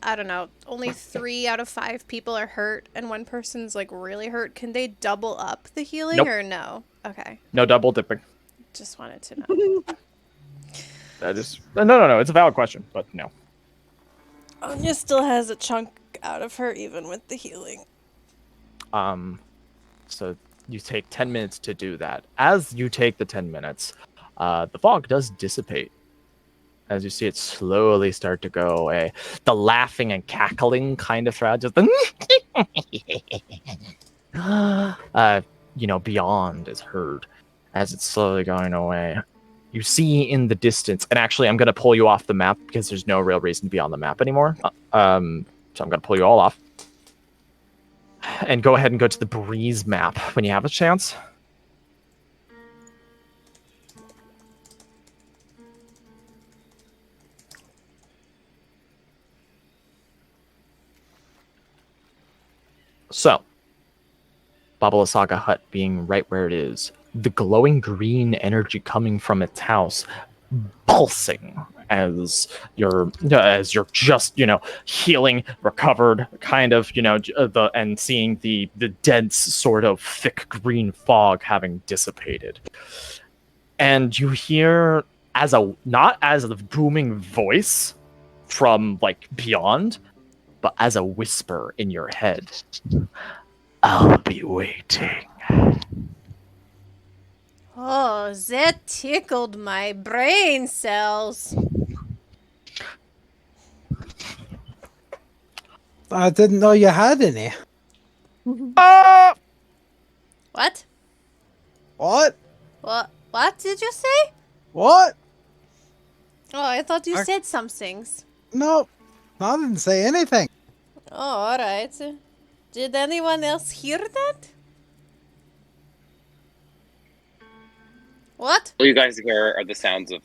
I don't know, only 3 out of 5 people are hurt, and one person's, like, really hurt, can they double up the healing, Nope. or no? Okay. No double dipping. Just wanted to know. That is no. It's a valid question, but no. Anya still has a chunk out of her, even with the healing. So you take 10 minutes to do that. As you take the 10 minutes, the fog does dissipate. As you see it slowly start to go away. The laughing and cackling kind of throughout, just beyond is heard as it's slowly going away. You see in the distance, and actually I'm going to pull you off the map because there's no real reason to be on the map anymore. So I'm going to pull you all off. And go ahead and go to the breeze map when you have a chance. So, Baba Lysaga hut being right where it is, the glowing green energy coming from its house, pulsing as you're just healing, recovered, kind of and seeing the dense sort of thick green fog having dissipated, and you hear not as a booming voice from like beyond, but as a whisper in your head. "I'll be waiting." Oh, that tickled my brain cells. I didn't know you had any. Ah! What? What? What did you say? What? Oh, I thought you said some things. No, I didn't say anything. Oh, alright. Did anyone else hear that? What? All you guys hear are the sounds of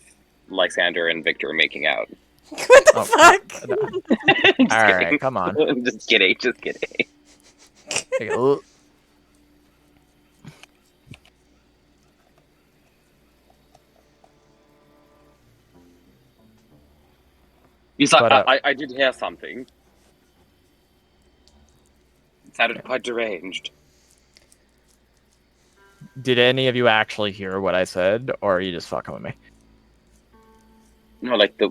Lysander and Victor making out. What the fuck? Just All kidding. right, come on. Just kidding. Okay, l- You saw, But, I did hear something. It sounded quite deranged. Did any of you actually hear what I said, or are you just fucking with me? No, like the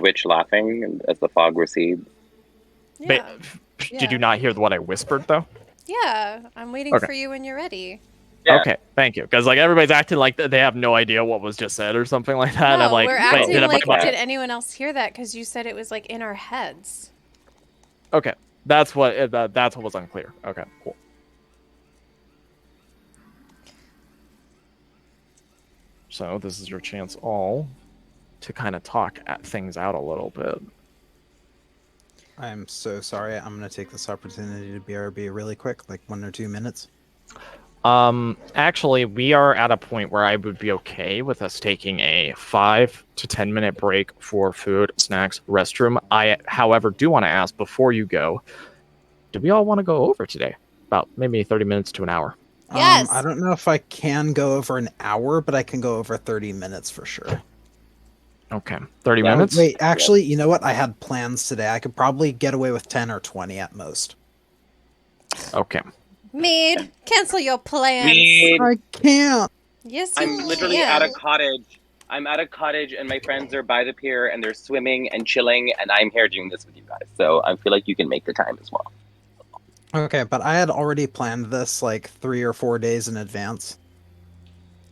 witch laughing as the fog recedes. Yeah. Did you not hear what I whispered though? Yeah. I'm waiting Okay. for you when you're ready. Yeah. Okay, thank you. Because like everybody's acting like they have no idea what was just said or something like that. No, I'm like, we're wait, acting did I? like, but- did anyone else hear that? Because you said it was like in our heads. Okay, that's what that's what was unclear. Okay, cool. So this is your chance all to kind of talk things out a little bit. I'm so sorry. I'm gonna take this opportunity to BRB really quick, like 1 or 2 minutes. Actually, we are at a point where I would be okay with us taking a 5 to 10 minute break for food, snacks, restroom. I, however, do want to ask before you go, do we all want to go over today? About maybe 30 minutes to an hour. Yes. I don't know if I can go over an hour, but I can go over 30 minutes for sure. Okay, 30 Yeah. minutes? Wait, actually, you know what? I had plans today. I could probably get away with 10 or 20 at most. Okay. Mead, cancel your plans. Mead. I can't. Yes, you I'm literally at can. a cottage. I'm at a cottage, and my friends are by the pier, and they're swimming and chilling, and I'm here doing this with you guys. So I feel like you can make the time as well. Okay, but I had already planned this like 3 or 4 days in advance.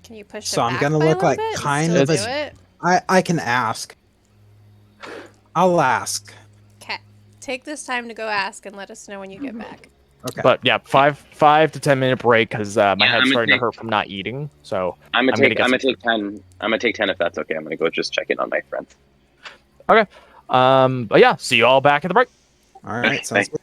Can you push So it I'm back gonna by a look little like bit and kind still of do as it? I can ask. I'll ask. Okay. Take this time to go ask and let us know when you get back. Okay. But yeah, 5 to 10 minute break because my Yeah, head's I'm gonna starting to take- hurt from not eating. So I'm gonna I'm gonna take. get I'm gonna some take 10. I'm gonna take 10 if that's okay. I'm gonna go just check in on my friends. Okay. But yeah, see you all back at the break. All right, Okay, sounds bye. good.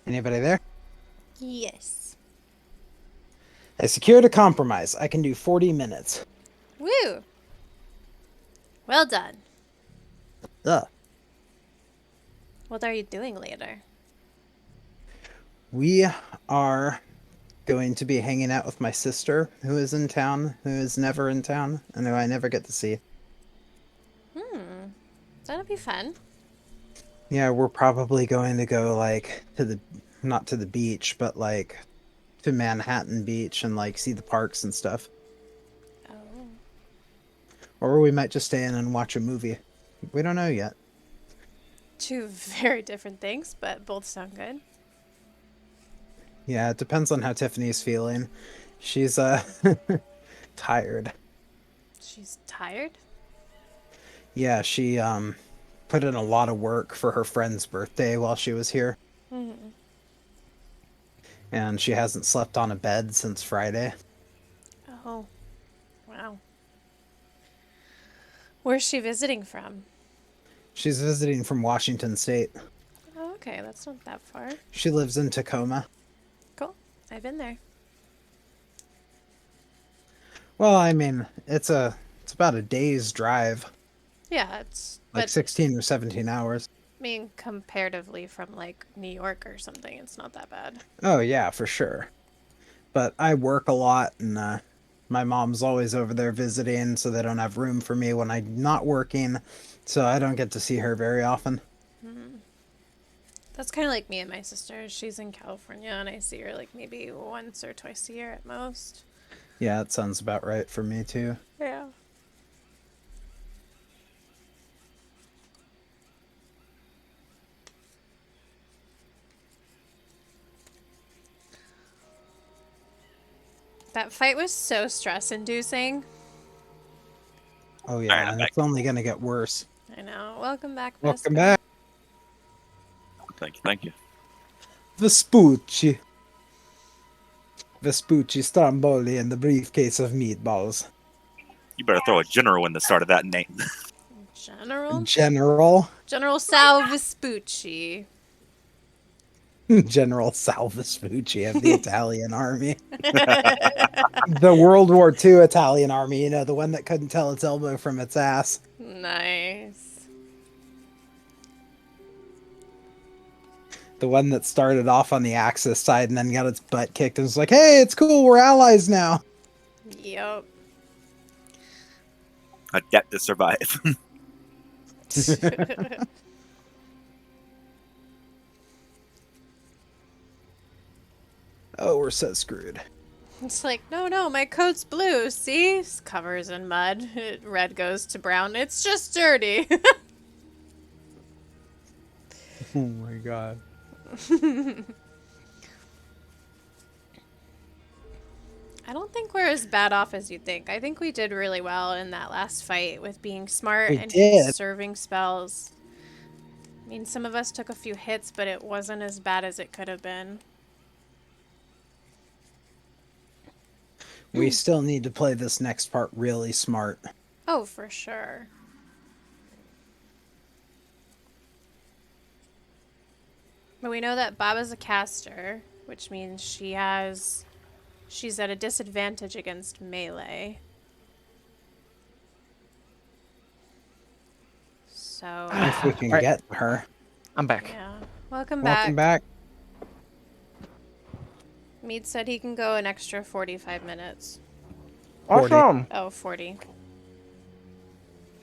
Anybody there? Yes. I secured a compromise. I can do 40 minutes. Woo! Well done. Ugh. What are you doing later? We are going to be hanging out with my sister, who is in town, who is never in town, and who I never get to see. That'll be fun. Yeah, we're probably going to go, like, to the... not to the beach, but, like, to Manhattan Beach and, like, see the parks and stuff. Oh. Or we might just stay in and watch a movie. We don't know yet. Two very different things, but both sound good. Yeah, it depends on how Tiffany's feeling. She's, tired. She's tired? Yeah, she, put in a lot of work for her friend's birthday while she was here. Mm-hmm. And she hasn't slept on a bed since Friday. Oh. Wow. Where's she visiting from? She's visiting from Washington State. Oh, okay. That's not that far. She lives in Tacoma. Cool. I've been there. Well, I mean, it's about a day's drive. Yeah, it's... Like but, 16 or 17 hours. I mean, comparatively from, like, New York or something, it's not that bad. Oh, yeah, for sure. But I work a lot, and my mom's always over there visiting, so they don't have room for me when I'm not working, so I don't get to see her very often. That's kind of like me and my sister. She's in California, and I see her, like, maybe once or twice a year at most. Yeah, it sounds about right for me, too. Yeah. That fight was so stress-inducing. Oh, yeah, Alright, I'm and back. it's only going to get worse. I know. Welcome back, Welcome Vespa. back. Thank you, thank you. Vespucci. Vespucci Stromboli and the briefcase of meatballs. You better throw a general in the start of that name. General? General. General Sal Vespucci. General Sal Vespucci of the Italian army. The World War II Italian army, you know, the one that couldn't tell its elbow from its ass. Nice. The one that started off on the Axis side and then got its butt kicked and was like, hey, it's cool, we're allies now. Yep. Adapt to survive. Oh, we're so screwed. It's like, no, my coat's blue. See? It's covers in mud. Red goes to brown. It's just dirty. Oh my god. I don't think we're as bad off as you think. I think we did really well in that last fight with being smart We and did. conserving spells. I mean, some of us took a few hits, but it wasn't as bad as it could have been. We still need to play this next part really smart. Oh, for sure. But we know that Baba's a caster, which means she's at a disadvantage against melee. So, If we can Right. get her. I'm back. yeah. Welcome Welcome back. back. Mead said he can go an extra 45 minutes. 40. Awesome. Oh, 40.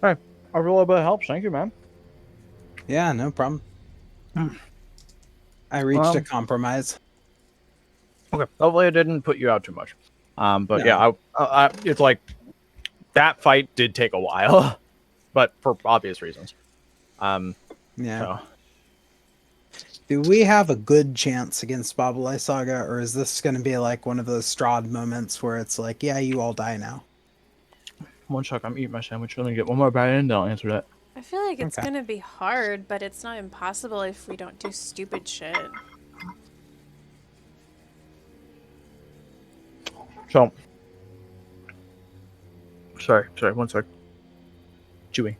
Hey, a little bit helps. Thank you, man. Yeah, no problem. I reached a Um, compromise. Okay. Hopefully, it didn't put you out too much. But No. yeah, it's like that fight did take a while, but for obvious reasons. Yeah. So Do we have a good chance against Baba Lysaga, or is this going to be like one of those Strahd moments where it's like, yeah, you all die now? one sec, I'm eating my sandwich. Let me get one more bite in, then I'll answer that. I feel like it's Okay. gonna be hard, but it's not impossible if we don't do stupid shit. So, sorry, one sec. Chewing,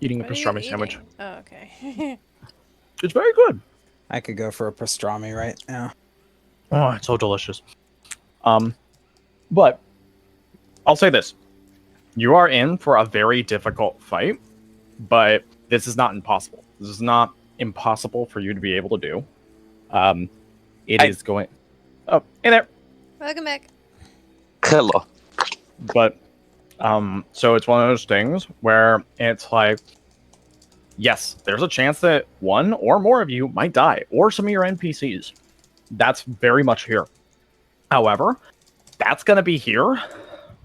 eating a What are you pastrami sandwich. eating? Oh, okay. It's very good. I could go for a pastrami right now. Oh, it's so delicious. But I'll say this. You are in for a very difficult fight, but this is not impossible. This is not impossible for you to be able to do. It is going... Oh, hey there! Welcome back. Hello. But, so it's one of those things where it's like, yes, there's a chance that one or more of you might die, or some of your NPCs. That's very much here. However, that's going to be here,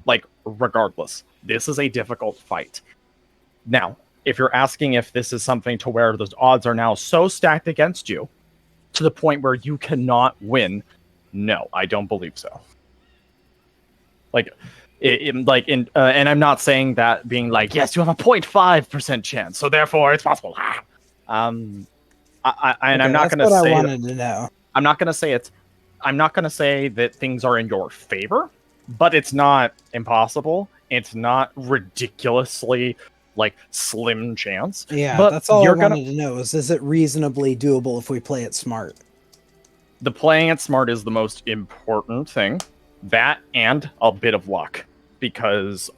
like, regardless. This is a difficult fight. Now, if you're asking if this is something to where the odds are now so stacked against you, to the point where you cannot win, no, I don't believe so. Like, and I'm not saying that being like, yes, you have a 0.5% chance, so therefore it's possible. I'm not going to say. I wanted to know. I'm not going to say it's. I'm not going to say that things are in your favor, but it's not impossible. It's not ridiculously like slim chance. Yeah, but that's all I you're wanted to know is it reasonably doable if we play it smart? The playing it smart is the most important thing. That and a bit of luck, because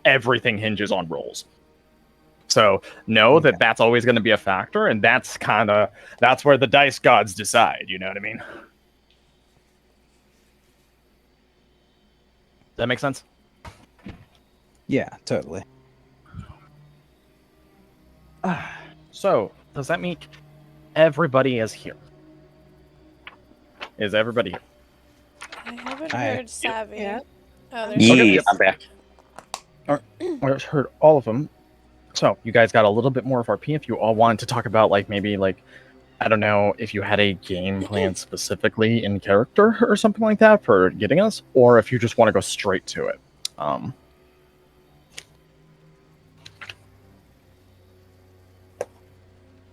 everything hinges on rolls. So know that that's always going to be a factor, and that's where the dice gods decide. You know what I mean? That make sense? Yeah, totally. So does that mean everybody is here? Is everybody here? I haven't heard Savvy. Yeah. Oh, there's Yeah, I'm back. I just heard all of them. So you guys got a little bit more of RP. If you all wanted to talk about maybe I don't know if you had a game plan specifically in character or something like that for getting us, or if you just want to go straight to it.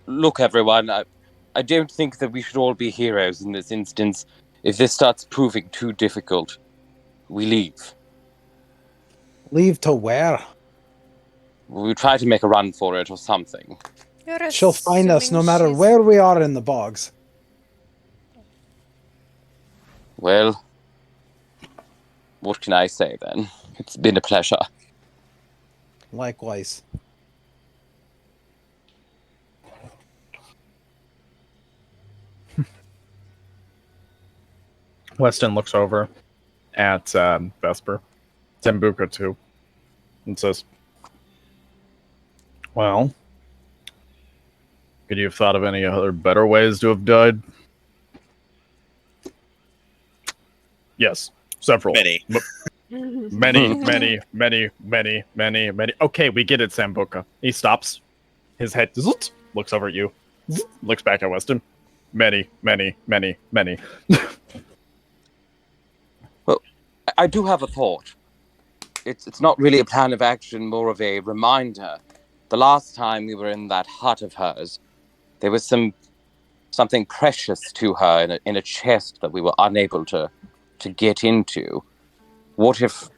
Look, everyone, I don't think that we should all be heroes in this instance. If this starts proving too difficult, we leave. Leave to where? We try to make a run for it or something. She'll find us no matter she's- where we are in the bogs. Well, what can I say then? It's been a pleasure. Likewise. Weston looks over at Vesper, Sambuca too, and says, well, could you have thought of any other better ways to have died? Yes, several. Many. Many. Okay, we get it, Sambuca. He stops. His head looks over at you, looks back at Weston. Many. Well, I do have a thought. It's not really a plan of action, more of a reminder. The last time we were in that hut of hers, there was something precious to her in a chest that we were unable to get into. What if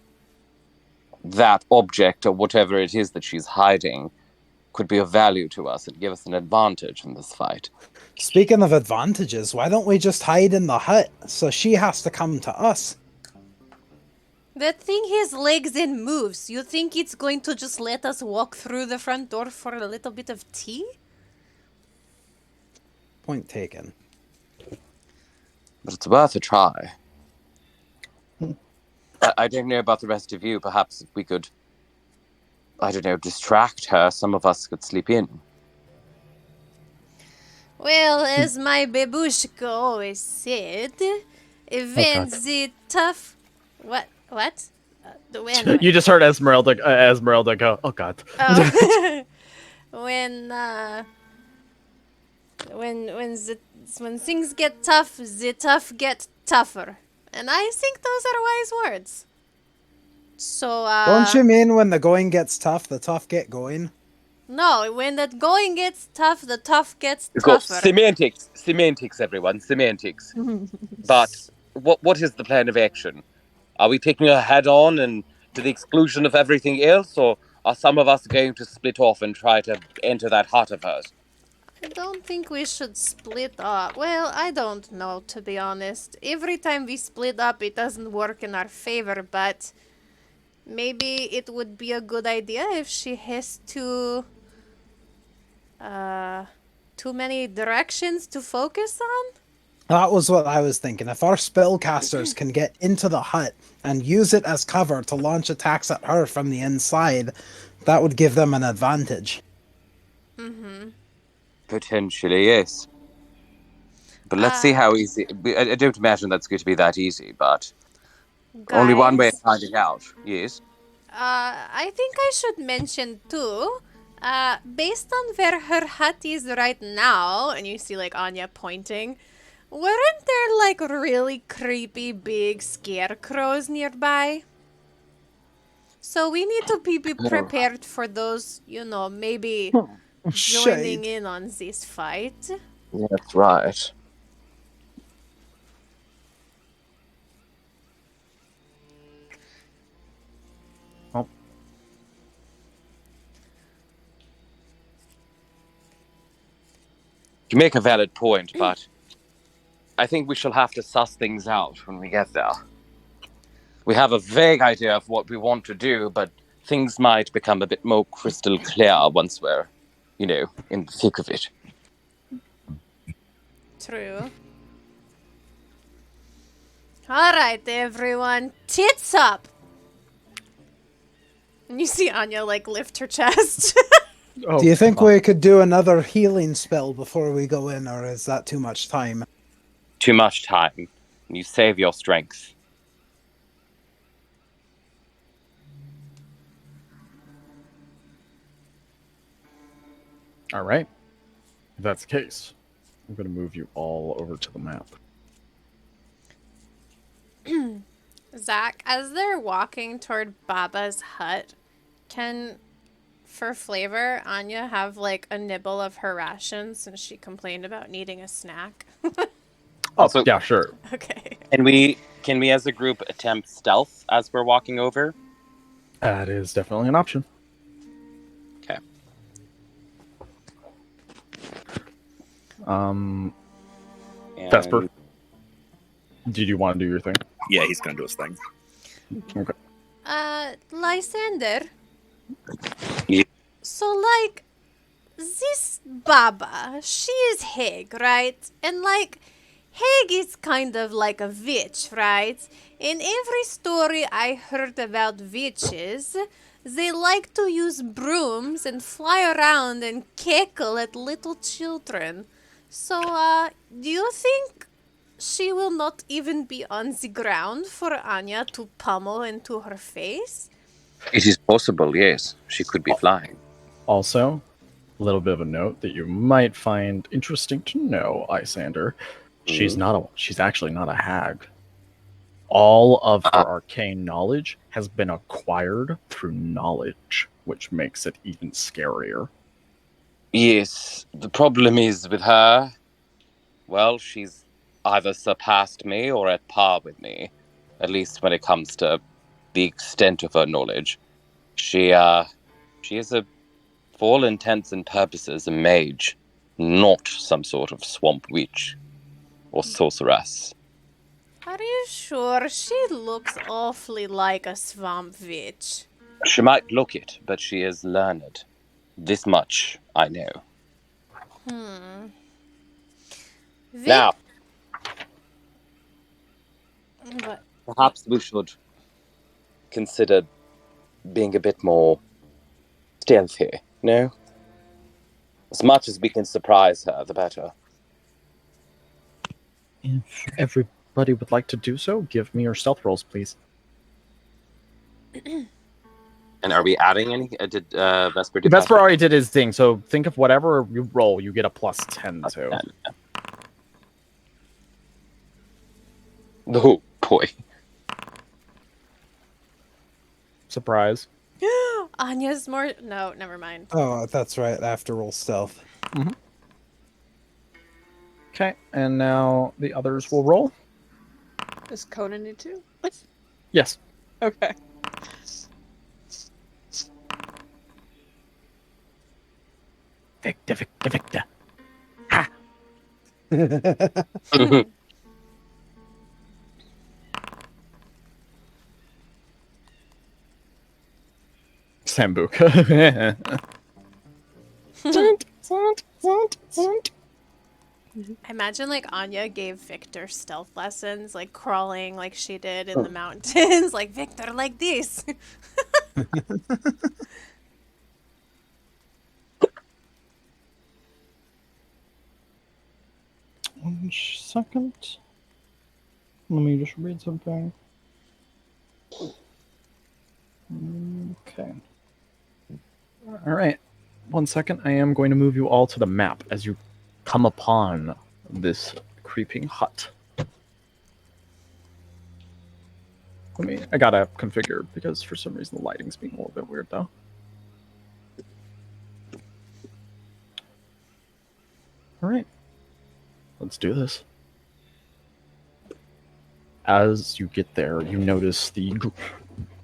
that object, or whatever it is that she's hiding, could be of value to us and give us an advantage in this fight? Speaking of advantages, why don't we just hide in the hut so she has to come to us? That thing has legs and moves. You think it's going to just let us walk through the front door for a little bit of tea? Point taken. But it's worth a try. I don't know about the rest of you. Perhaps if we could, I don't know, distract her, some of us could sleep in. Well, as my babushka always said, when the tough... What? When... You just heard Esmeralda go, oh god. Oh. when things get tough, the tough get tougher. And I think those are wise words. So, Don't you mean when the going gets tough, the tough get going? No, when the going gets tough, the tough gets It's called tougher. semantics, everyone, semantics. But what is the plan of action? Are we taking her head on and to the exclusion of everything else, or are some of us going to split off and try to enter that hut of hers? I don't think we should split up. Well, I don't know, to be honest. Every time we split up, it doesn't work in our favor, but maybe it would be a good idea if she has too many directions to focus on? That was what I was thinking. If our spellcasters can get into the hut and use it as cover to launch attacks at her from the inside, that would give them an advantage. Mm-hmm. Potentially, yes. But let's see how easy. I don't imagine that's going to be that easy, but only one way of Guys, finding out. Yes. I think I should mention too, based on where her hut is right now, and you see like Anya pointing, weren't there like really creepy big scarecrows nearby? So we need to be prepared for those, maybe joining Shade. in on this fight. That's right. You make a valid point, but I think we shall have to suss things out when we get there. We have a vague idea of what we want to do, but things might become a bit more crystal clear once we're, in the thick of it. True. Alright, everyone, tits up! And you see Anya like lift her chest. Do you think we could do another healing spell before we go in, or is that too much time? Too much time. You save your strength. All right. If that's the case, I'm going to move you all over to the map. Zach, as they're walking toward Baba's hut, for flavor, Anya have like a nibble of her rations since she complained about needing a snack? Also, yeah, sure. Okay. Can we as a group attempt stealth as we're walking over? That is definitely an option. Okay. Vesper, did you want to do your thing? Yeah, he's gonna do his thing. Okay. Lysander. Yeah. So, like, this Baba, she is Heg, right? And, like, Heg is kind of like a witch, right? In every story I heard about witches, they like to use brooms and fly around and cackle at little children. So, do you think she will not even be on the ground for Anya to pummel into her face? It is possible, yes. She could be flying. Also, a little bit of a note that you might find interesting to know, Lysander. She's actually not a hag. All of her arcane knowledge has been acquired through knowledge, which makes it even scarier. Yes, the problem is with her, well, she's either surpassed me or at par with me, at least when it comes to the extent of her knowledge. She is for all intents and purposes, a mage, not some sort of swamp witch or sorceress. Are you sure? She looks awfully like a swamp witch. She might look it, but she is learned. This much I know. Now, But perhaps we should consider being a bit more stealthy, no? As much as we can surprise her, the better. If everybody would like to do so, give me your stealth rolls, please. And are we adding any? Did Vesper do Vesper already did his thing, so think of whatever you roll, you get a plus 10 to. 10. Oh, boy. Surprise. Anya's more. No, never mind. Oh, that's right. I have to roll stealth. Okay, and now the others will roll. Does Conan need to? Yes. Okay. Victor. Sambuca. I imagine like Anya gave Victor stealth lessons, like crawling like she did in the mountains. Like, Victor, like this. One second. Let me just read something. Okay. All right. 1 second. I am going to move you all to the map as you come upon this creeping hut. I gotta configure because for some reason the lighting's being a little bit weird though. All right. Let's do this. As you get there, you notice the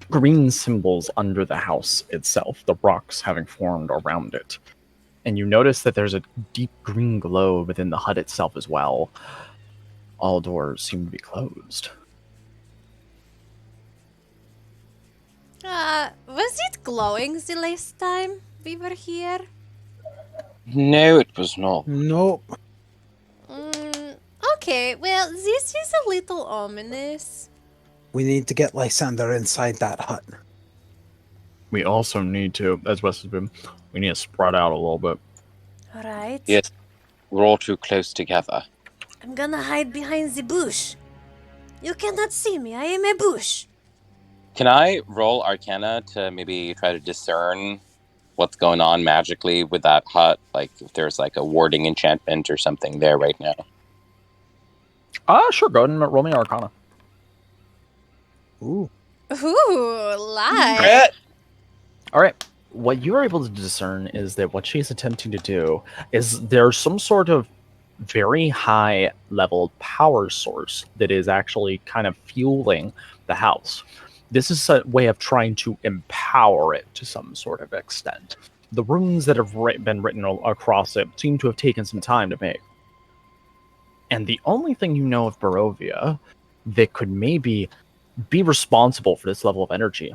green symbols under the house itself, the rocks having formed around it. And you notice that there's a deep green glow within the hut itself as well. All doors seem to be closed. Was it glowing the last time we were here? No, it was not. Nope. Okay, well, this is a little ominous. We need to get Lysander inside that hut. We also need to, as Wes has been, we need to spread out a little bit. Alright. Yes, we're all too close together. I'm gonna hide behind the bush. You cannot see me, I am a bush. Can I roll Arcana to maybe try to discern what's going on magically with that hut? Like, if there's like a warding enchantment or something there right now. Sure, go ahead and roll me Arcana. Ooh. Ooh, lie. All right. What you're able to discern is that what she's attempting to do is there's some sort of very high level power source that is actually kind of fueling the house. This is a way of trying to empower it to some sort of extent. The runes that have been written across it seem to have taken some time to make. And the only thing you know of Barovia that could maybe be responsible for this level of energy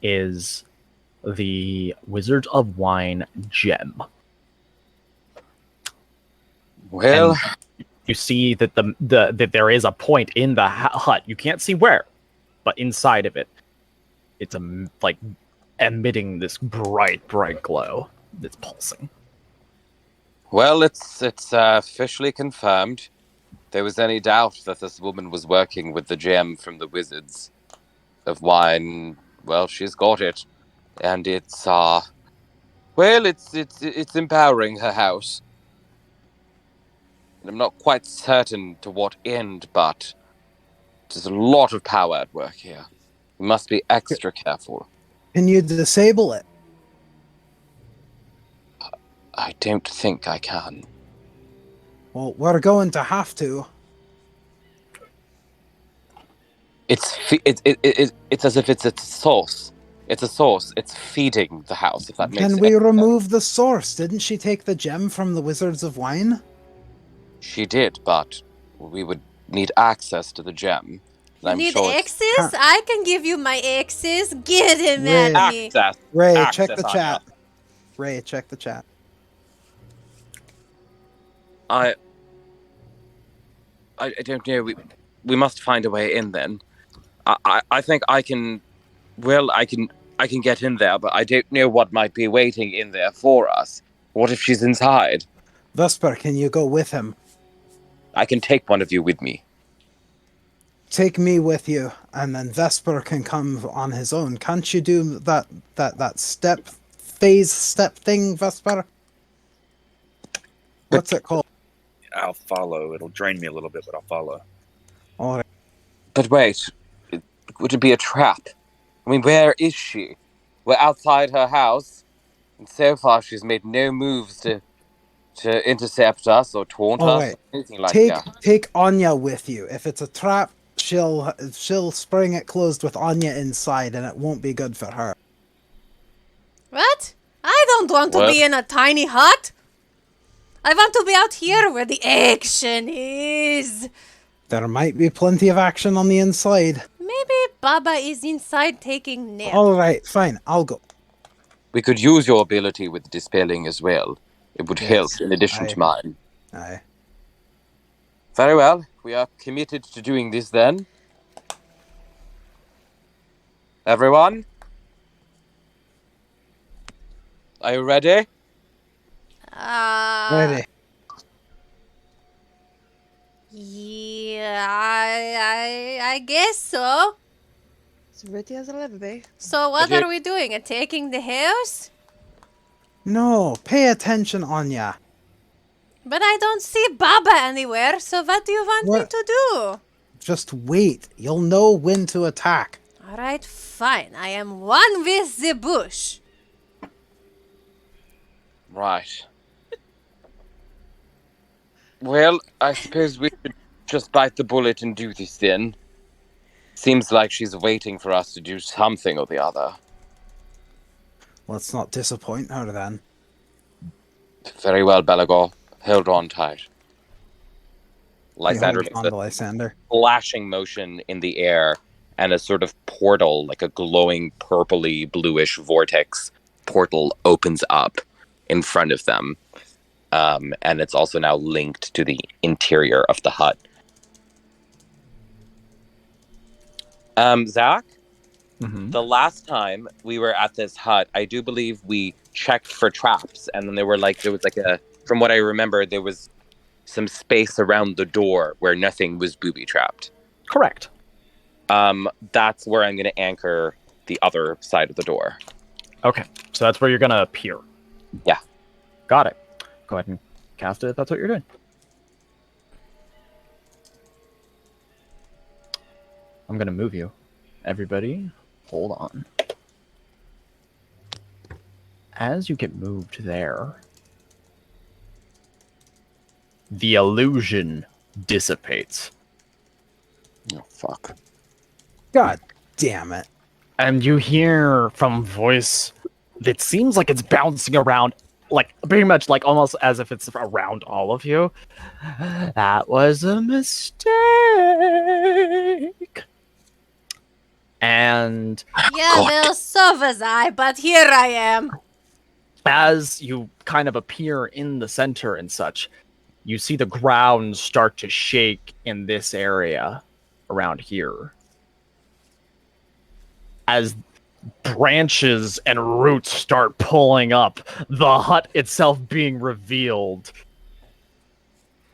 is the Wizard of Wine gem. Well, and you see that that there is a point in the hut. You can't see where, but inside of it, it's like emitting this bright glow that's pulsing. well, it's officially confirmed. If there was any doubt that this woman was working with the gem from the Wizards of Wine, well, she's got it, and it's it's empowering her house. And I'm not quite certain to what end, but there's a lot of power at work here. We must be extra careful. Can you disable it? I don't think I can. Well, we're going to have to. It's as if it's a source. It's a source. It's feeding the house, if that makes sense. Can we remove the source? Didn't she take the gem from the Wizards of Wine? She did, but we would need access to the gem. You need access? I can give you my access. Get him Ray. at me. Access. Ray, Access, check the Anya. chat. Ray, check the chat. I don't know. We must find a way in then. I think I can. Well, I can get in there, but I don't know what might be waiting in there for us. What if she's inside? Vesper, can you go with him? I can take one of you with me. Take me with you, and then Vesper can come on his own. Can't you do that phase step thing, Vesper? What's it called? I'll follow. It'll drain me a little bit, but I'll follow. All right. But wait, would it be a trap? I mean, where is she? We're outside her house, and so far she's made no moves to intercept us or taunt us, Right. or anything like Take that. take Anya with you. If it's a trap, she'll spring it closed with Anya inside, and it won't be good for her. What? I don't want to be in a tiny hut. I want to be out here where the action is. There might be plenty of action on the inside. Maybe Baba is inside taking nap. Alright, fine, I'll go. We could use your ability with dispelling as well. It would Yes, help in addition to mine. Aye. Very well. We are committed to doing this then. Everyone? Are you ready? Ready. Yeah, I guess so. As ready as I'll ever be. So what Okay. are we doing? Attacking the house? No, pay attention, Anya. But I don't see Baba anywhere, so what do you want me What? to do? Just wait. You'll know when to attack. Alright, fine. I am one with the bush. Right. Well, I suppose we should just bite the bullet and do this then. Seems like she's waiting for us to do something or the other. Let's not disappoint her then. Very well, Belagor. Hold on tight. Lysander Hold on makes to a Lysander. flashing motion in the air, and a sort of portal, like a glowing purpley bluish vortex portal, opens up in front of them. And it's also now linked to the interior of the hut. Zach, the last time we were at this hut, I do believe we checked for traps, and then there was like a, from what I remember, there was some space around the door where nothing was booby trapped. Correct. That's where I'm going to anchor the other side of the door. Okay, so that's where you're gonna appear. Yeah. Got it. Go ahead and cast it if that's what you're doing. I'm gonna move you. Everybody, hold on. As you get moved there, the illusion dissipates. Oh, fuck. God damn it. And you hear from voice that seems like it's bouncing around, like pretty much like almost as if it's around all of you. That was a mistake. And Yeah, well, so was I, but here I am. as you kind of appear in the center and such, you see the ground start to shake in this area around here. As branches and roots start pulling up, the hut itself being revealed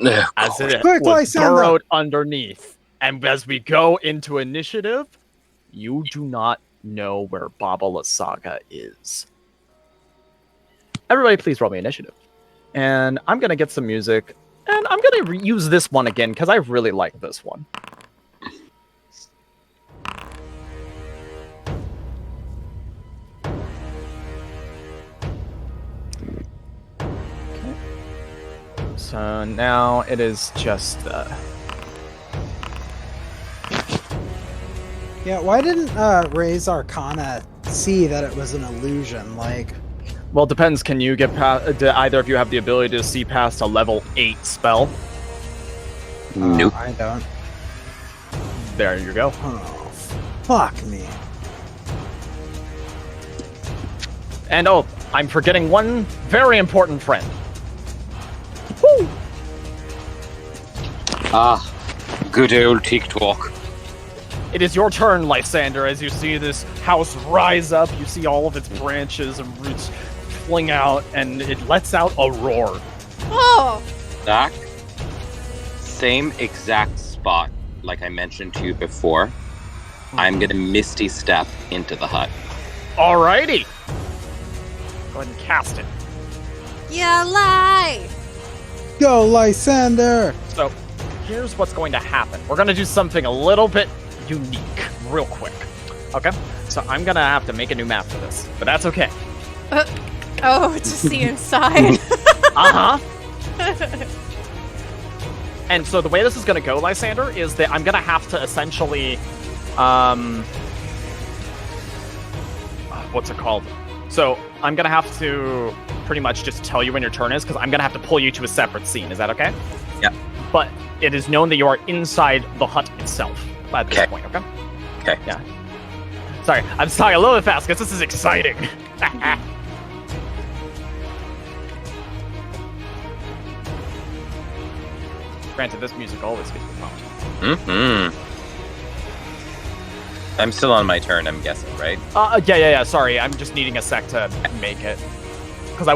Oh, as it Quick, was Lysander! burrowed underneath. And as we go into initiative, you do not know where Baba Lysaga is. Everybody please roll me initiative. And I'm going to get some music, and I'm going to use this one again, because I really like this one. So now it is just Yeah, why didn't Ray's Arcana see that it was an illusion? Like, well, it depends. Can you get past? Do either of you have the ability to see past a level 8 spell? Nope. I don't. There you go. Oh, fuck me. And oh, I'm forgetting one very important friend. Woo! Ah, good old TikTok. It is your turn, Lysander, as you see this house rise up. You see all of its branches and roots fling out, and it lets out a roar. Oh, Zach, same exact spot like I mentioned to you before. I'm going to Misty Step into the hut. Alrighty! Go ahead and cast it. you lie. Go, Lysander! So, here's what's going to happen. We're going to do something a little bit unique, real quick. Okay? So I'm going to have to make a new map for this, but that's okay. Oh, to see inside. Uh-huh. And so the way this is going to go, Lysander, is that I'm going to have to essentially, what's it called? So I'm going to have to pretty much just tell you when your turn is, because I'm going to have to pull you to a separate scene. Is that okay? Yeah. But it is known that you are inside the hut itself at this point, okay? Okay. Yeah. Sorry, I'm talking a little bit fast, because this is exciting. Granted, this music always gets me pumped. Mm-hmm. I'm still on my turn, I'm guessing, right? Yeah. Sorry, I'm just needing a sec to make it. Because I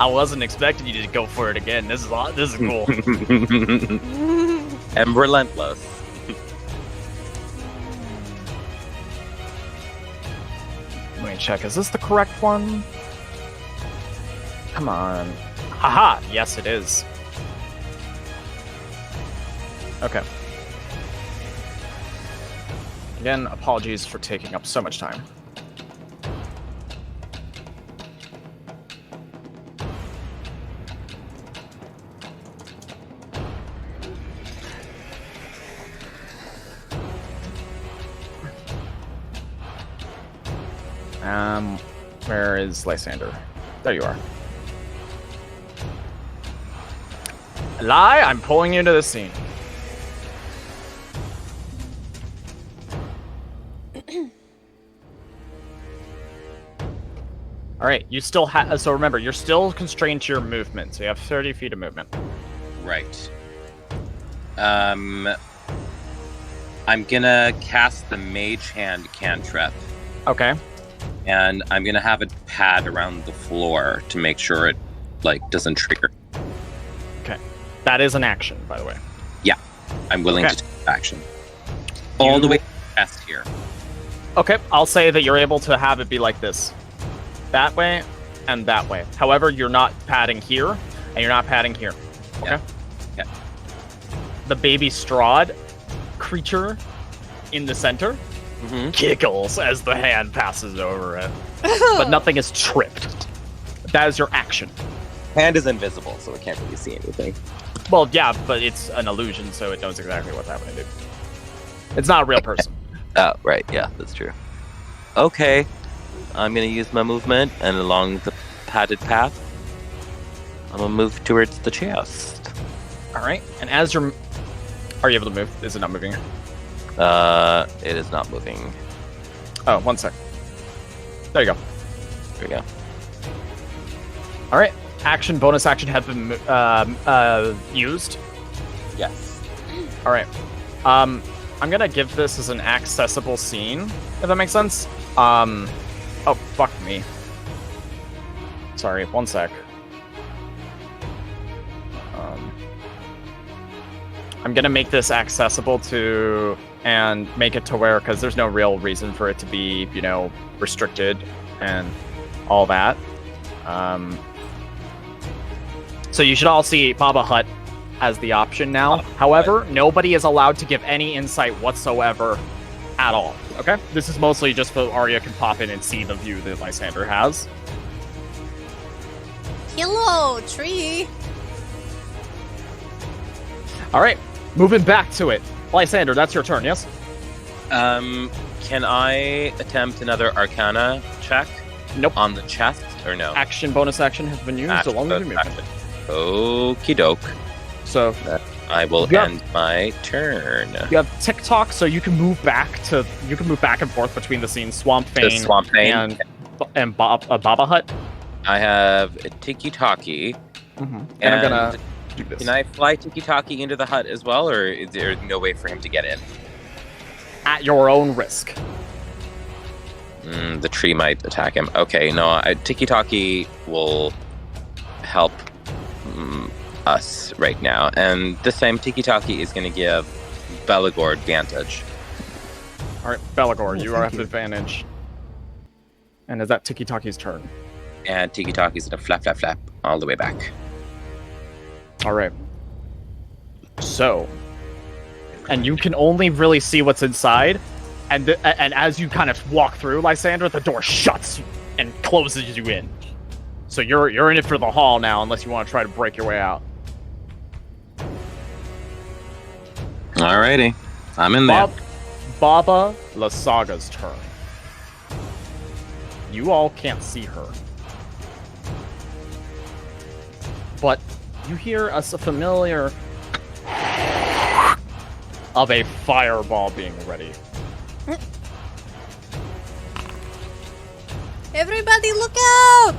wasn't expecting you to go for it again. This is cool. I'm relentless. Let me check. Is this the correct one? Come on. Haha! Yes, it is. Okay. Again, apologies for taking up so much time. Where is Lysander? There you are. Lie, I'm pulling you to the scene. All right, you still have. So remember, you're still constrained to your movement. So you have 30 feet of movement. Right. I'm gonna cast the Mage Hand cantrip. Okay. And I'm gonna have it pad around the floor to make sure it doesn't trigger. Okay. That is an action, by the way. Yeah. I'm willing to take action. All the way to the chest here. Okay, I'll say that you're able to have it be like this. That way and that way. However, you're not padding here and you're not padding here. Okay? Yeah. The baby Strahd creature in the center giggles as the hand passes over it. But nothing is tripped. That is your action. Hand is invisible, so it can't really see anything. Well, yeah, but it's an illusion, so it knows exactly what's happening, dude. It's not a real person. Oh, right, yeah, that's true. Okay. I'm gonna use my movement, and along the padded path, I'm gonna move towards the chest. Alright, and as you're... Are you able to move? Is it not moving? It is not moving. Oh, 1 sec. There you go. There we go. Alright, action, bonus action have been used. Yes. Alright. I'm gonna give this as an accessible scene, if that makes sense. Oh, fuck me. Sorry, 1 sec. I'm gonna make this accessible to, and make it to where, because there's no real reason for it to be, restricted and all that. So you should all see Baba Hut as the option now. However, nobody is allowed to give any insight whatsoever at all. Okay? This is mostly just so Arya can pop in and see the view that Lysander has. Hello, tree. Alright, moving back to it. Lysander, that's your turn, yes? Can I attempt another Arcana check? Nope. On the chest, or no? Action, bonus action has been used, Action, along with your movement. action. Okie doke. So I will end my turn. you have TikTok, so you can move back and forth between the scenes. Swamp Fane and Baba Hut. I have a Tiki Taki. And I'm gonna do this. Can I fly Tiki Taki into the hut as well, or is there no way for him to get in? At your own risk. The tree might attack him. Okay, no, Tiki Taki will help us right now. And this time, Tiki Taki is going to give Belagor advantage. Alright, Belagor, you have advantage. And is that Tiki Taki's turn? And Tiki Taki's going to flap, flap, flap all the way back. Alright. So. And you can only really see what's inside. And as you kind of walk through, Lysander, the door shuts and closes you in. So you're in it for the haul now, unless you want to try to break your way out. Alrighty. I'm in there. Baba Lysaga's turn. You all can't see her. but you hear a familiar of a fireball being ready. Everybody look out!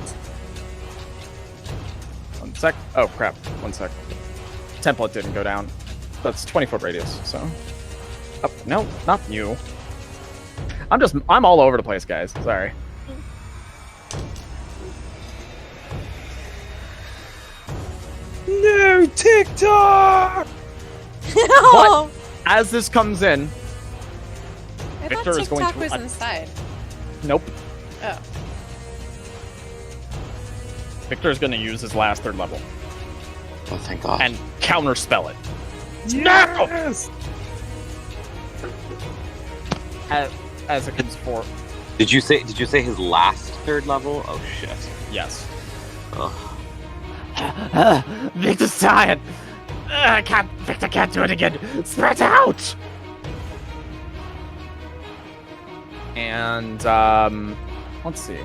1 sec. Oh crap! 1 sec. Template didn't go down. That's 20-foot radius. So. Oh no, not you. I'm all over the place, guys. Sorry. No TikTok! No! As this comes in, I Victor thought is going TikTok to- was inside. nope. Oh. Victor is going to use his last 3rd level Oh, thank God. and counterspell it. Yes! As it comes for Did you say his last 3rd level? Oh shit. yes. Ugh. Victor's tired. Victor can't do it again. Spread out. And let's see.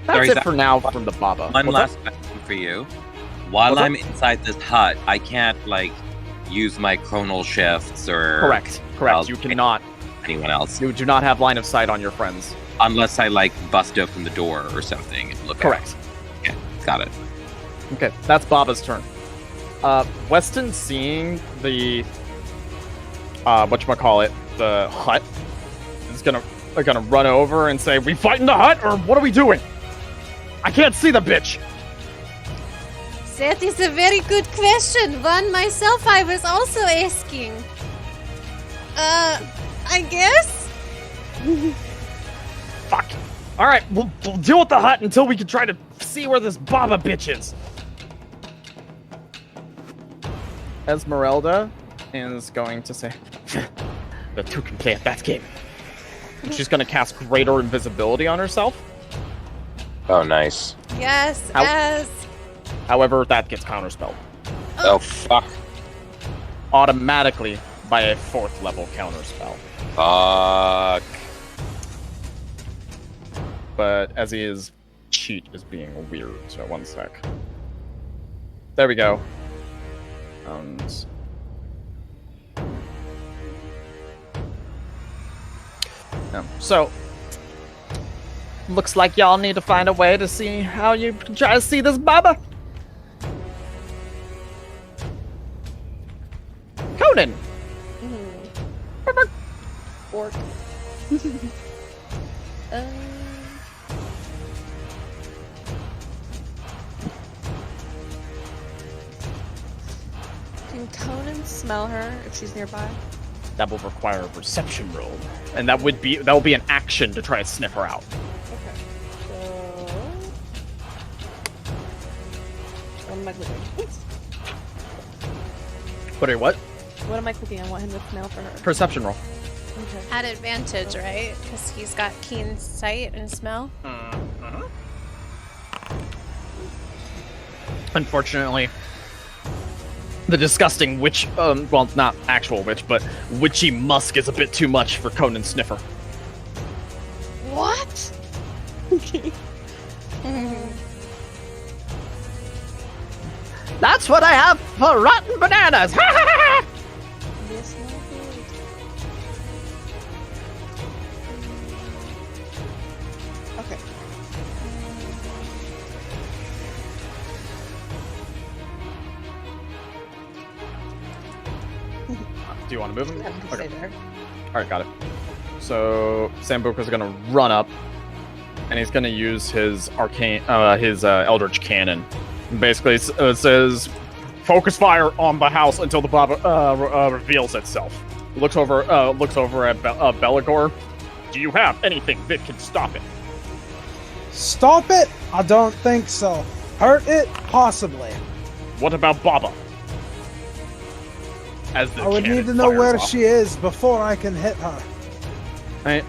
That's Sorry, it Zach. for now from the Baba. One What's last question for you. While What's up? I'm inside this hut, I can't use my chronal shifts or Correct. You cannot. anyone else You do not have line of sight on your friends. unless I bust open the door or something and look. Correct. Out. Okay, got it. Okay, that's Baba's turn. Weston, seeing the whatchamacallit, the hut, is gonna run over and say, "We fighting the hut, or what are we doing? I can't see the bitch." That is a very good question. One myself I was also asking. I guess? Fuck. All right, we'll deal with the hut until we can try to see where this Baba bitch is. Esmeralda is going to say, "The two can play at that game." And she's going to cast Greater Invisibility on herself. Oh, nice. Yes, Ow. as. However, that gets counterspelled Oh fuck. automatically by a 4th level counterspell. Fuck. But as his cheat is being weird, so 1 sec. There we go. So, looks like y'all need to find a way to see how you can try to see this Baba. Conan! Orc. Can Conan smell her if she's nearby? That will require a perception roll. And that will be an action to try to sniff her out. Okay. So. What am I clicking? Oops. What? What am I clicking? I want him to smell for her. Perception roll. Okay. At advantage, right? Because he's got keen sight and smell. Unfortunately, the disgusting witch, well, not actual witch, but witchy musk is a bit too much for Conan Sniffer. What? Okay. That's what I have for rotten bananas. Yes, no good. Okay. Do you want to move him? Have him stay there. Alright, got it. So, Sambuca's gonna run up, and he's gonna use his arcane, his Eldritch Cannon. Basically, it says, "Focus fire on the house until the Baba reveals itself." Looks over at Belagor. "Do you have anything that can stop it?" Stop it? I don't think so. Hurt it? Possibly. "What about Baba?" As the I would cannon need to know fires where off. she is before I can hit her. Right.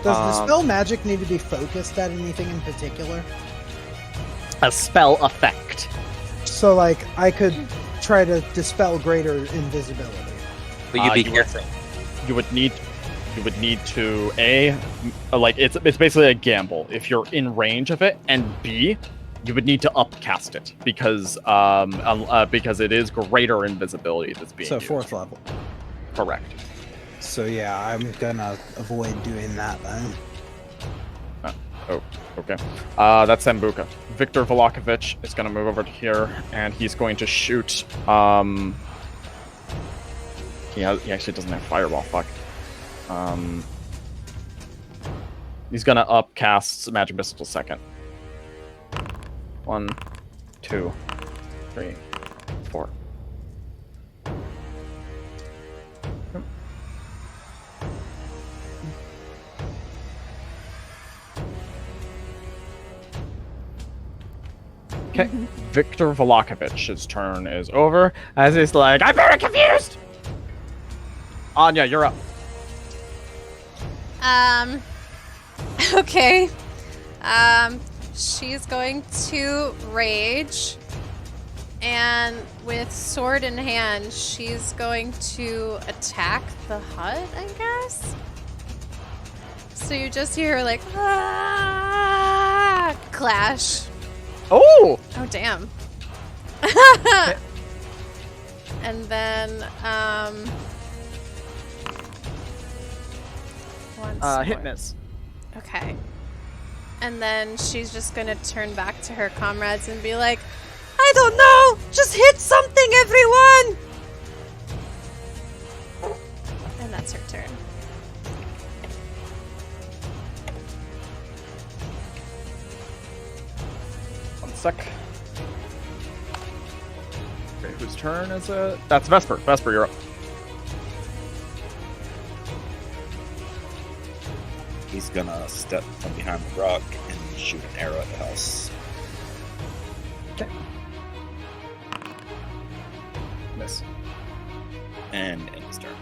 Does the spell magic need to be focused at anything in particular? A spell effect. So, like, I could try to dispel greater invisibility. But you'd be you would- careful. You would need. you would need to it's basically a gamble if you're in range of it, and B, you would need to upcast it because it is greater invisibility that's being So used. 4th level. Correct. So yeah, I'm gonna avoid doing that then. Oh, okay. That's Sambuca. Viktor Volakovich is going to move over to here, and he's going to shoot. He actually doesn't have fireball. Fuck. He's going to upcast Magic Missile second. 1, 2, 3, 4. Okay, Viktor Volakovich's turn is over as he's like, I'm very confused! Anya, you're up. Okay. She's going to rage. And with sword in hand, she's going to attack the hut, I guess? So you just hear her like, ah, clash. Oh! Oh, damn. And then, once Hit more. miss. Okay. And then she's just gonna turn back to her comrades and be like, I don't know! Just hit something, everyone! And that's her turn. One sec. Okay, whose turn is it? That's Vesper. Vesper, you're up. He's gonna step from behind the rock and shoot an arrow at the house. Okay. Miss. And end his turn.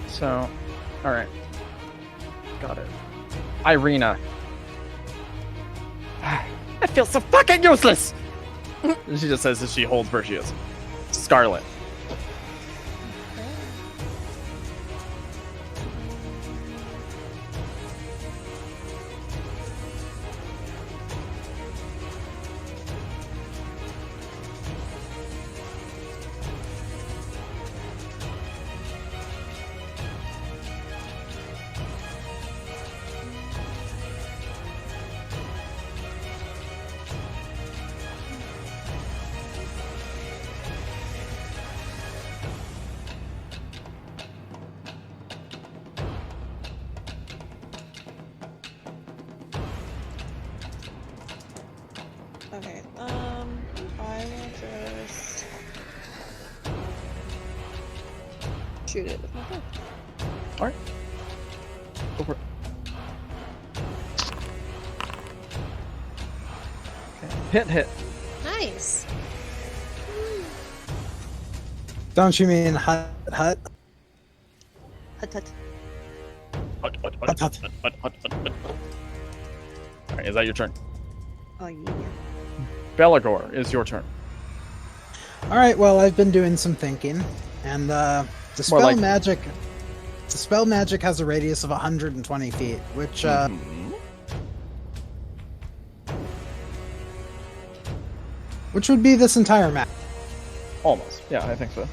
So, alright. Got it. Irina. I feel so fucking useless! She just says as she holds where she is. Scarlet. Okay, I will just shoot it with my bow. Alright. Go for it. Okay. Hit. Nice. Don't you mean hut? Hut hut. Alright, is that your turn? Oh yeah. Belagor, is your turn. Alright, well, I've been doing some thinking, and Dispel like- Magic has a radius of 120 feet, which, which would be this entire map. Almost. Yeah, I think so.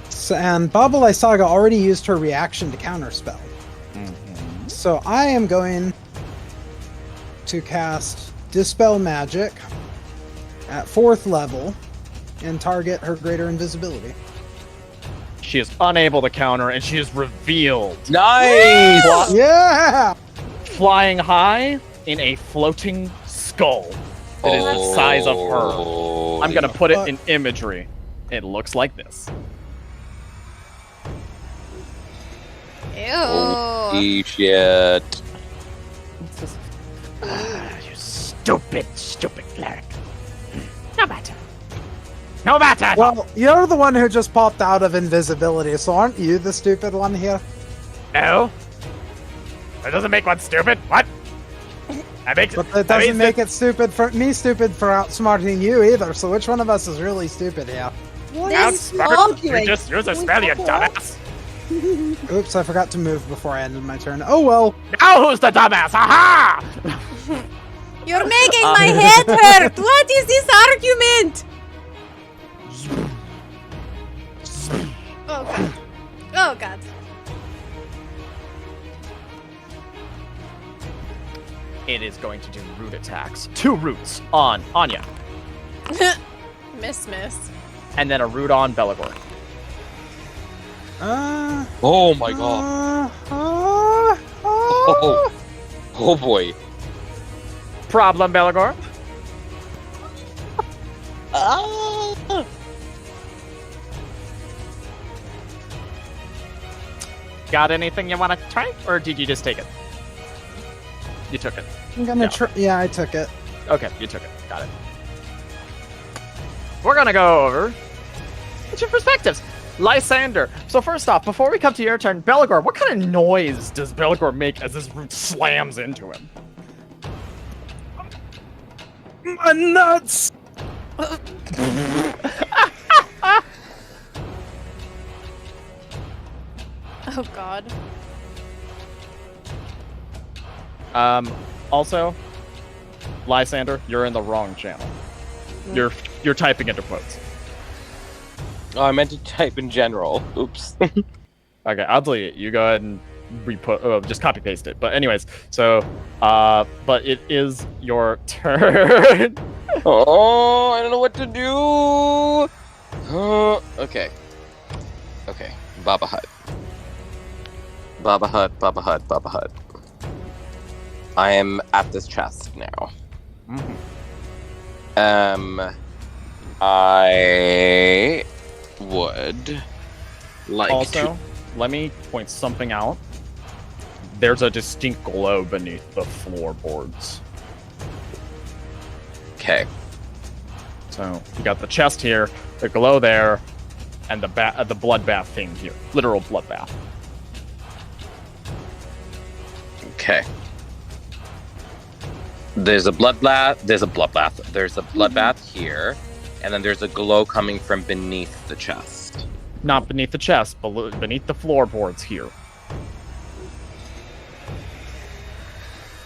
So, and Baba Lysaga already used her reaction to counterspell. So I am going to cast Dispel Magic at 4th level and target her greater invisibility. She is unable to counter, and she is revealed. Nice! Yeah! Flying high in a floating skull that is the size of her. I'm gonna put it in imagery. It looks like this. Ew. Holy shit. You stupid cleric. No matter. No matter! Well, you're the one who just popped out of invisibility, so aren't you the stupid one here? No. That doesn't make one stupid. What? That makes But that doesn't make it stupid for outsmarting you either. So which one of us is really stupid here? What This- are you arguing? You're a spell, you dumbass. Oops, I forgot to move before I ended my turn. Oh well. Now who's the dumbass? Aha! You're making my head hurt. What is this argument? Oh god. Oh god. It is going to do root attacks. 2 roots on Anya, Miss. and then a root on Belagor. Oh my god. Oh boy. Problem, Belagor? Got anything you want to try, or did you just take it? You took it. I'm gonna Yeah. try. Yeah, I took it. Okay, you took it. Got it. We're gonna go over your perspectives. Lysander. So first off, before we come to your turn, Belagor, what kind of noise does Belagor make as this root slams into him? My nuts. Oh god. Also, Lysander, you're in the wrong channel. You're typing into quotes. Oh, I meant to type in general. Oops. Okay, I'll delete it. You go ahead and just copy paste it. But anyways, so but it is your turn. Oh, I don't know what to do. Okay. Baba Hut. I am at this chest now. I would like Also, to. let me point something out. There's a distinct glow beneath the floorboards. Okay. So you got the chest here, the glow there, and the bloodbath thing here. Literal bloodbath. Okay. There's a bloodbath. There's a bloodbath here, and then there's a glow coming from beneath the chest. Not beneath the chest, beneath the floorboards here.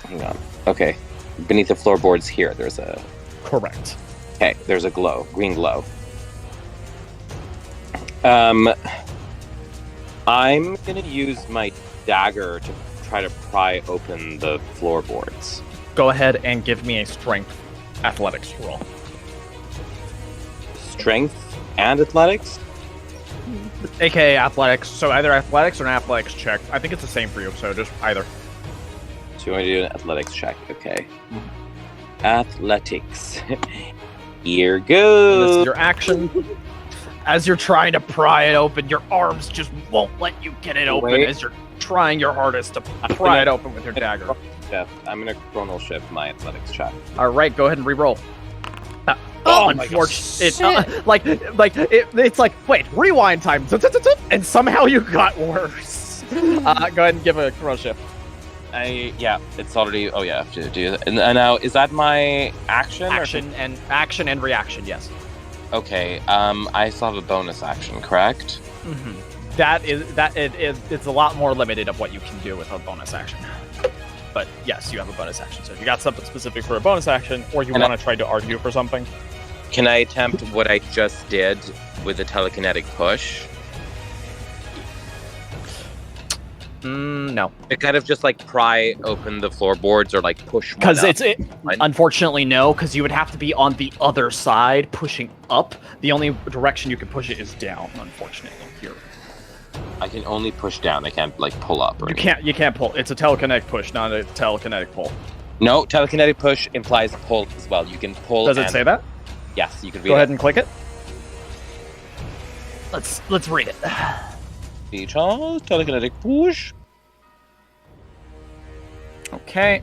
Hang on. Okay. Beneath the floorboards here, there's a. Correct. Okay, there's a glow, green glow. I'm gonna use my dagger to try to pry open the floorboards. Go ahead and give me a strength athletics roll. Strength and athletics? AKA athletics. So either athletics or an athletics check. I think it's the same for you, so just either. So you want to do an athletics check, okay. Athletics. Here goes. This is your action. As you're trying to pry it open, your arms just won't let you get it open as you're trying your hardest to pry it open with your dagger. I'm gonna chronal shift my athletics check. All right, go ahead and re-roll. Oh my unfortunately, shit. it's like wait, rewind time, and somehow you got worse. Go ahead and give a chronal shift. It's already. Oh yeah, I have to do that. And now, is that my action? Action and reaction. Yes. Okay. I still have a bonus action, correct? Mm-hmm. It's a lot more limited of what you can do with a bonus action. But yes, you have a bonus action. So if you got something specific for a bonus action, or you want to try to argue for something, can I attempt what I just did with the telekinetic push? No. It kind of just like pry open the floorboards or like push. Because unfortunately no, because you would have to be on the other side pushing up. The only direction you can push it is down. Unfortunately, here. I can only push down. I can't like pull up. Or you can't pull. It's a telekinetic push, not a telekinetic pull. No, telekinetic push implies pull as well. You can pull. Does it say that? Yes, you can read Go ahead and click it. Let's read it. Feature telekinetic push. Okay.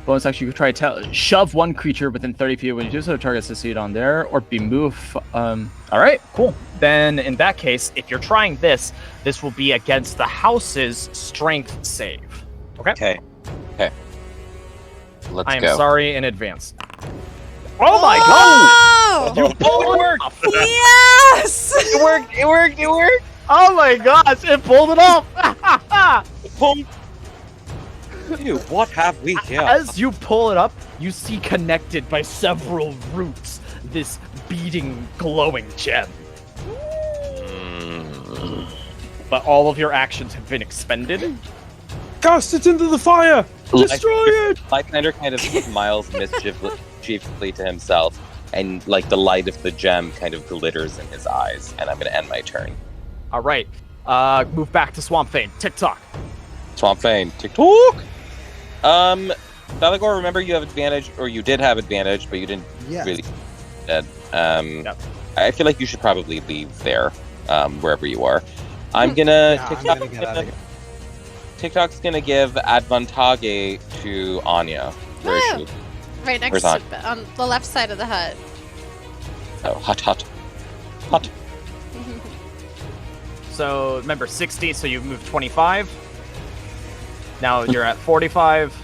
Bonus action, you can try to shove one creature within 30 feet. When you do so, the target succeed on there or be moved. All right, cool. Then in that case, if you're trying this will be against the house's strength save. Okay. Okay. Let's I am go. sorry in advance. Oh my god! Oh! It worked! Yes! It worked! It worked! It worked! Oh my gosh! It pulled it off! Dude, what have we here? As you pull it up, you see connected by several roots this beating, glowing gem. But all of your actions have been expended. Cast it into the fire! Destroy it! Lysander kind of smiles mischievously to himself, and like the light of the gem kind of glitters in his eyes. And I'm gonna end my turn. All right, move back to Swamp Fane. Tick-tock. Swamp Fane, tick-tock. Belagor, remember you have advantage, or you did have advantage, but you didn't really. Yep. I feel like you should probably leave there, wherever you are. I'm gonna. I'm gonna get out of here. TikTok's gonna give advantage to Anya. Where is she? Right next Where's to on the left side of the hut. Oh, hot. So remember 60, so you moved 25. Now you're at 45.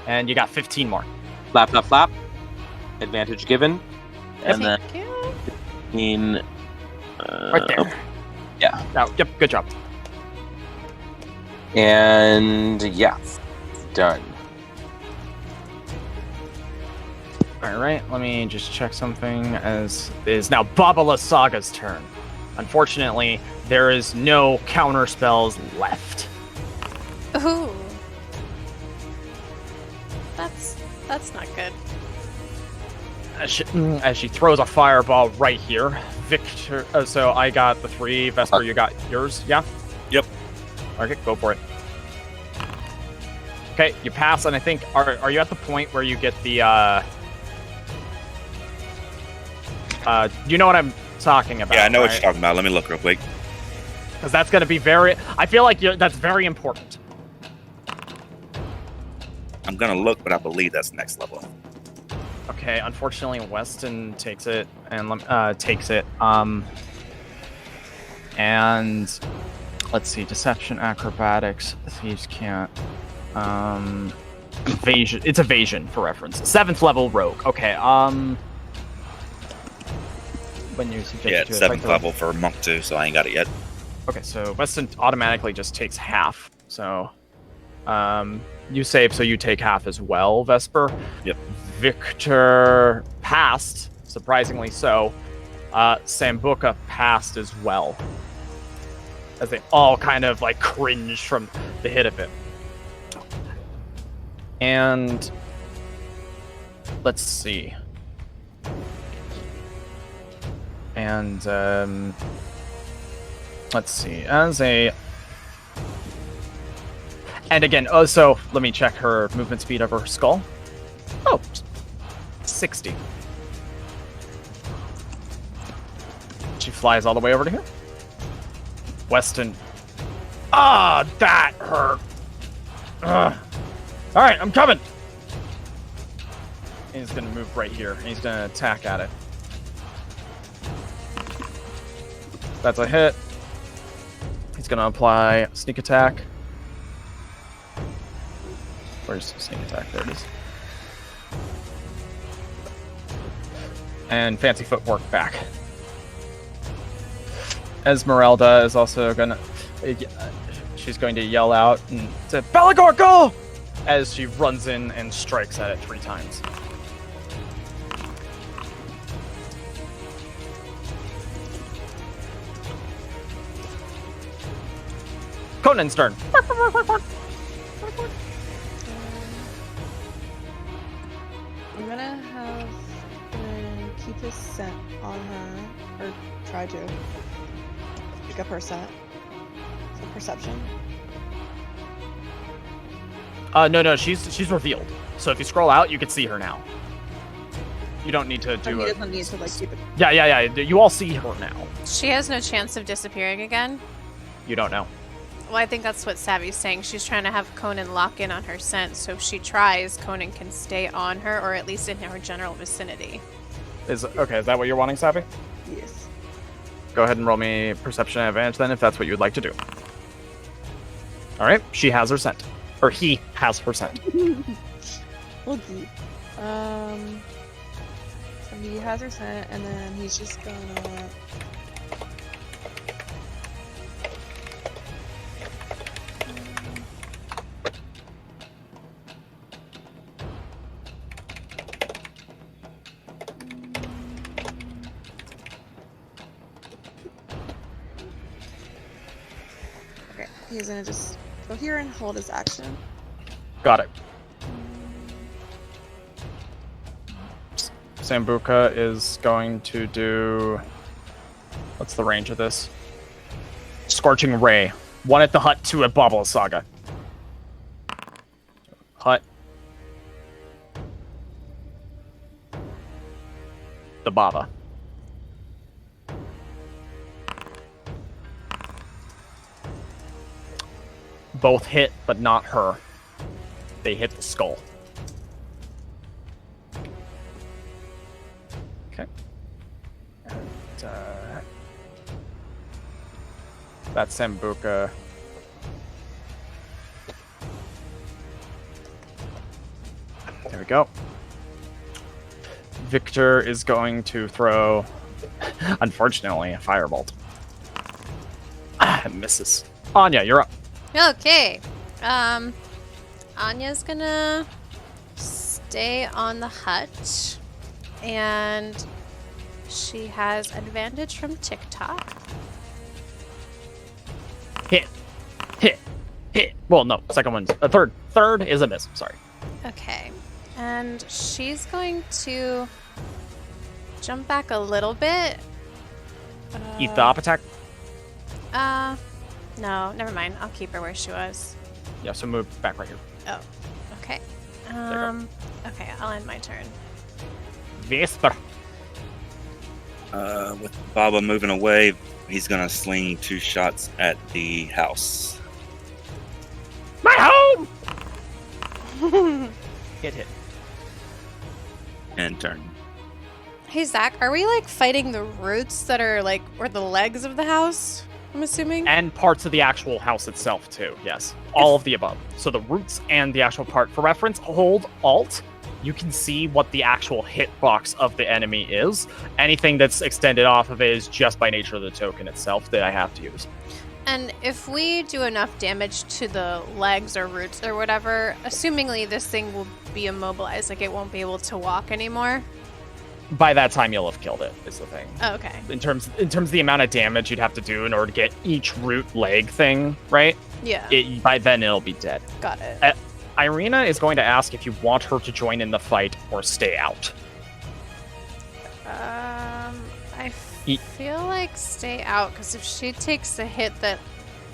And you got 15 more. Flap. Advantage given. And then Thank you. 15. Right there. Yeah. Now, yep, good job. And yeah, done. Alright, let me just check something, as it is now Baba Lysaga's turn. Unfortunately, there is no counter spells left. Ooh. That's not good. As she throws a fireball right here. Victor, so I got the 3. Vesper, you got yours? Yeah? Yep. Okay, go for it. Okay, you pass, and I think, are you at the point where you get the, you know what I'm talking about, Yeah, I know what right? you're talking about. Let me look real quick. Because that's going to be I feel like that's very important. I'm gonna look, but I believe that's next level. Okay, unfortunately, Weston takes it, and and let's see, deception, acrobatics, thieves can't, evasion, it's evasion for reference. 7th level rogue, okay, when you suggest Yeah, to it's it, 7th level for Monk 2, so I ain't got it yet. Okay, so Weston automatically just takes half, so, you save, so you take half as well, Vesper. Yep. Victor passed, surprisingly so. Sambuca passed as well. As they all kind of like cringe from the hit of it. And let's see. And let's see. And again, so let me check her movement speed of her skull. Oh, 60. She flies all the way over to here. Weston. Ah, that hurt. All right, I'm coming. He's gonna move right here. He's gonna attack at it. That's a hit. He's gonna apply sneak attack. Where's the sneak attack? There it is. And fancy footwork back. Esmeralda is also gonna... she's going to yell out and say, Belagor, go! As she runs in and strikes at it 3 times. Conan's turn. I'm gonna have keep his scent on her, or try to pick up her scent. So perception. No, she's revealed. So if you scroll out, you can see her now. You don't need to do He it. doesn't need to like keep it. Yeah. You all see her now. She has no chance of disappearing again. You don't know. Well, I think that's what Savvy's saying. She's trying to have Conan lock in on her scent, so if she tries, Conan can stay on her, or at least in her general vicinity. Is that what you're wanting, Savvy? Yes. Go ahead and roll me perception advantage then, if that's what you'd like to do. All right, she has her scent. Or he has her scent. Okay. So he has her scent, and then he's just gonna. Okay, he's gonna just go here and hold his action. Got it. Sambuca is going to do... What's the range of this? Scorching Ray. 1 at the hut, 2 at Baba Lysaga. Hut. The Baba. Both hit, but not her. They hit the skull. Okay. And, that's Sambuca. There we go. Victor is going to throw, unfortunately, a firebolt. It misses. Anya, you're up. Okay. Anya's gonna stay on the hut, and she has advantage from TikTok. Hit. Hit. Hit. Well, no. Second one's a third. Third is a miss. Sorry. Okay. And she's going to jump back a little bit. Eat the op attack. No, never mind. I'll keep her where she was. Yeah, so move back right here. Oh, okay. Okay, I'll end my turn. Vesper. With Baba moving away, he's gonna sling 2 shots at the house. My home! Hit. And turn. Hey, Zach, are we, like, fighting the roots that are, like, or the legs of the house? I'm assuming? And parts of the actual house itself, too. Yes. All of the above. So the roots and the actual part. For reference, hold Alt. You can see what the actual hitbox of the enemy is. Anything that's extended off of it is just by nature of the token itself that I have to use. And if we do enough damage to the legs or roots or whatever, assumingly this thing will be immobilized, like it won't be able to walk anymore. By that time, you'll have killed it, is the thing. Oh, okay. In terms of the amount of damage you'd have to do in order to get each root leg thing, right? Yeah. By then, it'll be dead. Got it. Irina is going to ask if you want her to join in the fight or stay out. I feel like stay out, because if she takes the hit that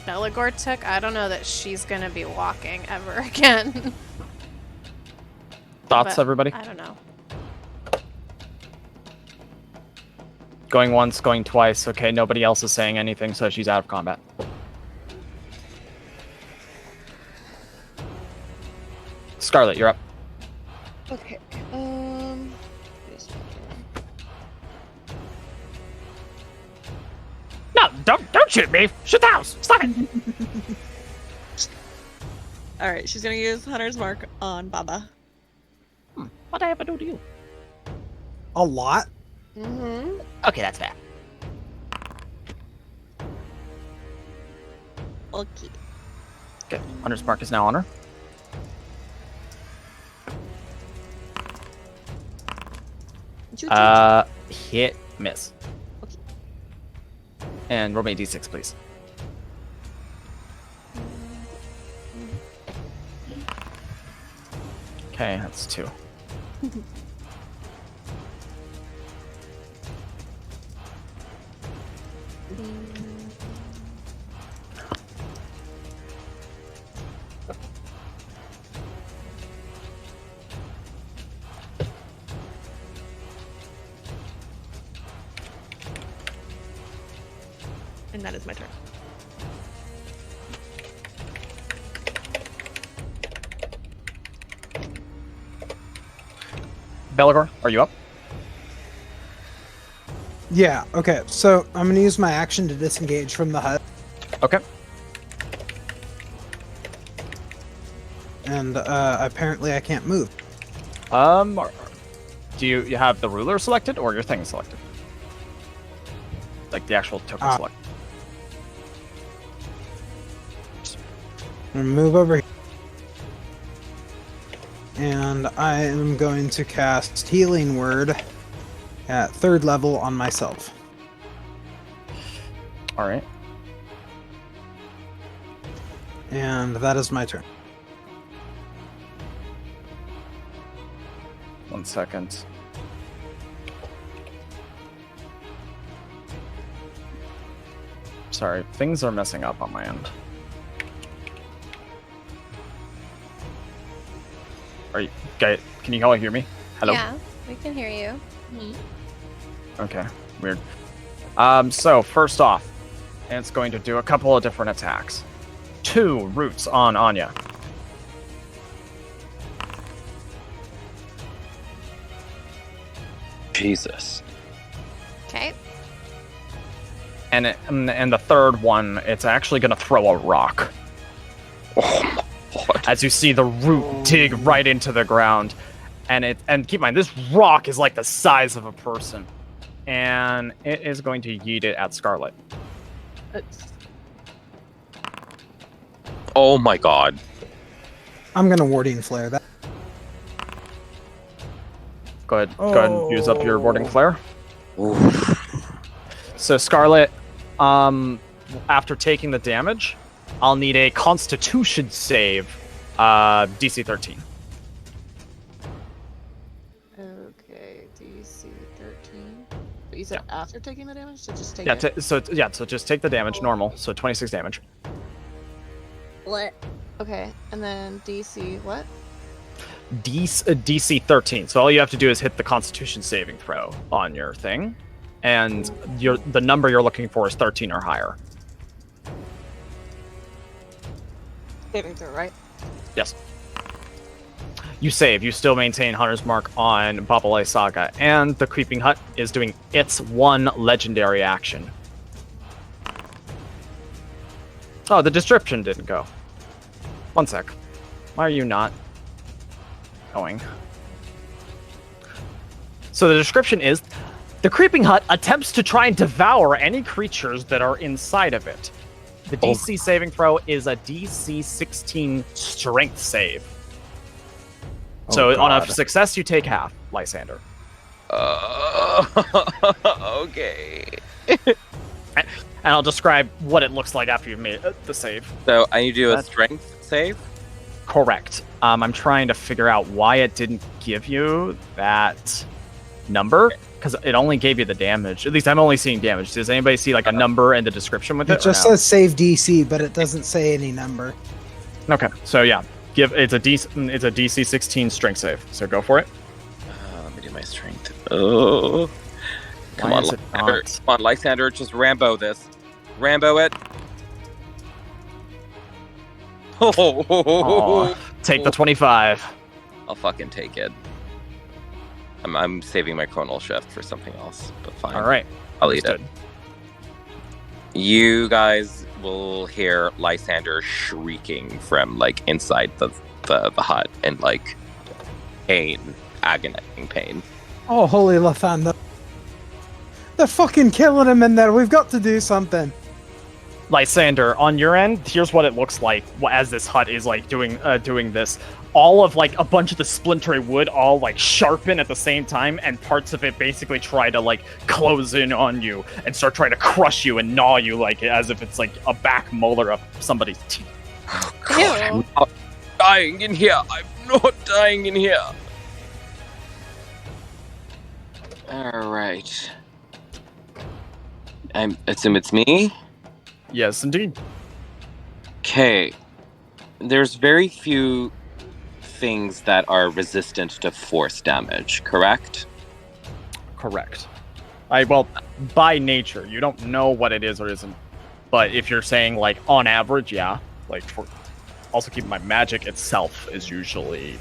Beligor took, I don't know that she's going to be walking ever again. Thoughts, But everybody? I don't know. Going once, going twice. Okay, nobody else is saying anything, so she's out of combat. Scarlet, you're up. Okay. No, don't shoot me. Shoot the house. Stop it. All right, she's gonna use Hunter's Mark on Baba. What did I ever do to you? A lot? Mm-hmm. Okay, that's fair. Okay. Okay, Hunter's Mark is now on her. Hit, miss. Okay. And roll me a d6, please. Okay, that's 2. And that is my turn. Beligor, are you up? Yeah, okay. So I'm going to use my action to disengage from the hut. Okay. and apparently I can't move. Do you have the ruler selected or your thing selected? Like the actual token select. I'm gonna move over here. And I am going to cast Healing Word at 3rd level on myself. All right. And that is my turn. 1 second. Sorry, things are messing up on my end. Are you guys? Can you all hear me? Hello. Yeah, we can hear you. Okay. Weird. So first off, it's going to do a couple of different attacks. 2 roots on Anya. Jesus. Okay. And the third one, it's actually going to throw a rock. Oh my god. As you see the root dig right into the ground, and keep in mind this rock is like the size of a person, and it is going to yeet it at Scarlet. Oh my god. I'm gonna Warding Flare that. Go ahead and use up your warding flare. Oof. So Scarlet, after taking the damage, I'll need a Constitution save, DC 13. Okay, DC 13. But you said after taking the damage, so just take Yeah, it. so just take the damage, normal, so 26 damage. What? Okay, and then DC what? DC 13. So all you have to do is hit the Constitution saving throw on your thing, and the number you're looking for is 13 or higher. Saving throw, right? Yes. You save. You still maintain Hunter's Mark on Baba Lysaga, and the Creeping Hut is doing its 1 legendary action. Oh, the description didn't go. 1 sec. Why are you not going? So the description is, the Creeping Hut attempts to try and devour any creatures that are inside of it. The DC saving throw is a DC 16 strength save. So on a success, you take half, Lysander. Okay. And I'll describe what it looks like after you've made the save. So I need to do a strength save? Correct. I'm trying to figure out why it didn't give you that number, because it only gave you the damage. At least I'm only seeing damage. Does anybody see like a number in the description with it? It just says save DC, but it doesn't say any number. Okay, so yeah, it's a DC 16 strength save. So go for it. Let me do my strength. Oh, come on, Lysander. Come on, Lysander. Just Rambo this. Rambo it. Oh, take the 25. I'll fucking take it. I'm saving my chronal shift for something else, but fine. All right, I'll eat it. You guys will hear Lysander shrieking from like inside the hut in like pain, agonizing pain. Oh, holy Lathan! They're fucking killing him in there. We've got to do something. Lysander, on your end, here's what it looks like as this hut is like doing this. All of like a bunch of the splintery wood all like sharpen at the same time, and parts of it basically try to like close in on you and start trying to crush you and gnaw you like as if it's like a back molar of somebody's teeth. Oh, God, I'm not dying in here. I'm not dying in here. All right. I assume it's me? Yes, indeed. Okay. There's very few things that are resistant to force damage, correct? Correct. Well, by nature, you don't know what it is or isn't. But if you're saying, like, on average, yeah. Like, also keep in mind, magic itself is usually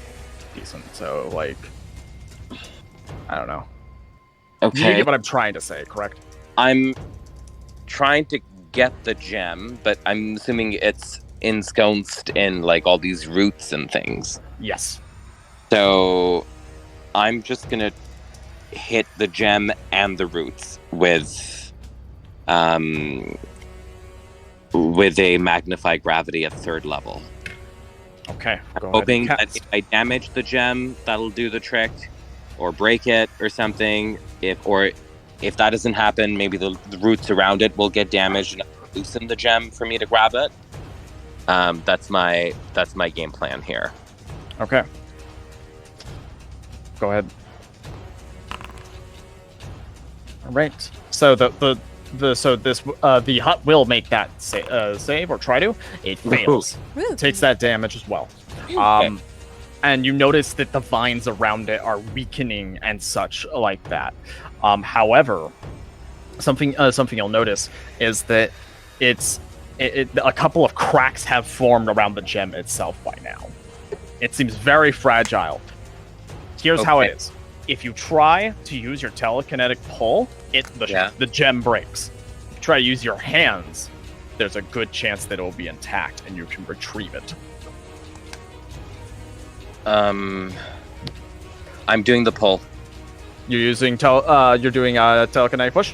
decent. So, like, I don't know. Okay. You get what I'm trying to say, correct? I'm trying to get the gem, but I'm assuming it's ensconced in like all these roots and things. Yes. So I'm just gonna hit the gem and the roots with a magnify gravity at 3rd level. Okay. Go Hoping ahead and that cast. if I damage the gem, that'll do the trick, or break it or something. If that doesn't happen, maybe the roots around it will get damaged and loosen the gem for me to grab it. That's my game plan here. Okay. Go ahead. All right. So the hut will make that save or try to. It fails. Woo. Takes that damage as well. And you notice that the vines around it are weakening and such like that. However, something you'll notice is that a couple of cracks have formed around the gem itself by now. It seems very fragile. Here's how it is. If you try to use your telekinetic pull, the gem breaks. If you try to use your hands, there's a good chance that it will be intact and you can retrieve it. I'm doing the pull. You're using telekinetic push?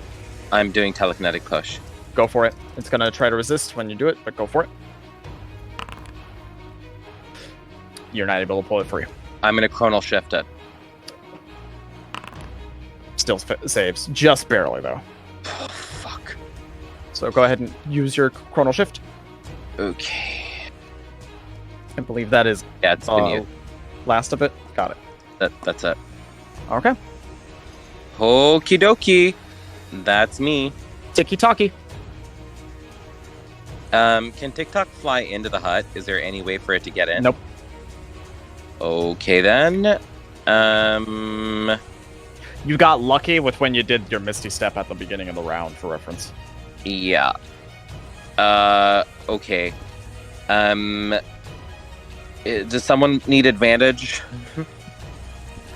I'm doing telekinetic push. Go for it. It's gonna try to resist when you do it, but go for it. You're not able to pull it free. I'm gonna chronal shift it. Still saves. Just barely, though. Oh, fuck. So go ahead and use your chronal shift. Okay. I believe that is it's been used. Last of it. Got it. That's it. Okay. Okie dokie. That's me. Tiki-talkie. Can TikTok fly into the hut? Is there any way for it to get in? Nope. Okay, then. You got lucky with when you did your Misty Step at the beginning of the round, for reference. Yeah. Okay. Does someone need advantage?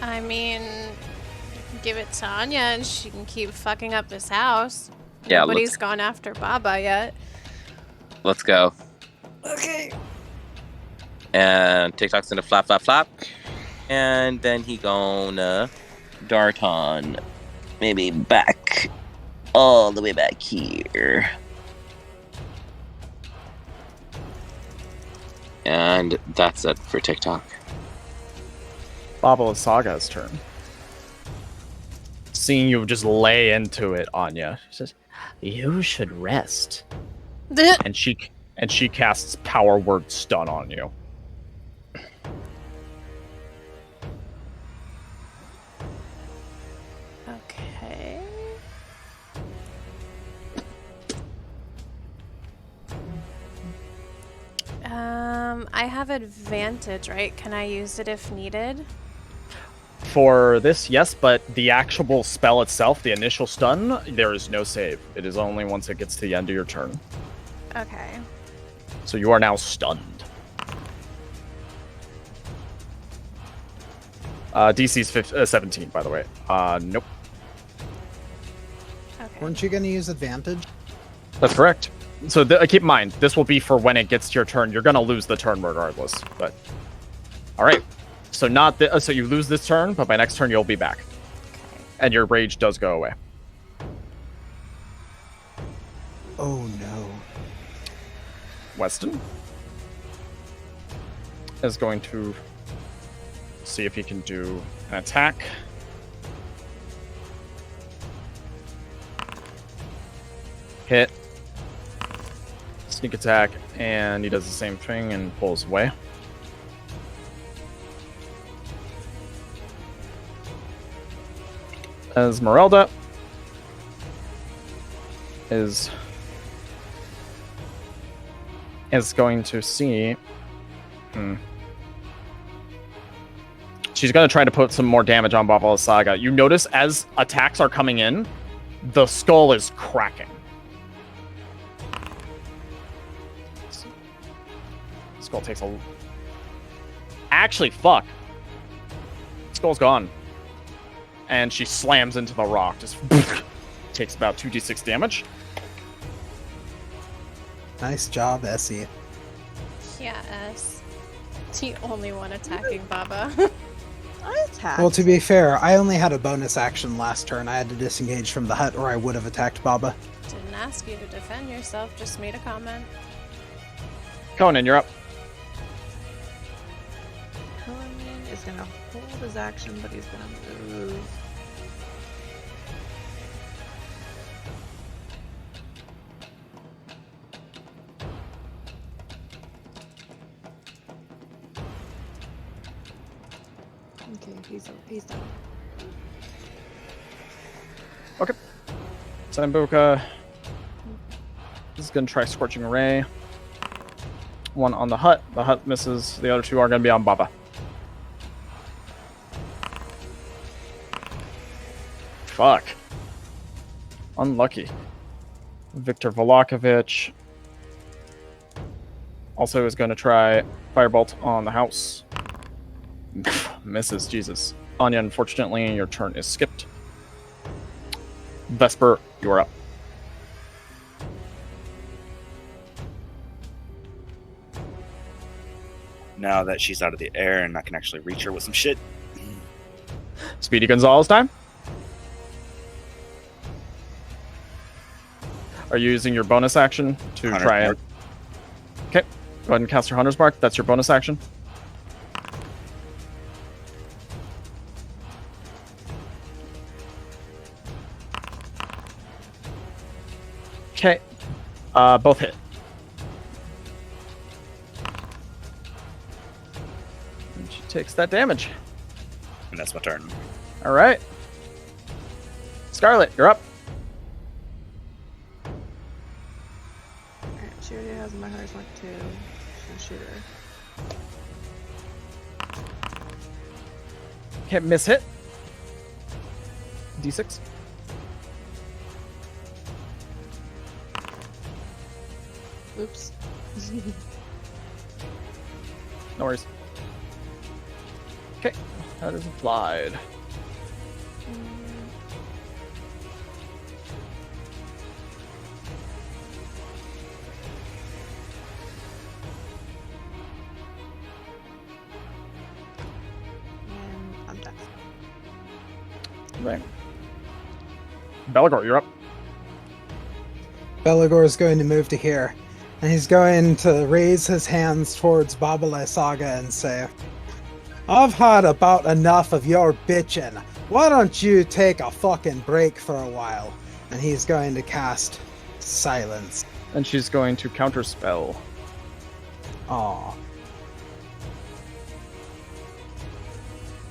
I mean, give it to Anya and she can keep fucking up this house. Yeah, Nobody's gone after Baba yet. Let's go. Okay. And TikTok's gonna flap, flap, flap. And then he gonna dart on. Maybe back. All the way back here. And that's it for TikTok. Baba Lysaga's turn. Seeing you just lay into it, Anya, she says, "You should rest." and she casts Power Word Stun on you. Okay. I have advantage, right? Can I use it if needed? For this, yes, but the actual spell itself, the initial stun, there is no save. It is only once it gets to the end of your turn. Okay. So you are now stunned. DC's 17, by the way. Nope. Okay. Weren't you going to use advantage? That's correct. So keep in mind, this will be for when it gets to your turn. You're going to lose the turn regardless. But all right. So so you lose this turn, but by next turn you'll be back. Okay. And your rage does go away. Oh no. Weston is going to see if he can do an attack. Hit. Sneak attack, and he does the same thing and pulls away. Esmeralda is going to see. She's going to try to put some more damage on Baba Lysaga. You notice as attacks are coming in, the skull is cracking. Skull takes a... Actually, fuck. Skull's gone. And she slams into the rock. Just takes about 2d6 damage. Nice job, Essie. Yeah, S. The only one attacking Baba. I attacked. Well, to be fair, I only had a bonus action last turn. I had to disengage from the hut or I would have attacked Baba. Didn't ask you to defend yourself, just made a comment. Conan, you're up. Conan is gonna hold his action, but he's gonna move. Okay, he's done. Okay. Sambuca is going to try Scorching Ray. One on the hut. The hut misses. The other two are going to be on Baba. Fuck. Unlucky. Viktor Volakovich also is going to try Firebolt on the house. Misses, Jesus. Anya, unfortunately, your turn is skipped. Vesper, you are up. Now that she's out of the air and I can actually reach her with some shit. Speedy Gonzalez time. Are you using your bonus action to Hunter's try Mark. it? Okay. Go ahead and cast your Hunter's Mark. That's your bonus action. Okay. Both hit. And she takes that damage. And that's my turn. All right. Scarlet, you're up. Alright, she already has my Hunter's Mark too. She's gonna shoot her. Okay, miss hit. D6. Oops. No worries. Okay, that is applied. And I'm done. Right. Belagor, you're up. Belagor is going to move to here, and he's going to raise his hands towards Baba Lysaga and say, I've had about enough of your bitching. Why don't you take a fucking break for a while? And he's going to cast Silence. And she's going to counterspell. Aw.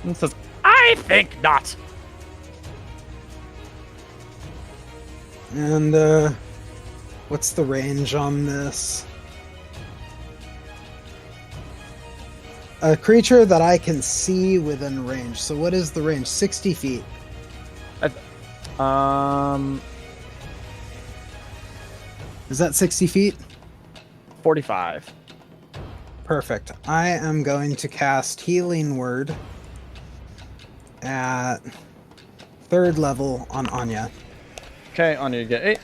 And says, I think not. And, what's the range on this? A creature that I can see within range. So what is the range? 60 feet. Is that 60 feet? 45. Perfect. I am going to cast Healing Word at 3rd level on Anya. Okay, Anya, you get 8.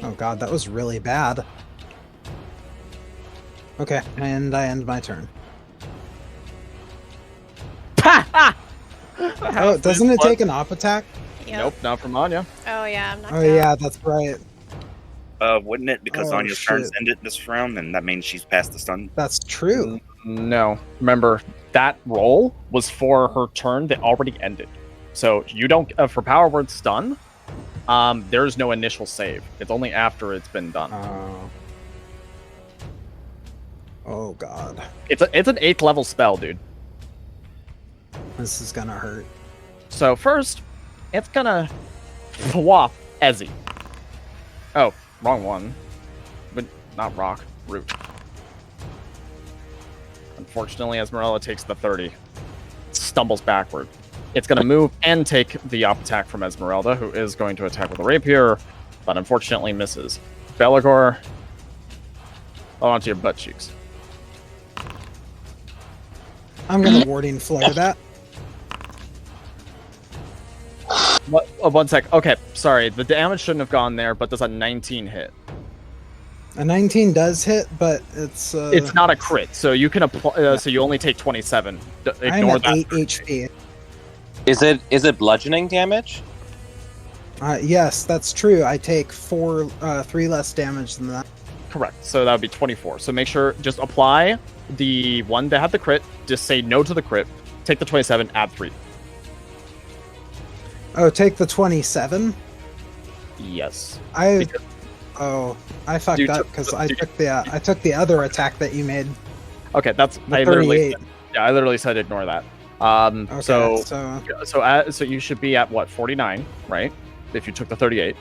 Oh god, that was really bad. Okay, and I end my turn. Oh, doesn't it take an op attack? Yep. Nope, not from Anya. Oh yeah, I'm not. Oh yeah, that's right. Wouldn't it? Because Oh, Anya's turn's shit. ended this round, and that means she's past the stun. That's true. No. Remember, that roll was for her turn that already ended. So you don't, for Power Word Stun, there's no initial save. It's only after it's been done. Oh god. It's an 8th level spell, dude. This is gonna hurt. So first, it's gonna swap Ezzy. Oh, wrong one. But not rock, root. Unfortunately, Esmeralda takes the 30. Stumbles backward. It's gonna move and take the op attack from Esmeralda, who is going to attack with a rapier, but unfortunately misses. Belagor, hold on to your butt cheeks. I'm gonna warding flare that. What? Oh, 1 sec. Okay, sorry. The damage shouldn't have gone there, but does a 19 hit? A 19 does hit, but it's It's not a crit, so you can apply. So you only take 27. I'm Ignore at that. 8 HP. Is it bludgeoning damage? Yes, that's true. I take 3 less damage than that. Correct. So that would be 24. So make sure just apply the one that had the crit. Just say no to the crit. Take the 27. Add 3. Oh, take the 27. Yes. I fucked You up took- because I took the other attack that you made. Okay, that's The I literally 38. I literally said ignore that. Okay, So you should be at what 49, right? If you took the 38.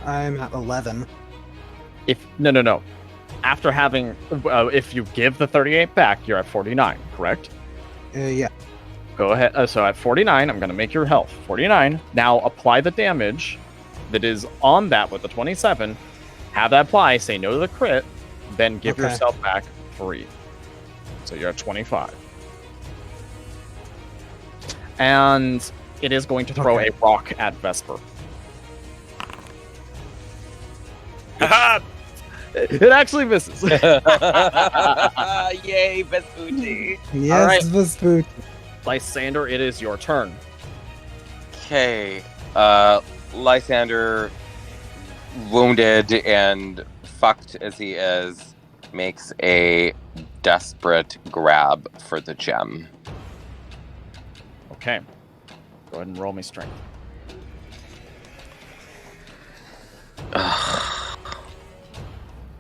I'm at 11. If no. After having, if you give the 38 back, you're at 49, correct? Yeah. Go ahead. So at 49, I'm going to make your health 49. Now apply the damage that is on that with the 27. Have that apply. Say no to the crit. Then give Okay. yourself back 3. So you're at 25. And it is going to throw a rock at Vesper. Haha! It actually misses. Yay, Vespucci. Yes, All right. Vespucci. Lysander, it is your turn. Okay. Lysander, wounded and fucked as he is, makes a desperate grab for the gem. Okay. Go ahead and roll me strength.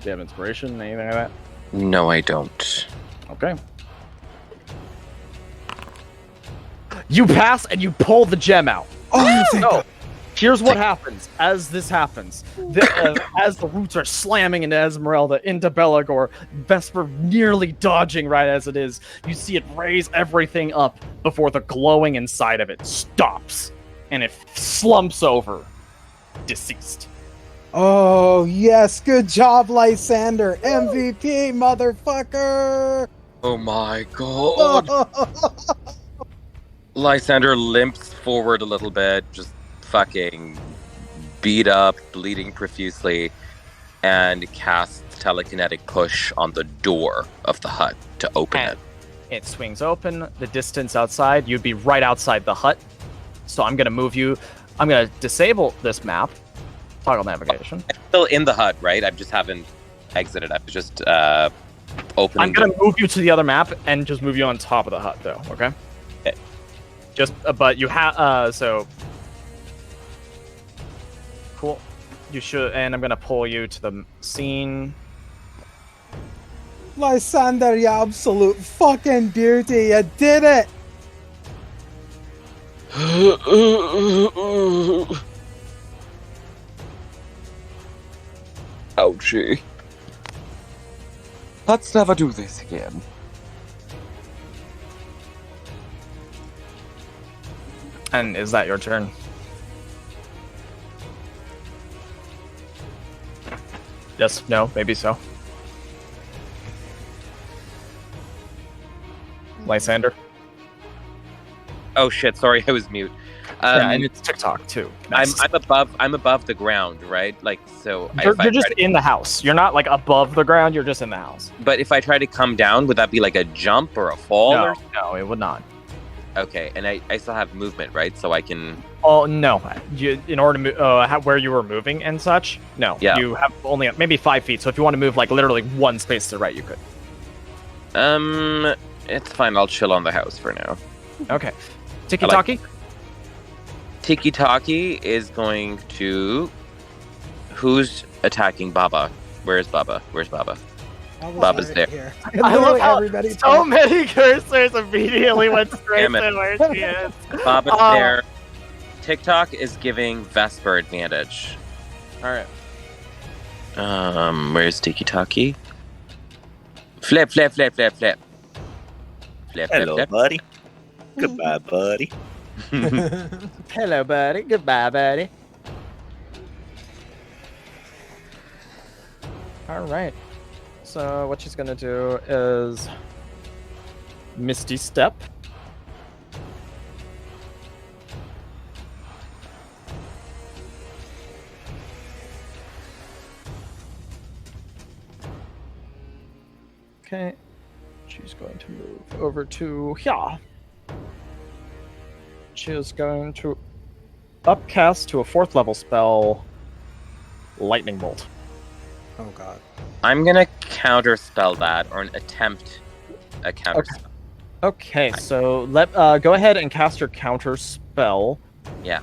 Do you have inspiration? Anything like that? No, I don't. Okay. You pass and you pull the gem out. Oh, thank So, God. here's what happens as this happens. As the roots are slamming into Esmeralda, into Belagor, Vesper nearly dodging right as it is, you see it raise everything up before the glowing inside of it stops. And it slumps over, deceased. Oh, yes. Good job, Lysander. MVP, motherfucker. Oh my god. Lysander limps forward a little bit, just fucking beat up, bleeding profusely, and casts telekinetic push on the door of the hut to open it. It swings open. The distance outside, you'd be right outside the hut. So I'm going to move you. I'm going to disable this map. Toggle navigation. I'm still in the hut, right? I just haven't exited. I was just opening. I'm going to move you to the other map and just move you on top of the hut, though. Okay. Okay. Just, but you have. So. Cool. You should, and I'm going to pull you to the scene. Lysander, you absolute fucking beauty. You did it. Ouchie. Let's never do this again. And is that your turn? Yes, no, maybe so. Lysander? Oh shit! Sorry, I was mute. Yeah, and it's TikTok too. Next. I'm above the ground, right? Like so. You're just in the house. You're not like above the ground. You're just in the house. But if I try to come down, would that be like a jump or a fall? No, no, it would not. Okay, and I still have movement, right? So I can. Oh no! You, in order to move, where you were moving and such, no. Yeah. You have only maybe 5 feet. So if you want to move like literally one space to the right, you could. It's fine. I'll chill on the house for now. Okay. Tiki Taki. Tiki Taki is going to. Who's attacking Baba? Where's Baba? Where's Baba? Baba's there. Here. I love how everybody so many cursors immediately went straight Damn to it. where she is. Baba's there. TikTok is giving Vesper advantage. All right. Where's Tiki Taki? Flip, flip, flip, flip, flip. Flip, Hello, flip, flip. buddy. Goodbye, buddy. Hello, buddy. Goodbye, buddy. All right. So what she's gonna do is Misty Step. over to here. She is going to upcast to a 4th level spell, Lightning Bolt. Oh god. I'm gonna counterspell that, or attempt a counterspell. Okay, so go ahead and cast your counter spell. Yeah.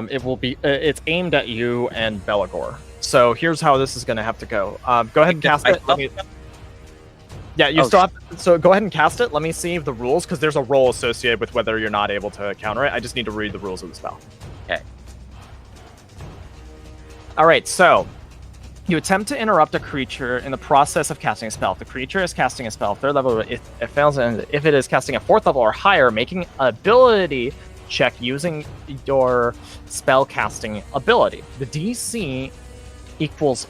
It will be it's aimed at you and Belagor. So here's how this is going to have to go. Go ahead and cast it. Yeah, you still have. So go ahead and cast it. Let me see the rules, because there's a roll associated with whether you're not able to counter it. I just need to read the rules of the spell. Okay. All right. So you attempt to interrupt a creature in the process of casting a spell. If the creature is casting a spell 3rd level, it fails, and if it is casting a 4th level or higher, making ability check using your spell casting ability. The DC equals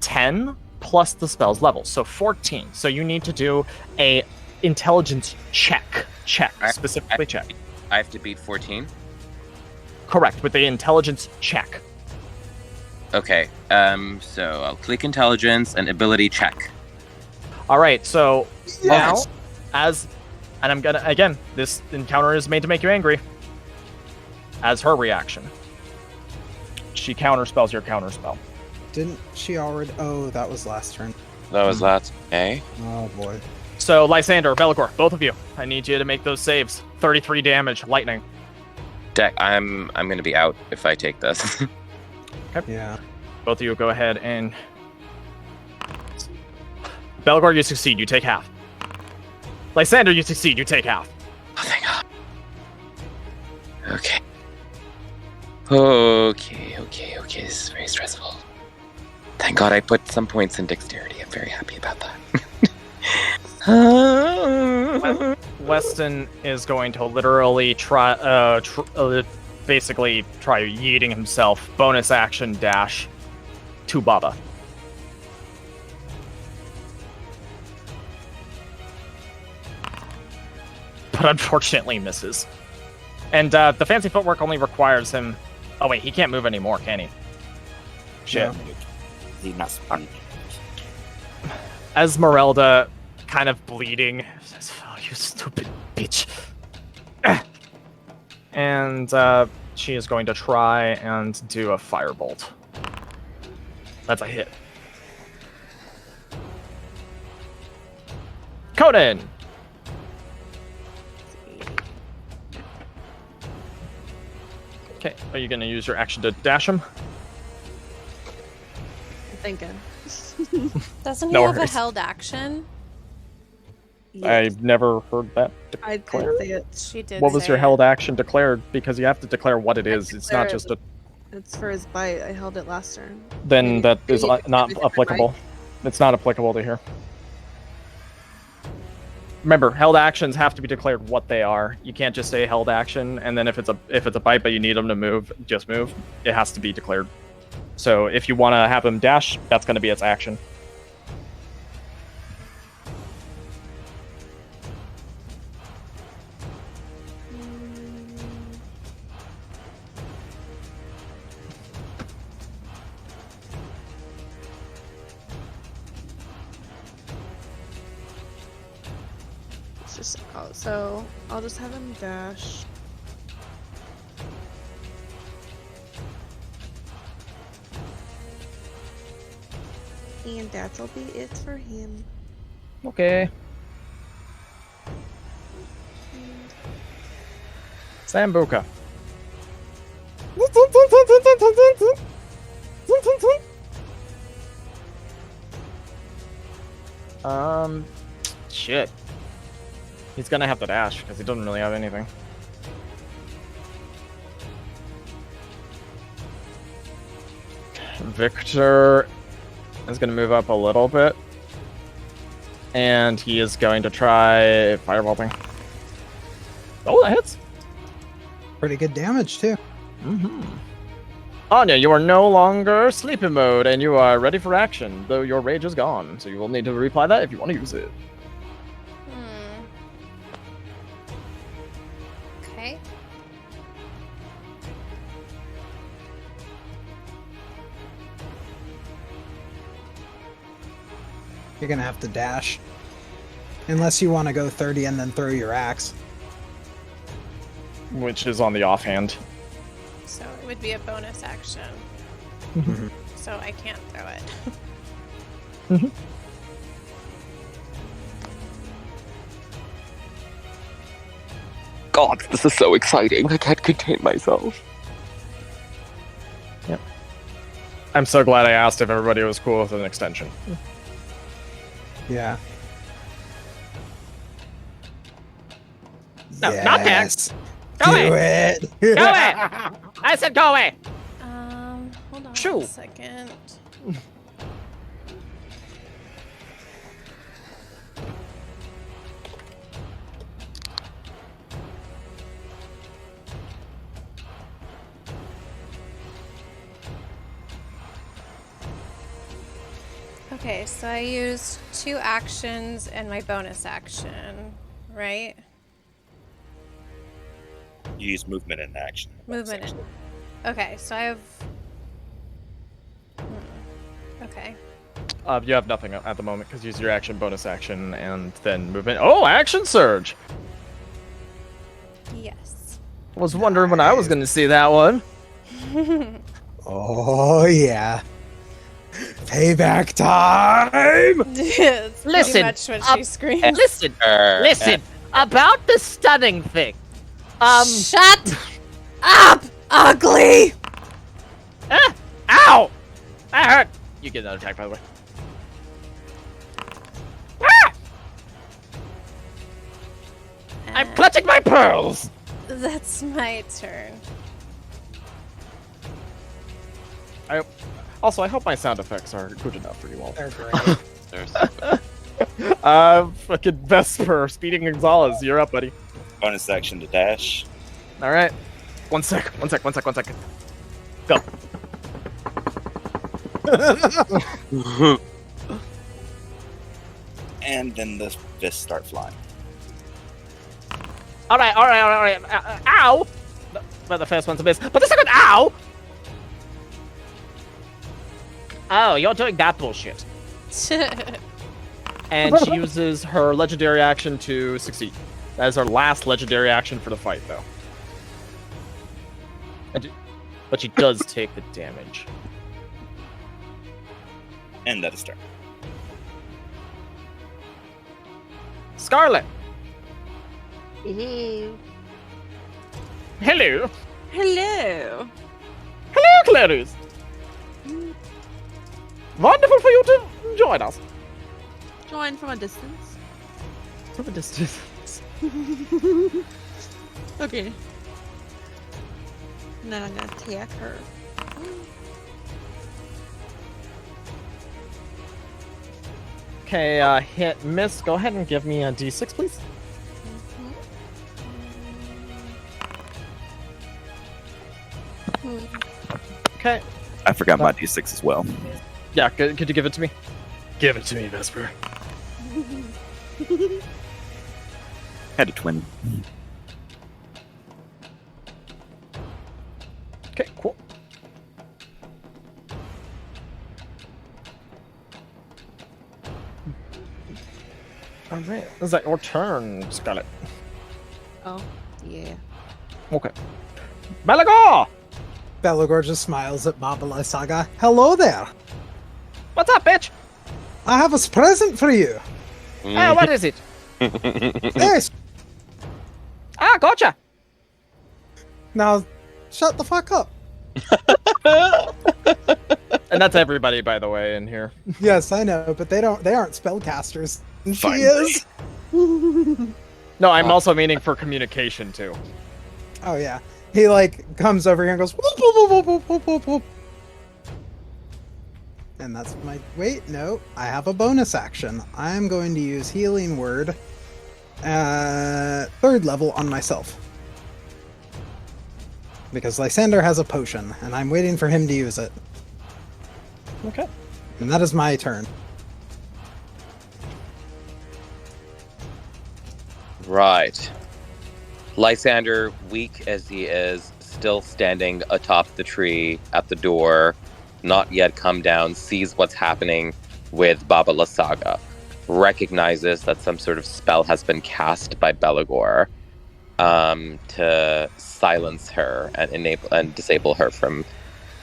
10 plus the spell's level, so 14. So you need to do a intelligence check. Specifically check. I have to beat 14? Correct, with the intelligence check. Okay, so I'll click intelligence and ability check. All right, so now, and I'm gonna, again, this encounter is made to make you angry. As her reaction, she counterspells your counterspell. Didn't she already? Oh, that was last turn. That was last. Okay. Oh boy. So Lysander, Belagor, both of you, I need you to make those saves. 33 damage, lightning. Deck, I'm gonna be out if I take this. Okay. Yeah. Both of you go ahead and Belagor, you succeed, you take half. Lysander, you succeed, you take half. Oh, thank God. Okay. Okay. This is very stressful. Thank God I put some points in dexterity. I'm very happy about that. Weston is going to literally try, basically try yeeting himself. Bonus action dash to Baba. But unfortunately misses. And the fancy footwork only requires him. Oh wait, he can't move anymore, can he? Shit. No. He's not speed. Esmeralda, kind of bleeding, says, "Oh, you stupid bitch." And she is going to try and do a firebolt. That's a hit. Conan! Okay, are you going to use your action to dash him? I'm thinking. Doesn't he No have worries. a held action? I've never heard that I did declared. say it. She did. What was say your it. held action declared? Because you have to declare what it I is. It's not declare just a. It's for his bite. I held it last turn. Then Maybe- that is maybe not everything I applicable. bite. It's not applicable to here. Remember, held actions have to be declared what they are. You can't just say held action, and then if it's a bite but you need them to move, just move. It has to be declared. So if you want to have him dash, that's going to be its action. It's just out. So I'll just have him dash. And that'll be it for him. Okay. Sambuca. Shit. He's gonna have to dash because he doesn't really have anything. Victor is gonna move up a little bit. And he is going to try firebolting. Oh, that hits. Pretty good damage too. Mm-hmm. Anya, you are no longer sleeping mode, and you are ready for action, though your rage is gone, so you will need to reapply that if you want to use it. Okay. You're gonna have to dash. Unless you want to go 30 and then throw your axe. Which is on the offhand. So it would be a bonus action. Mhm. So I can't throw it. God, this is so exciting. I can't contain myself. I'm so glad I asked if everybody was cool with an extension. Yeah. No, not there. Yes. Go Do away. it. Go away! I said go away! Hold on Shoo. a second. Okay, so I used 2 actions and my bonus action, right? You use movement and action. Movement. Essentially. Okay, so I have. Okay. You have nothing at the moment because use your action, bonus action, and then movement. Oh, action surge! Yes. I was wondering when I was going to see that one. Oh, yeah. Payback time! It's pretty Listen, much what she screamed. Listen, listen. About the stunning thing. Shut up, ugly! Ow! That hurt. You get another attack, by the way. Ah! I'm clutching my pearls. That's my turn. Also, I hope my sound effects are good enough for you all. They're great. Fucking Vesper, Speeding Gonzalez, you're up, buddy. Bonus action to dash. All right. One sec. Go. And then the fists start flying. All right. Ow! Well, the first one's a miss, but the second, ow! Oh, you're doing that bullshit. And she uses her legendary action to succeed. That is her last legendary action for the fight, though. But she does take the damage. And that is turn. Scarlet! Hello. Hello! Hello. Hello, Clarice! Wonderful for you to join us. Join from a distance. From a distance. Okay. And then I'm gonna attack her. Okay, hit, miss. Go ahead and give me a d6, please. Okay. I forgot my d6 as well. Yeah, could you give it to me? Give it to me, Vesper. Had a twin. Okay, cool. Alright, is that your turn, Scarlet? Oh, yeah. Okay. Malagor! Belagor just smiles at Baba Lysaga. Hello there. What's up, bitch? I have a present for you. Oh, what is it? Yes. Gotcha. Now, shut the fuck up. And that's everybody, by the way, in here. Yes, I know, but they aren't spellcasters. And she Finally. is. No, I'm also meaning for communication, too. Oh yeah. He like comes over here and goes whoop, whoop, whoop, whoop, whoop, whoop, whoop. And that's my no, I have a bonus action. I'm going to use healing word 3rd level on myself. Because Lysander has a potion, and I'm waiting for him to use it. Okay. And that is my turn. Right. Lysander, weak as he is, still standing atop the tree at the door, not yet come down, sees what's happening with Baba Lysaga. recognizes that some sort of spell has been cast by Belagor to silence her and enable and disable her from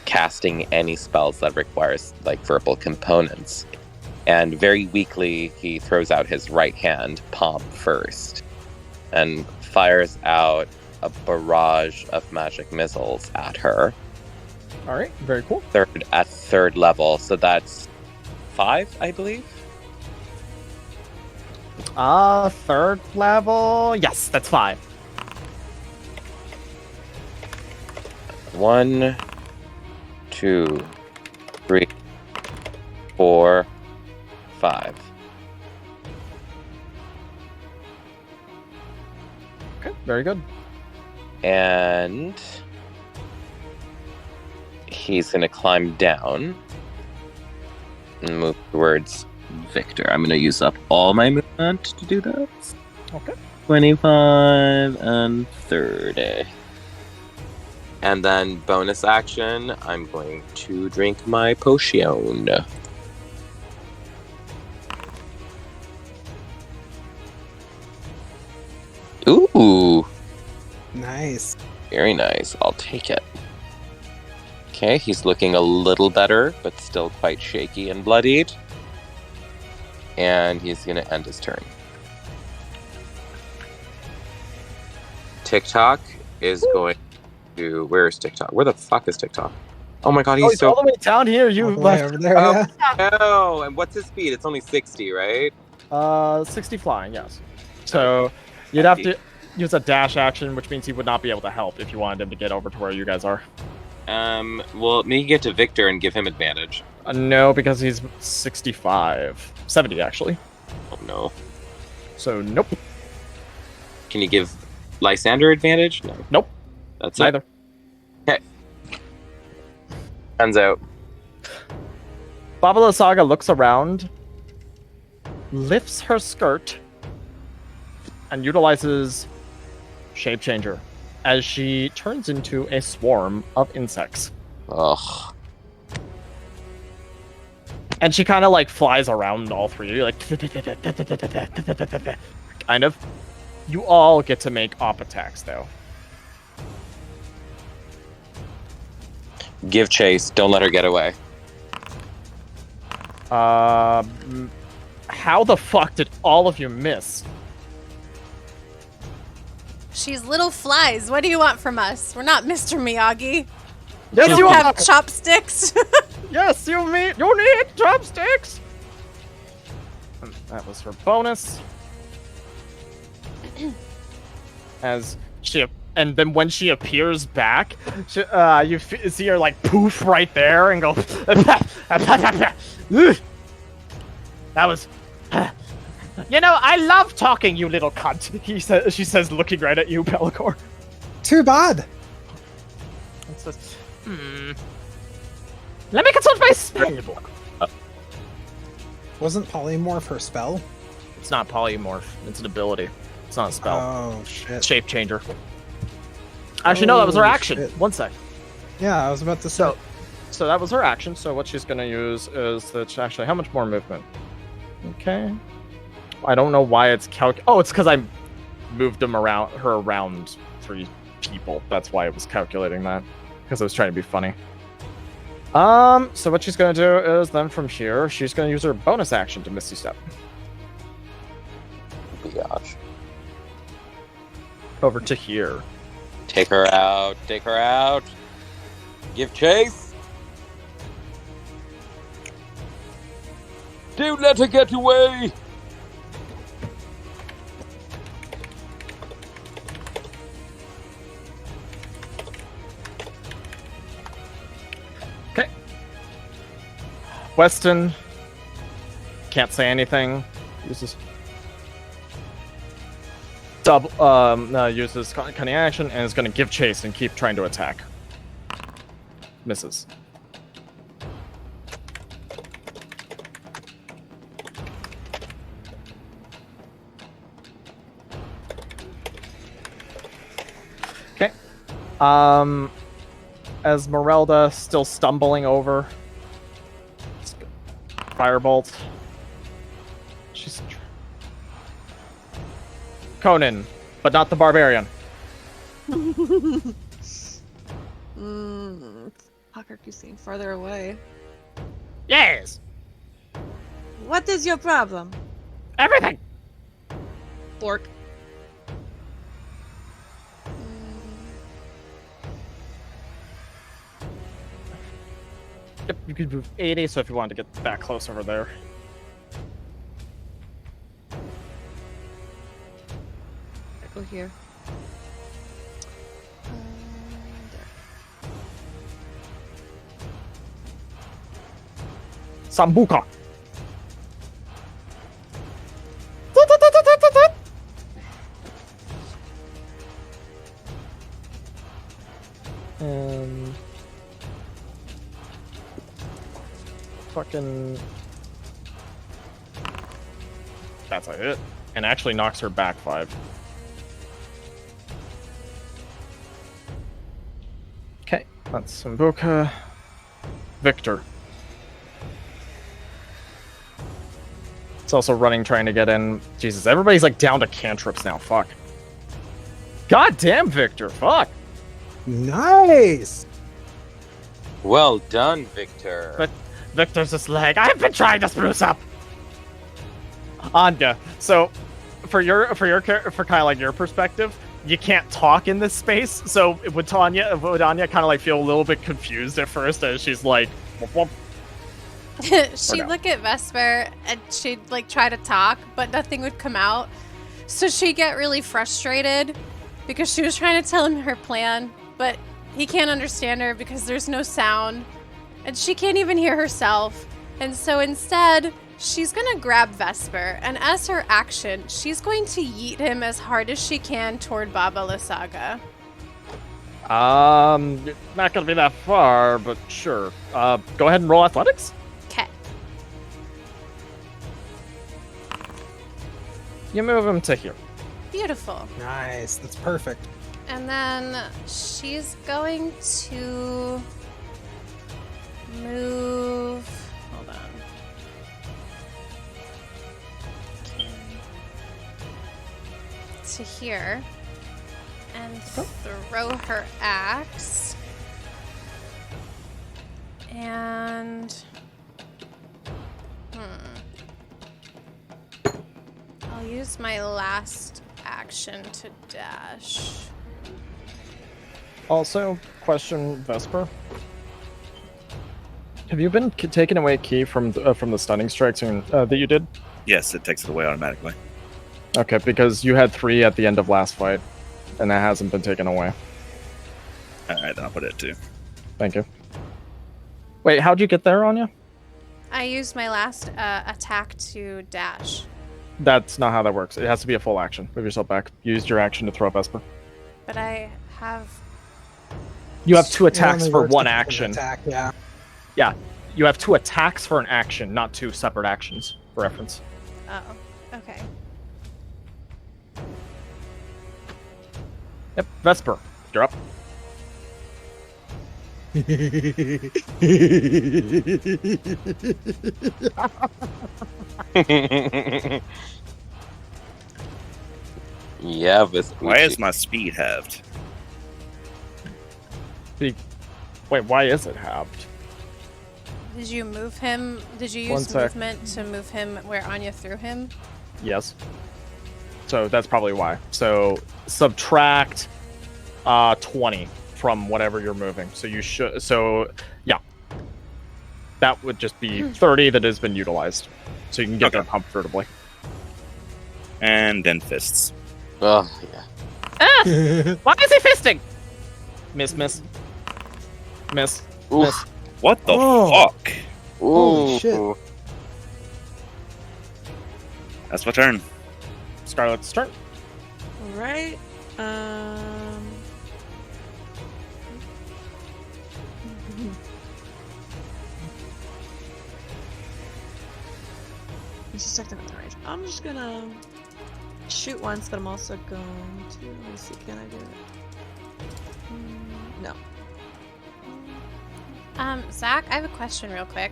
casting any spells that requires like verbal components. And very weakly, he throws out his right hand, palm first, and fires out a barrage of magic missiles at her. All right, very cool. At third level, so that's 5, I believe. Third level. Yes, that's 5. 1, 2, 3, 4, 5. Okay, very good. And he's going to climb down and move towards Victor. I'm going to use up all my movement to do that. Okay. 25 and 30. And then bonus action, I'm going to drink my potion. Ooh, Nice. very nice. I'll take it. Okay, he's looking a little better, but still quite shaky and bloodied. And he's going to end his turn. TikTok is going to... Where is TikTok? Where the fuck is TikTok? Oh my god, He's all the way down here. You All the way left. over there, yeah. Oh, and what's his speed? It's only 60, right? 60 flying, yes. So you'd have to use a dash action, which means he would not be able to help if you wanted him to get over to where you guys are. Well, maybe get to Victor and give him advantage. No, because he's 65. 70, actually. Oh no. So, nope. Can you give Lysander advantage? No. Nope. That's Neither. it. Okay. Hands out. Baba Lysaga looks around, lifts her skirt, and utilizes Shape Changer as she turns into a swarm of insects. Ugh. And she kind of like flies around all three of you, like kind of. You all get to make op attacks though. Give chase. Don't let her get away. How the fuck did all of you miss? She's little flies. What do you want from us? We're not Mr. Miyagi. Yes, You you don't are. have chopsticks. Yes, you need chopsticks. And that was her bonus. As she, and then when she appears back, you see her like poof right there and go. That was. You know, I love talking, you little cunt. She says, looking right at you, Pelagor. Too bad. And says, Let me consult my spell book. Wasn't polymorph her spell? It's not polymorph. It's an ability. It's not a spell. Oh shit. Shape changer. Actually, no, that was her Holy action. shit. 1 sec. Yeah, I was about to say. So that was her action. So what she's gonna use is that actually, how much more movement? Okay. I don't know why it's Oh, it's because I moved her around 3 people. That's why it was calculating that. Because I was trying to be funny. So what she's gonna do is then from here, she's gonna use her bonus action to Misty Step. Gosh. Over to here. Take her out. Take her out. Give chase. Don't let her get away. Okay. Weston can't say anything. Uses uses cunning action and is going to give chase and keep trying to attack. Misses. Okay. Esmeralda still stumbling over. Firebolt. She's Conan, but not the barbarian. Fuck, are you seeing farther away? Yes. What is your problem? Everything. Bork. Yep, you could move 80, so if you wanted to get that close over there. Go here. Sambuca. Fucking. That's a hit. And actually knocks her back 5. Okay, that's Sambuca. Victor. It's also running, trying to get in. Jesus, everybody's like down to cantrips now. Fuck. God damn, Victor. Fuck. Nice. Well done, Victor. But Victor's just like, I've been trying to spruce up. Anya. So, for kind of like your perspective, you can't talk in this space. So would Anya kind of like feel a little bit confused at first as she's like, whoop, whoop. She'd look at Vesper and she'd like try to talk, but nothing would come out. So she'd get really frustrated because she was trying to tell him her plan, but he can't understand her because there's no sound and she can't even hear herself. And so instead, she's gonna grab Vesper, and as her action, she's going to yeet him as hard as she can toward Baba Lysaga. Not gonna be that far, but sure. Go ahead and roll athletics. Okay. You move him to here. Beautiful. Nice. That's perfect. And then she's going to move. Hold on. To here and throw her axe. And I'll use my last action to dash. Also, question, Vesper. Have you been taking away key from the stunning strikes that you did? Yes, it takes it away automatically. Okay, because you had 3 at the end of last fight, and that hasn't been taken away. Alright, then I'll put it at 2. Thank you. Wait, how'd you get there, Anya? I used my last attack to dash. That's not how that works. It has to be a full action. Move yourself back. You used your action to throw Vesper. But I have... You have 2 attacks It only for works 1 with action. Attack, yeah. Yeah, you have 2 attacks for an action, not 2 separate actions, for reference. Oh, okay. Yep, Vesper, you're up. Yeah, Vespucci. Why is my speed halved? Wait, why is it halved? Did you move him? Did you One use sec. movement to move him where Anya threw him? Yes. So that's probably why. So subtract 20 from whatever you're moving. So you should. So yeah, that would just be 30 that has been utilized. So you can get Okay. there comfortably. And then fists. Oh, yeah. Ah! Why is he fisting? Miss. Oof. Miss. What the Oh. fuck? Holy Ooh. shit. That's my turn. Scarlet's turn. All right. Let's just check the range. I'm just gonna shoot once, but I'm also going to. Let me see. Can I do it? No. Zach, I have a question real quick.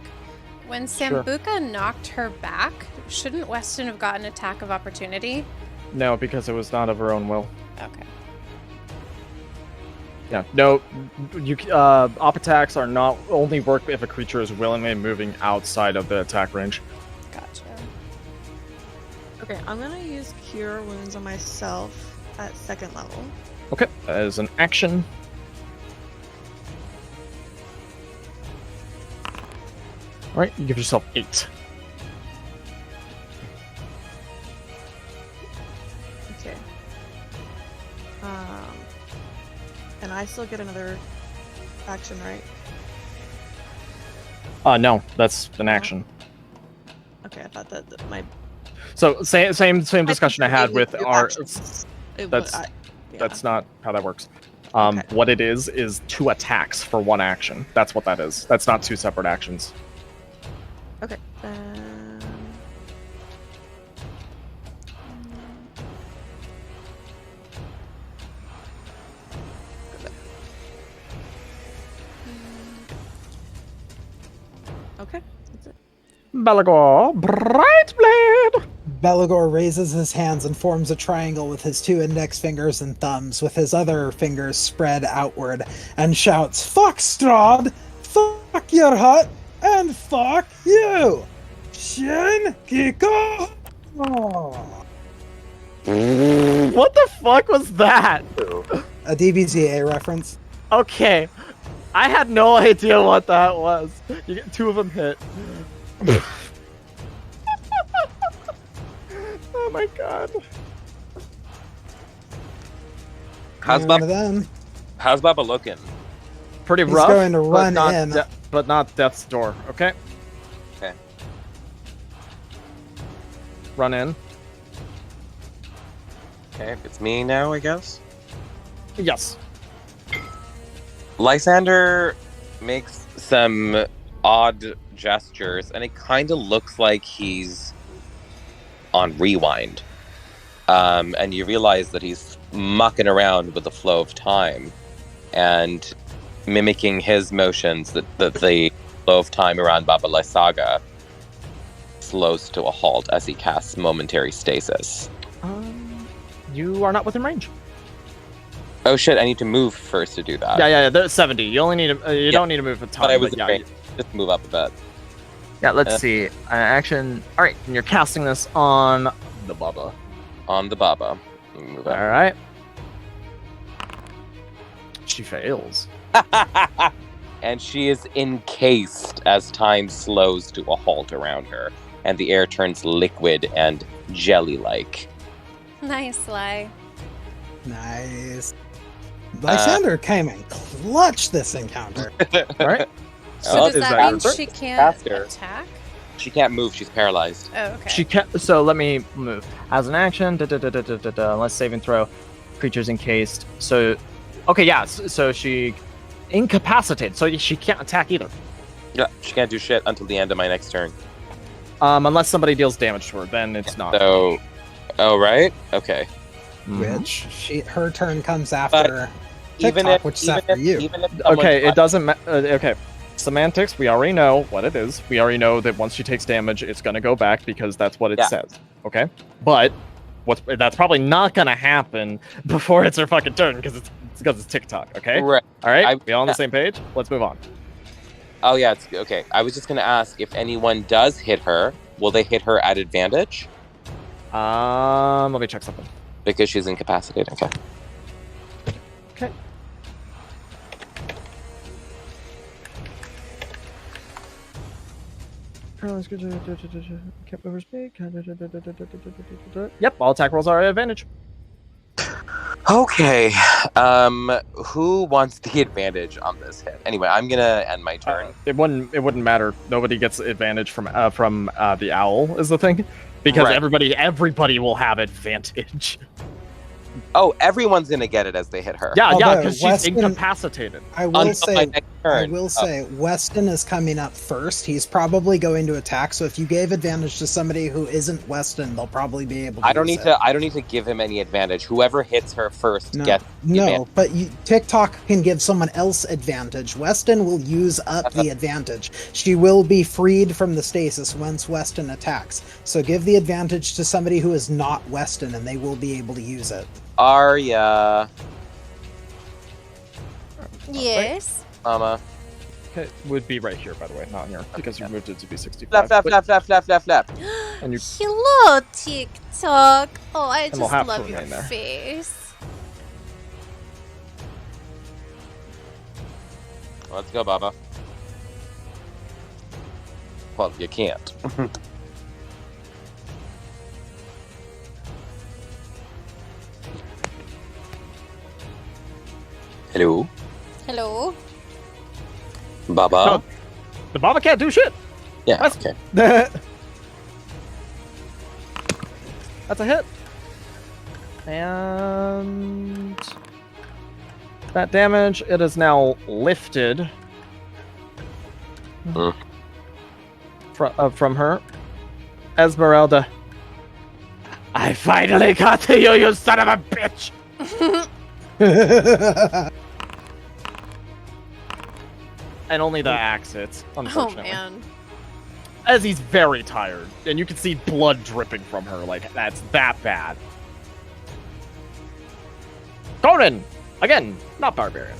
When Sure. Sambuca knocked her back, shouldn't Weston have gotten attack of opportunity? No, because it was not of her own will. Okay. Yeah, no, op attacks are not only work if a creature is willingly moving outside of the attack range. Gotcha. Okay, I'm gonna use Cure Wounds on myself at 2nd level. Okay, as an action. Alright, you give yourself 8. Okay. And I still get another action, right? No, that's an action. Okay, I thought that my... So, same discussion I had it with was our... actions. That's not how that works. Okay. What it is 2 attacks for 1 action. That's what that is. That's not 2 separate actions. Okay. Okay, that's it. Belagor, Bright Blade! Belagor raises his hands and forms a triangle with his 2 index fingers and thumbs, with his other fingers spread outward, and shouts, "Fuck Strahd! Fuck your hut! And fuck you! Shin Kiko!" What the fuck was that? A DBZA reference. Okay, I had no idea what that was. You get 2 of them hit. Oh my god. How's One of Baba, them. how's Baba looking? Pretty He's rough. going to but run not in. but not death's door. Okay. Okay. Run in. Okay, it's me now, I guess. Yes. Lysander makes some odd gestures, and it kind of looks like he's on rewind. And you realize that he's mucking around with the flow of time and mimicking his motions, that the flow of time around Baba Lysaga slows to a halt as he casts momentary stasis. You are not within range. Oh shit, I need to move first to do that. Yeah. There's 70. You only need to. You don't need to move a ton. But I was but in range. Just move up a bit. Yeah. Let's see. Action. All right. And you're casting this on the Baba. On the Baba. Move All up. right. She fails. And she is encased as time slows to a halt around her, and the air turns liquid and jelly-like. Nice, Ly. Nice. Lysander came in clutch this encounter. All right. So does is that that mean your she can't Faster. attack? She can't move, she's paralyzed. Oh, okay. She can't. So let me move. As an action, unless saving throw, creature's encased. So, okay, yeah. So she incapacitated. So she can't attack either. Yeah, she can't do shit until the end of my next turn. Unless somebody deals damage to her, then it's not. So, oh right, okay. Mhm. Which her turn comes after Even TikTok, if, which is even after if, you. even if someone Okay, it touched- doesn't matter. Okay, semantics. We already know what it is. We already know that once she takes damage, it's gonna go back because that's what it Yeah. says. Okay, but that's probably not gonna happen before it's her fucking turn because it's TikTok. Okay. Right. All right. I- We all on the same page? Let's move on. Oh yeah, it's okay. I was just gonna ask if anyone does hit her, will they hit her at advantage Let me check something. because she's incapacitated? Okay. Okay. Yep, all attack rolls are at advantage. Okay. Who wants the advantage on this hit? Anyway, I'm gonna end my turn. It wouldn't matter. Nobody gets advantage from the owl is the thing, because Right. everybody will have advantage. Oh, everyone's gonna get it as they hit her. Yeah, Although, because she's Weston- incapacitated. I will Until say my next I will say, Weston is coming up first. He's probably going to attack, so if you gave advantage to somebody who isn't Weston, they'll probably be able to I don't use need it. to. I don't need to give him any advantage. Whoever hits her first gets the advantage. But TikTok can give someone else advantage. Weston will use up the advantage. She will be freed from the stasis once Weston attacks. So give the advantage to somebody who is not Weston, and they will be able to use it. Arya. Yes. Mama. Okay, would be right here, by the way, not here, because you moved it to be 65. Left. And you Hello, TikTok. Oh, I we'll just have to love your remain there. face. Let's go, Baba. Well, you can't. Hello, Hello. Baba. No. The Baba can't do shit. Yeah. That's- Okay. That's a hit. And that damage, it is now lifted from her. Esmeralda. I finally got to you, you son of a bitch! And only the axe hits, Oh unfortunately. man. As he's very tired, and you can see blood dripping from her, like, that's that bad. Conan! Again, not barbarian.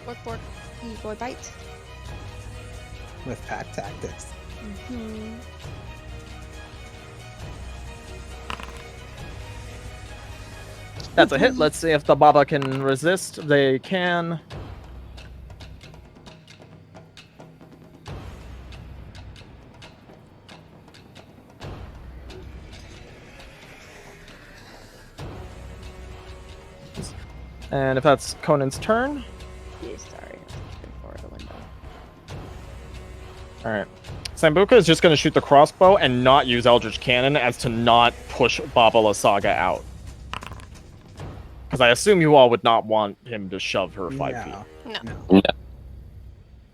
Work, boy, bite. With pack tactics. Mm-hmm. That's a hit. Let's see if the Baba can resist. They can. And if that's Conan's turn. Yeah, sorry. Before the window. Alright. Sambuca is just going to shoot the crossbow and not use Eldritch Cannon as to not push Baba Lysaga out. Because I assume you all would not want him to shove her 5 feet. No.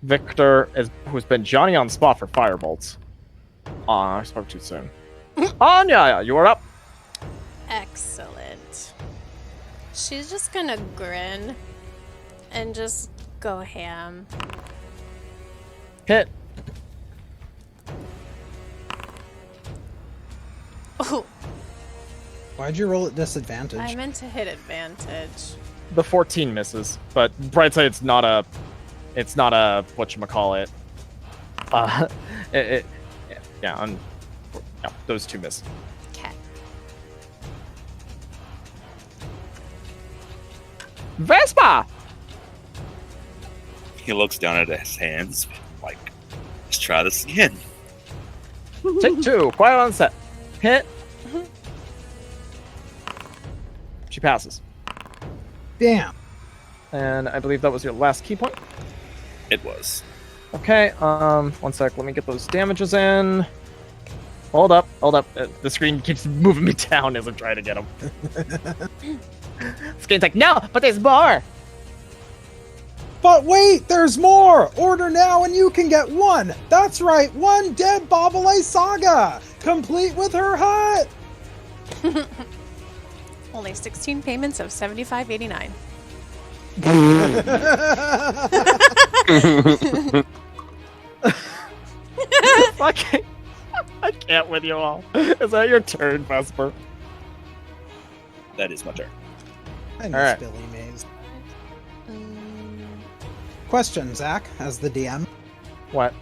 Victor, who's been Johnny on spot for firebolts. Aw, I spoke too soon. Anya, you are up. Excellent. She's just gonna grin and just go ham. Hit. Oh, Why'd you roll at disadvantage? I meant to hit advantage. The 14 misses, but bright side, it's not a whatchamacallit. Yeah, those two miss. Okay. Vespa! He looks down at his hands, like, let's try this again. Take 2, quiet on set. Hit. She passes. Damn. And I believe that was your last key point. It was. Okay, 1 sec, let me get those damages in. Hold up. The screen keeps moving me down as I'm trying to get them. Screen's like, no, but there's more! But wait, there's more! Order now and you can get 1! That's right, 1 dead Baba Lysaga! Complete with her hut! Only 16 payments of $75.89. I can't with you all. Is that your turn, Vesper? That is my turn. I miss Alright. Billy Mays. Question, Zach, as the DM. What?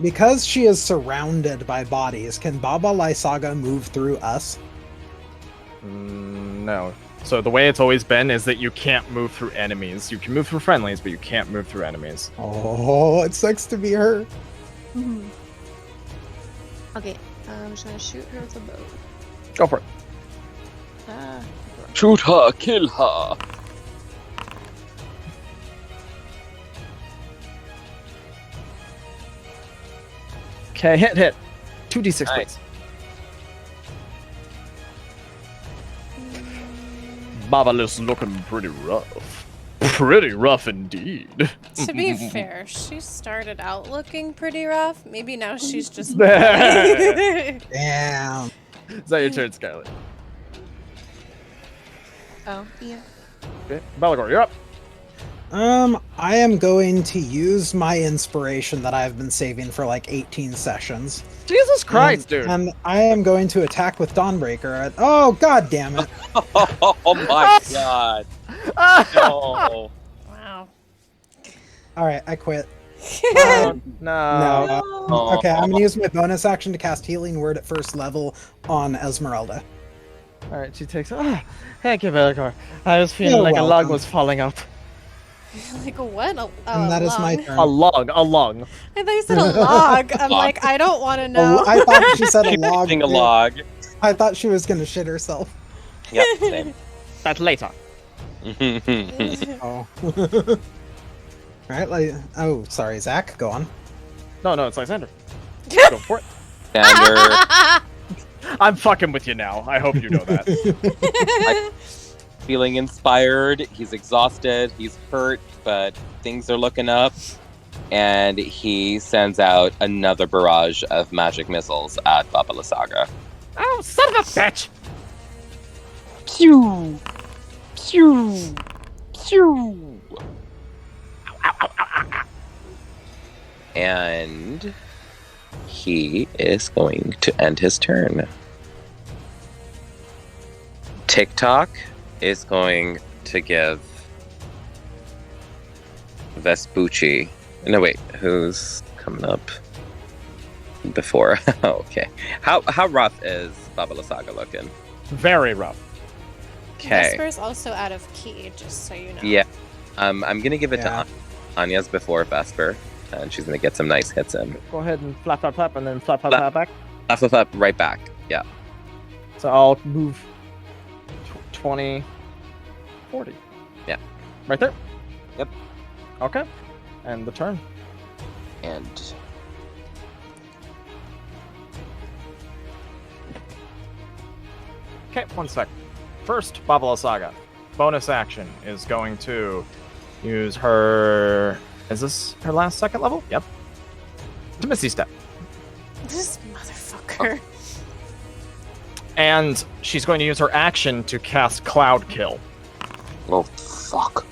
Because she is surrounded by bodies, can Baba Lysaga move through us? No. So the way it's always been is that you can't move through enemies. You can move through friendlies, but you can't move through enemies. Oh, it sucks to be her. Okay, I'm just gonna shoot her with a bow. Go for it. Shoot her, kill her. Okay, hit. 2d6, Nice. please. Baba is looking pretty rough. Pretty rough indeed. To be fair, she started out looking pretty rough. Maybe now she's just bloody. Damn. Is that your turn, Scarlet? Oh, yeah. Okay, Belagor, you're up. I am going to use my inspiration that I've been saving for like 18 sessions. Jesus Christ, dude. And I am going to attack with Dawnbreaker. Oh, god damn it. Oh my god. No. Wow. Alright, I quit. No. No. Oh. Okay, I'm gonna use my bonus action to cast Healing Word at first level on Esmeralda. Alright, she takes. Thank you, Belagor. I was feeling You're like a log welcome. was falling out. Like a what? And that is my lung. turn. A lung. I thought you said a log. I'm like, I don't want to know. I thought she said a log. Keeping a too. log. I thought she was gonna shit herself. Yep, same. That's later. Oh. Alright, like, oh, sorry, Zach, go on. No, it's Lysander. Go for it. Sander, I'm fucking with you now. I hope you know that. feeling inspired. He's exhausted. He's hurt, but things are looking up. And he sends out another barrage of magic missiles at Baba Lysaga. Oh, son of a bitch! Pew! Pew! Pew! And he is going to end his turn. TikTok is going to give Vespucci. No, wait, who's coming up before? Okay. How rough is Baba Lysaga looking? Very rough. Okay. Vesper's also out of key, just so you know. Yeah. I'm gonna give it Yeah. to Anya's before Vesper, and she's gonna get some nice hits in. Go ahead and flap, and then flap back. Flap, right back. Yeah. So I'll move 20, 40. Yeah. Right there? Yep. Okay. And the turn. And Okay, one sec. First, Baba Lysaga. Bonus action is going to use her. Is this her last second level? Yep. To Misty Step. This motherfucker. And she's going to use her action to cast Cloud Kill. oh fuck.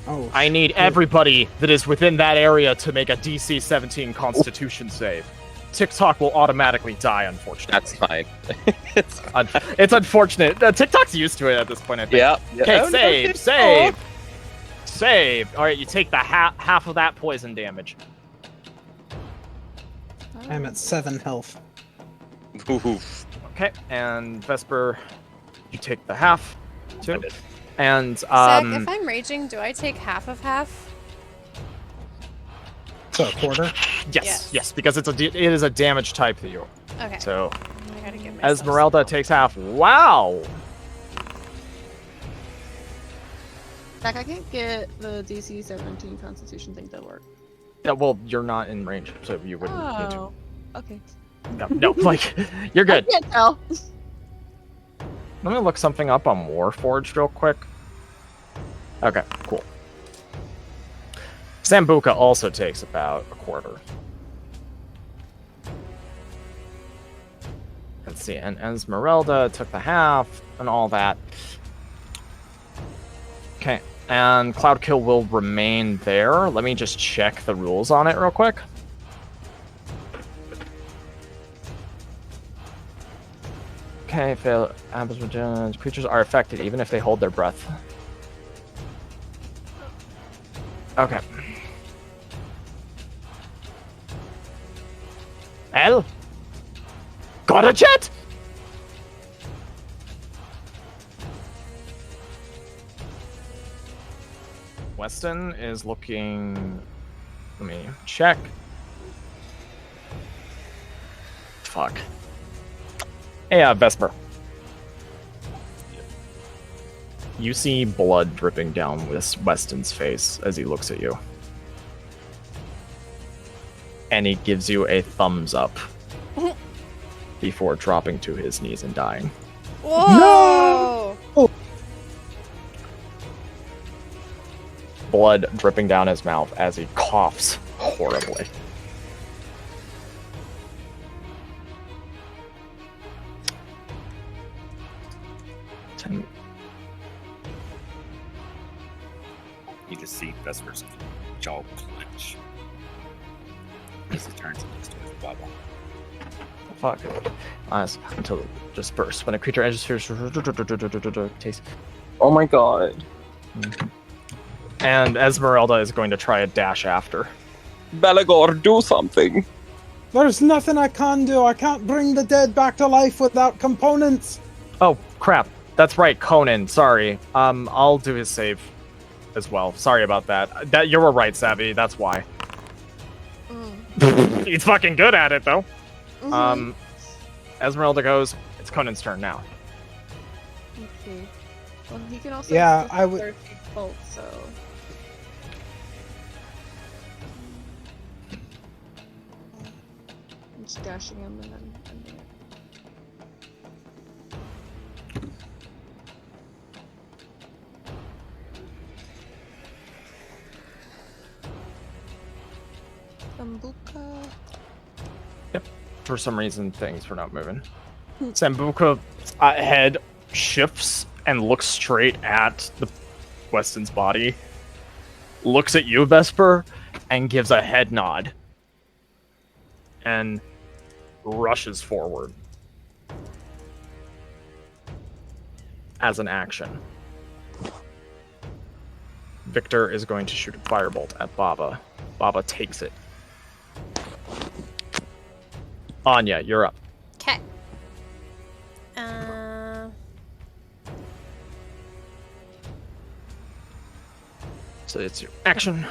Oh, I need everybody that is within that area to make a DC 17 Constitution save. TikTok will automatically die, unfortunately. That's fine. It's fine. It's unfortunate. TikTok's used to it at this point, I think. Yeah. Okay, Oh, no, save, it's save, save. All right, you take the half of that poison damage. I'm at 7 health. Oof. Okay, and Vesper, you take the half too. And Zach, if I'm raging, do I take half of half? So a quarter. yes, because it is a damage type that you. Okay. So I gotta give myself Esmeralda some. takes half. Wow. Zach, I can't get the DC 17 Constitution thing to work. Yeah, well, you're not in range, so you wouldn't need to. Oh, okay. No, like you're good. I can't tell. Let me look something up on Warforged real quick. Okay, cool. Sambuca also takes about a quarter. Let's see, and Esmeralda took the half and all that. Okay, and Cloud Kill will remain there. Let me just check the rules on it real quick. Okay, fail. Creatures are affected even if they hold their breath. Okay. L? Got a jet? Weston is looking. Let me check. Fuck. Hey, Vesper. You see blood dripping down Weston's face as he looks at you. And he gives you a thumbs up. before dropping to his knees and dying. Whoa! No! Blood dripping down his mouth as he coughs horribly. You just see Vesper's jaw clench as he turns and looks towards Baba. Fuck. Until it just bursts. When a creature enters spheres, taste. Oh my god. And Esmeralda is going to try a dash after. Belagor, do something. There's nothing I can do. I can't bring the dead back to life without components. Oh, crap. That's right, Conan. Sorry. I'll do his save as well. Sorry about that. That you were right, Savvy. That's why. He's fucking good at it, though. Esmeralda goes. It's Conan's turn now. Okay. Well, he can also. Yeah, I would. 30 feet bolt, so. I'm just dashing him and then ending it. Sambuca. For some reason, things were not moving. Sambuca's head shifts and looks straight at the Weston's body. Looks at you, Vesper, and gives a head nod. And rushes forward. As an action. Victor is going to shoot a firebolt at Baba. Baba takes it. Anya, you're up. Okay. So it's your action.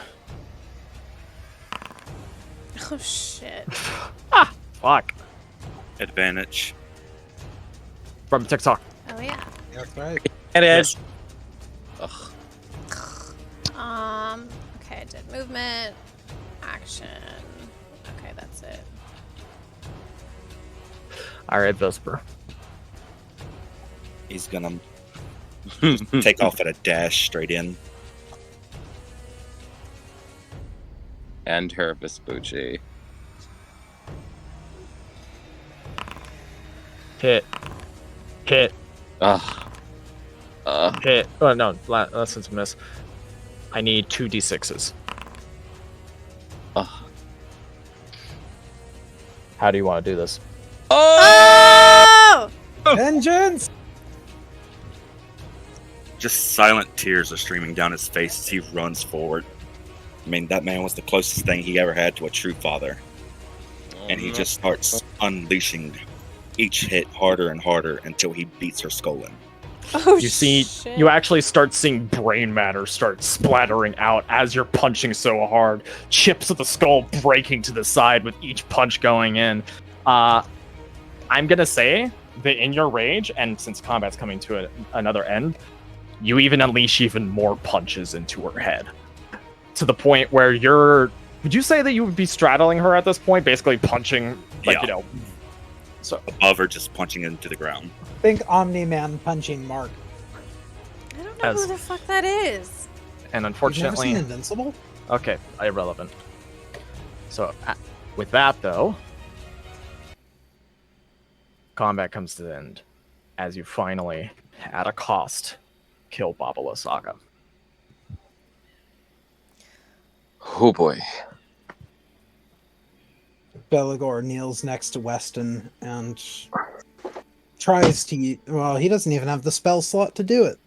Oh shit. Fuck. Advantage. From TikTok. Oh yeah. That's right. And edge. Okay, I did movement, action. Okay, that's it. Alright, Vesper. He's gonna take off at a dash straight in. And her Vespucci. Hit. Hit. Ugh. Hit. Oh, no. Last one's a miss. I need 2d6s. Ugh. How do you want to do this? Oh! Vengeance! Just silent tears are streaming down his face as he runs forward. I mean, that man was the closest thing he ever had to a true father. And he just starts unleashing each hit harder and harder until he beats her skull in. Oh, You see, shit. you actually start seeing brain matter start splattering out as you're punching so hard. Chips of the skull breaking to the side with each punch going in. I'm gonna say that in your rage, and since combat's coming to another end, you even unleash even more punches into her head. To the point where would you say that you would be straddling her at this point? Basically punching, like, Yeah. So Above her, just punching into the ground. Think Omni-Man punching Mark. I don't know who the fuck that is. and You've never unfortunately... seen Invincible? Okay, irrelevant. So, with that, though, combat comes to the end as you finally, at a cost, kill Baba Lysaga. Oh boy. Belagor kneels next to Weston and tries to. Well, he doesn't even have the spell slot to do it.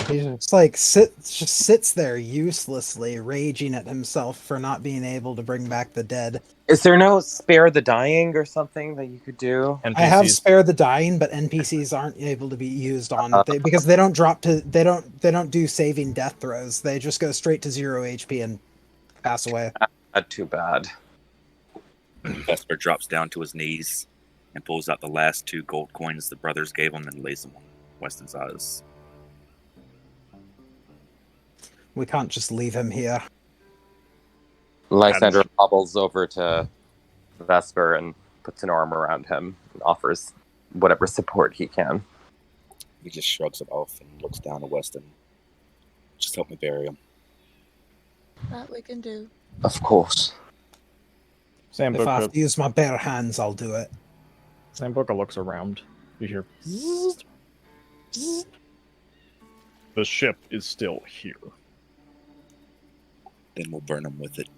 He just sits there uselessly, raging at himself for not being able to bring back the dead. Is there no spare the dying or something that you could do? NPCs. I have spare the dying, but NPCs aren't able to be used on because they don't drop to. They don't do saving death throws. They just go straight to 0 HP and pass away. Not too bad. Vesper drops down to his knees and pulls out the last 2 gold coins the brothers gave him and lays them on Weston's eyes. We can't just leave him here. Lysander hobbles over to Vesper and puts an arm around him and offers whatever support he can. He just shrugs it off and looks down at Weston. Just help me bury him. That we can do. Of course. If I have Sambuca, to use my bare hands, I'll do it. Sambuca looks around. You hear zzz, zzz. The ship is still here. Then we'll burn him with it.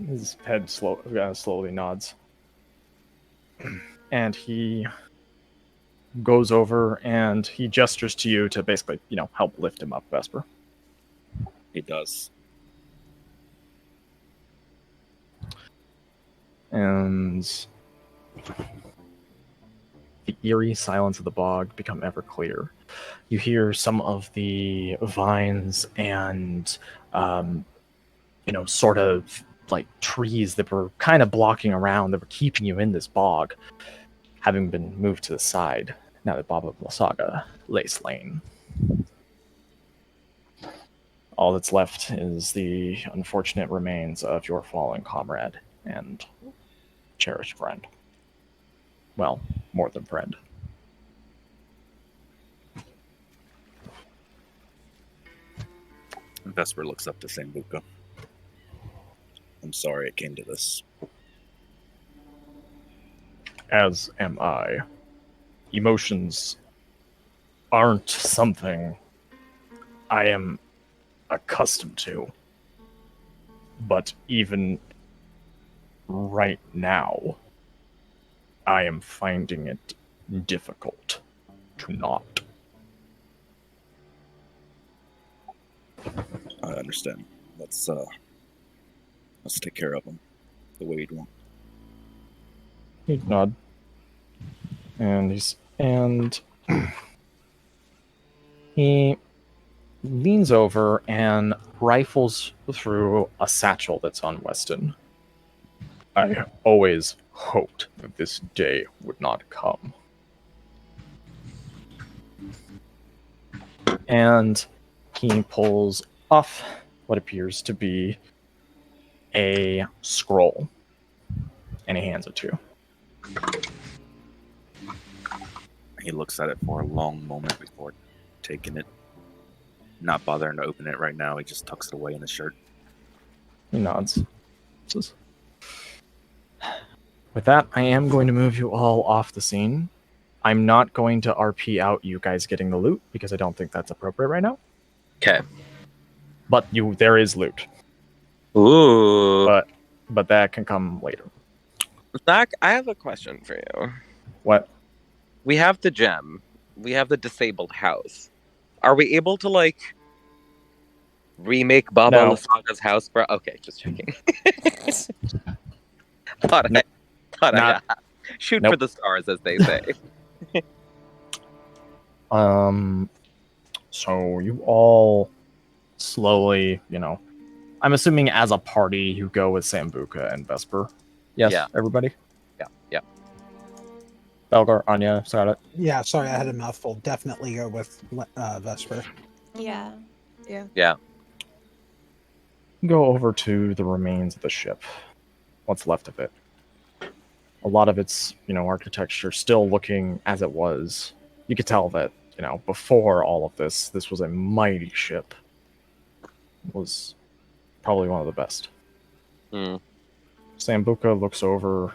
His head slowly nods. And he goes over and he gestures to you to basically, help lift him up, Vesper. He does. And the eerie silence of the bog become ever clearer. You hear some of the vines and, sort of like trees that were kind of blocking around, that were keeping you in this bog, having been moved to the side now that Baba Lysaga lay slain. All that's left is the unfortunate remains of your fallen comrade and cherished friend. Well, more than friend. Vesper looks up to Sambuca. I'm sorry it came to this. As am I. Emotions aren't something I am accustomed to. But even right now, I am finding it difficult to not. I understand. Let's take care of him the way you'd want. He'd nod. And he leans over and rifles through a satchel that's on Weston. I always hoped that this day would not come. And he pulls off what appears to be a scroll, and he hands it to you. He looks at it for a long moment before taking it. Not bothering to open it right now, he just tucks it away in his shirt. He nods. Says, with that, I am going to move you all off the scene. I'm not going to RP out you guys getting the loot, because I don't think that's appropriate right now. Okay. But there is loot. Ooh. But that can come later. Zach, I have a question for you. What? We have the gem. We have the disabled house. Are we able to, remake Baba Lysaga's house, bro? Okay, just checking. Shoot for the stars, as they say. So you all slowly, I'm assuming as a party, you go with Sambuca and Vesper. Yes, Yeah. Everybody? Yeah. Belgar, Anya, Scarlet. Yeah, sorry, I had a mouthful. Definitely go with Vesper. Yeah. Go over to the remains of the ship. What's left of it. A lot of its, architecture still looking as it was. You could tell that, before all of this was a mighty ship. It was probably one of the best. Sambuca looks over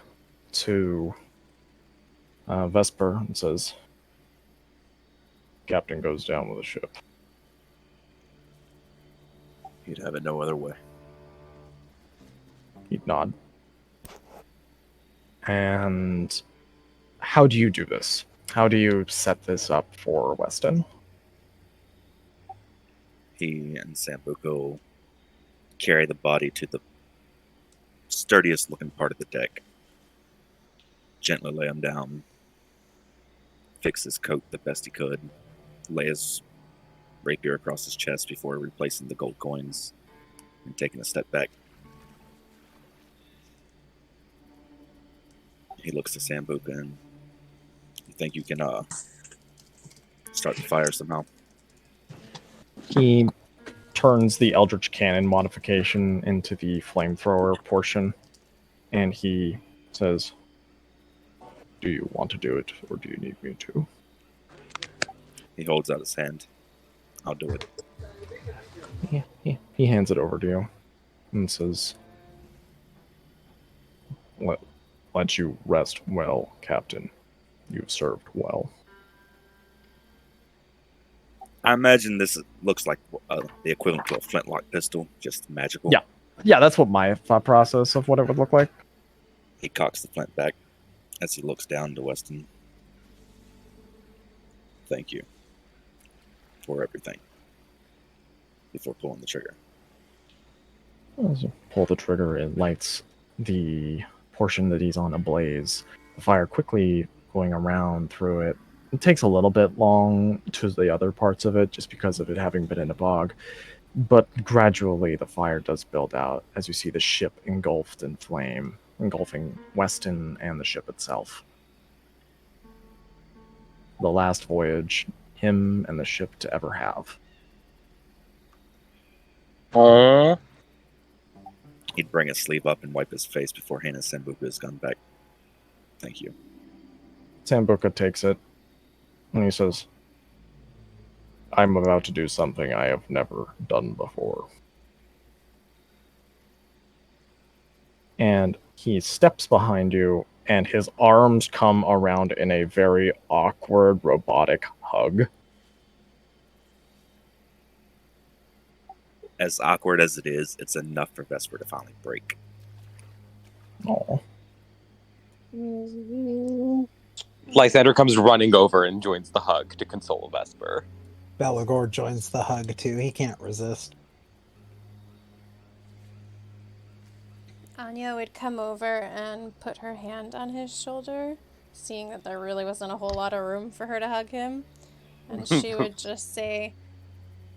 to Vesper and says, Captain goes down with the ship. You'd have it no other way. He'd nod. And how do you do this? How do you set this up for Weston? He and Sambuca will carry the body to the sturdiest looking part of the deck. Gently lay him down. Fix his coat the best he could. Lay his rapier across his chest before replacing the gold coins and taking a step back. He looks to Sambuca and you think you can start the fire somehow. He turns the Eldritch Cannon modification into the flamethrower portion And he says, "Do you want to do it, or do you need me to?" He holds out his hand. I'll do it. He hands it over to you and says, let you rest well, Captain. You've served well. I imagine this looks like the equivalent to a flintlock pistol, just magical. Yeah, that's what my thought process of what it would look like. He cocks the flint back as he looks down to Weston. Thank you for everything. Before pulling the trigger. As you pull the trigger, it lights the portion that he's on ablaze. The fire quickly going around through it. It takes a little bit long to the other parts of it, just because of it having been in a bog. But gradually, the fire does build out as you see the ship engulfed in flame, engulfing Weston and the ship itself. The last voyage him and the ship to ever have. He'd bring his sleeve up and wipe his face before handing Sambuca his gun back. Thank you. Sambuca takes it, and he says, "I'm about to do something I have never done before." And he steps behind you, and his arms come around in a very awkward, robotic hug. As awkward as it is, it's enough for Vesper to finally break. Oh. Lysander comes running over and joins the hug to console Vesper. Belagor joins the hug too. He can't resist. Anya would come over and put her hand on his shoulder, seeing that there really wasn't a whole lot of room for her to hug him. And she would just say,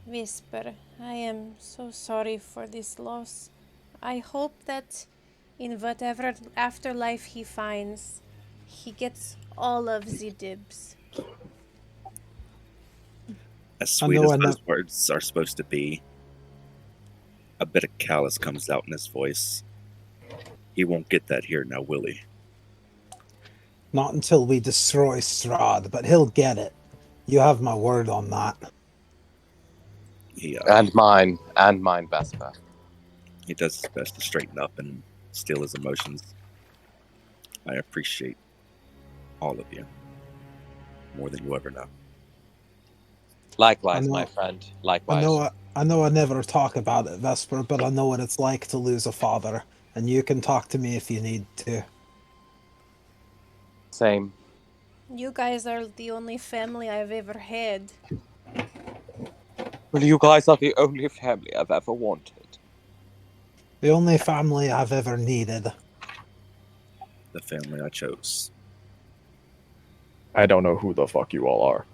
"Vesper, I am so sorry for this loss. I hope that in whatever afterlife he finds, he gets all of the dibs." As sweet as those words are supposed to be, a bit of callous comes out in his voice. He won't get that here now, will he? Not until we destroy Strahd, but he'll get it. You have my word on that. And mine, Vesper. He does his best to straighten up and still his emotions. I appreciate all of you more than you ever know. Likewise, my friend. Likewise. I know I never talk about it, Vesper, but I know what it's like to lose a father, and you can talk to me if you need to. Same. You guys are the only family I've ever had. Well, you guys are the only family I've ever wanted. The only family I've ever needed. The family I chose. I don't know who the fuck you all are.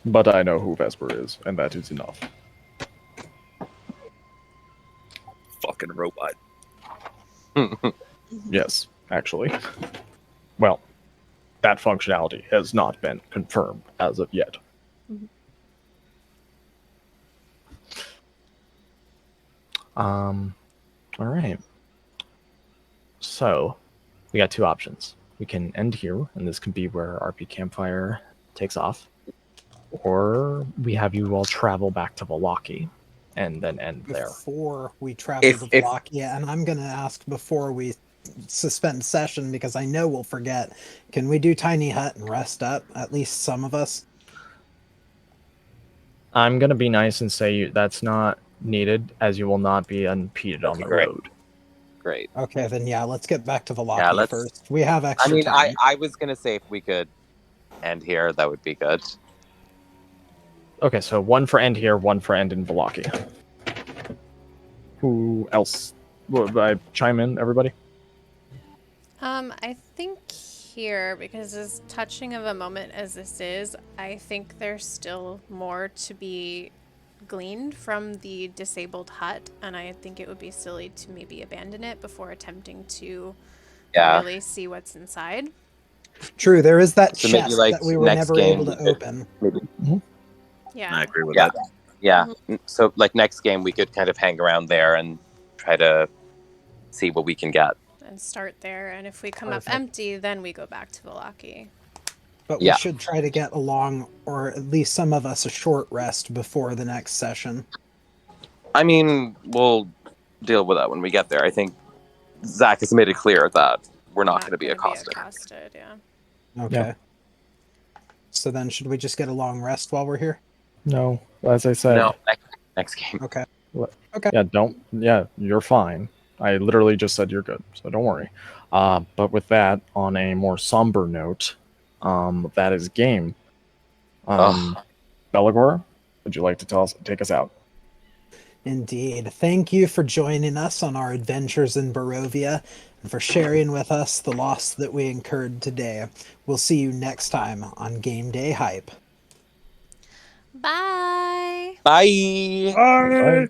But I know who Vesper is, and that is enough. Fucking robot. Yes, actually. Well, that functionality has not been confirmed as of yet. All right. So, we got two options. We can end here, and this can be where RP Campfire takes off. Or we have you all travel back to Valaki and then end there. Before we travel to Valaki, and I'm going to ask before we suspend session, because I know we'll forget, can we do Tiny Hut and rest up, at least some of us? I'm going to be nice and say that's not needed, as you will not be impeded on the road. Great. Okay, then yeah, let's get back to Valaki first. We have extra time. I mean, I was going to say if we could end here, that would be good. Okay, so one for end here, one for end in Valaki. Who else? Will I chime in, everybody? I think here, because as touching of a moment as this is, I think there's still more to be gleaned from the disabled hut, and I think it would be silly to maybe abandon it before attempting to really see what's inside. True, there is that So chest maybe, that we were never able to open. Yeah, I agree with that. Yeah. Mhm. So like next game we could kind of hang around there and try to see what we can get. And start there. And if we come up Perfect. empty, then we go back to Vallaki. But we Yeah. should try to get along, or at least some of us, a short rest before the next session. I mean, we'll deal with that when we get there. I think Zach has made it clear that we're not going to be gonna accosted. Yeah. Okay. Yeah. So then should we just get a long rest while we're here? No, as I said. No, next game. Okay. Yeah, don't. Yeah, you're fine. I literally just said you're good, so don't worry. But with that, on a more somber note, that is game. Belagor, would you like to take us out? Indeed. Thank you for joining us on our adventures in Barovia and for sharing with us the loss that we incurred today. We'll see you next time on Game Day Hype. Bye. Bye. Bye.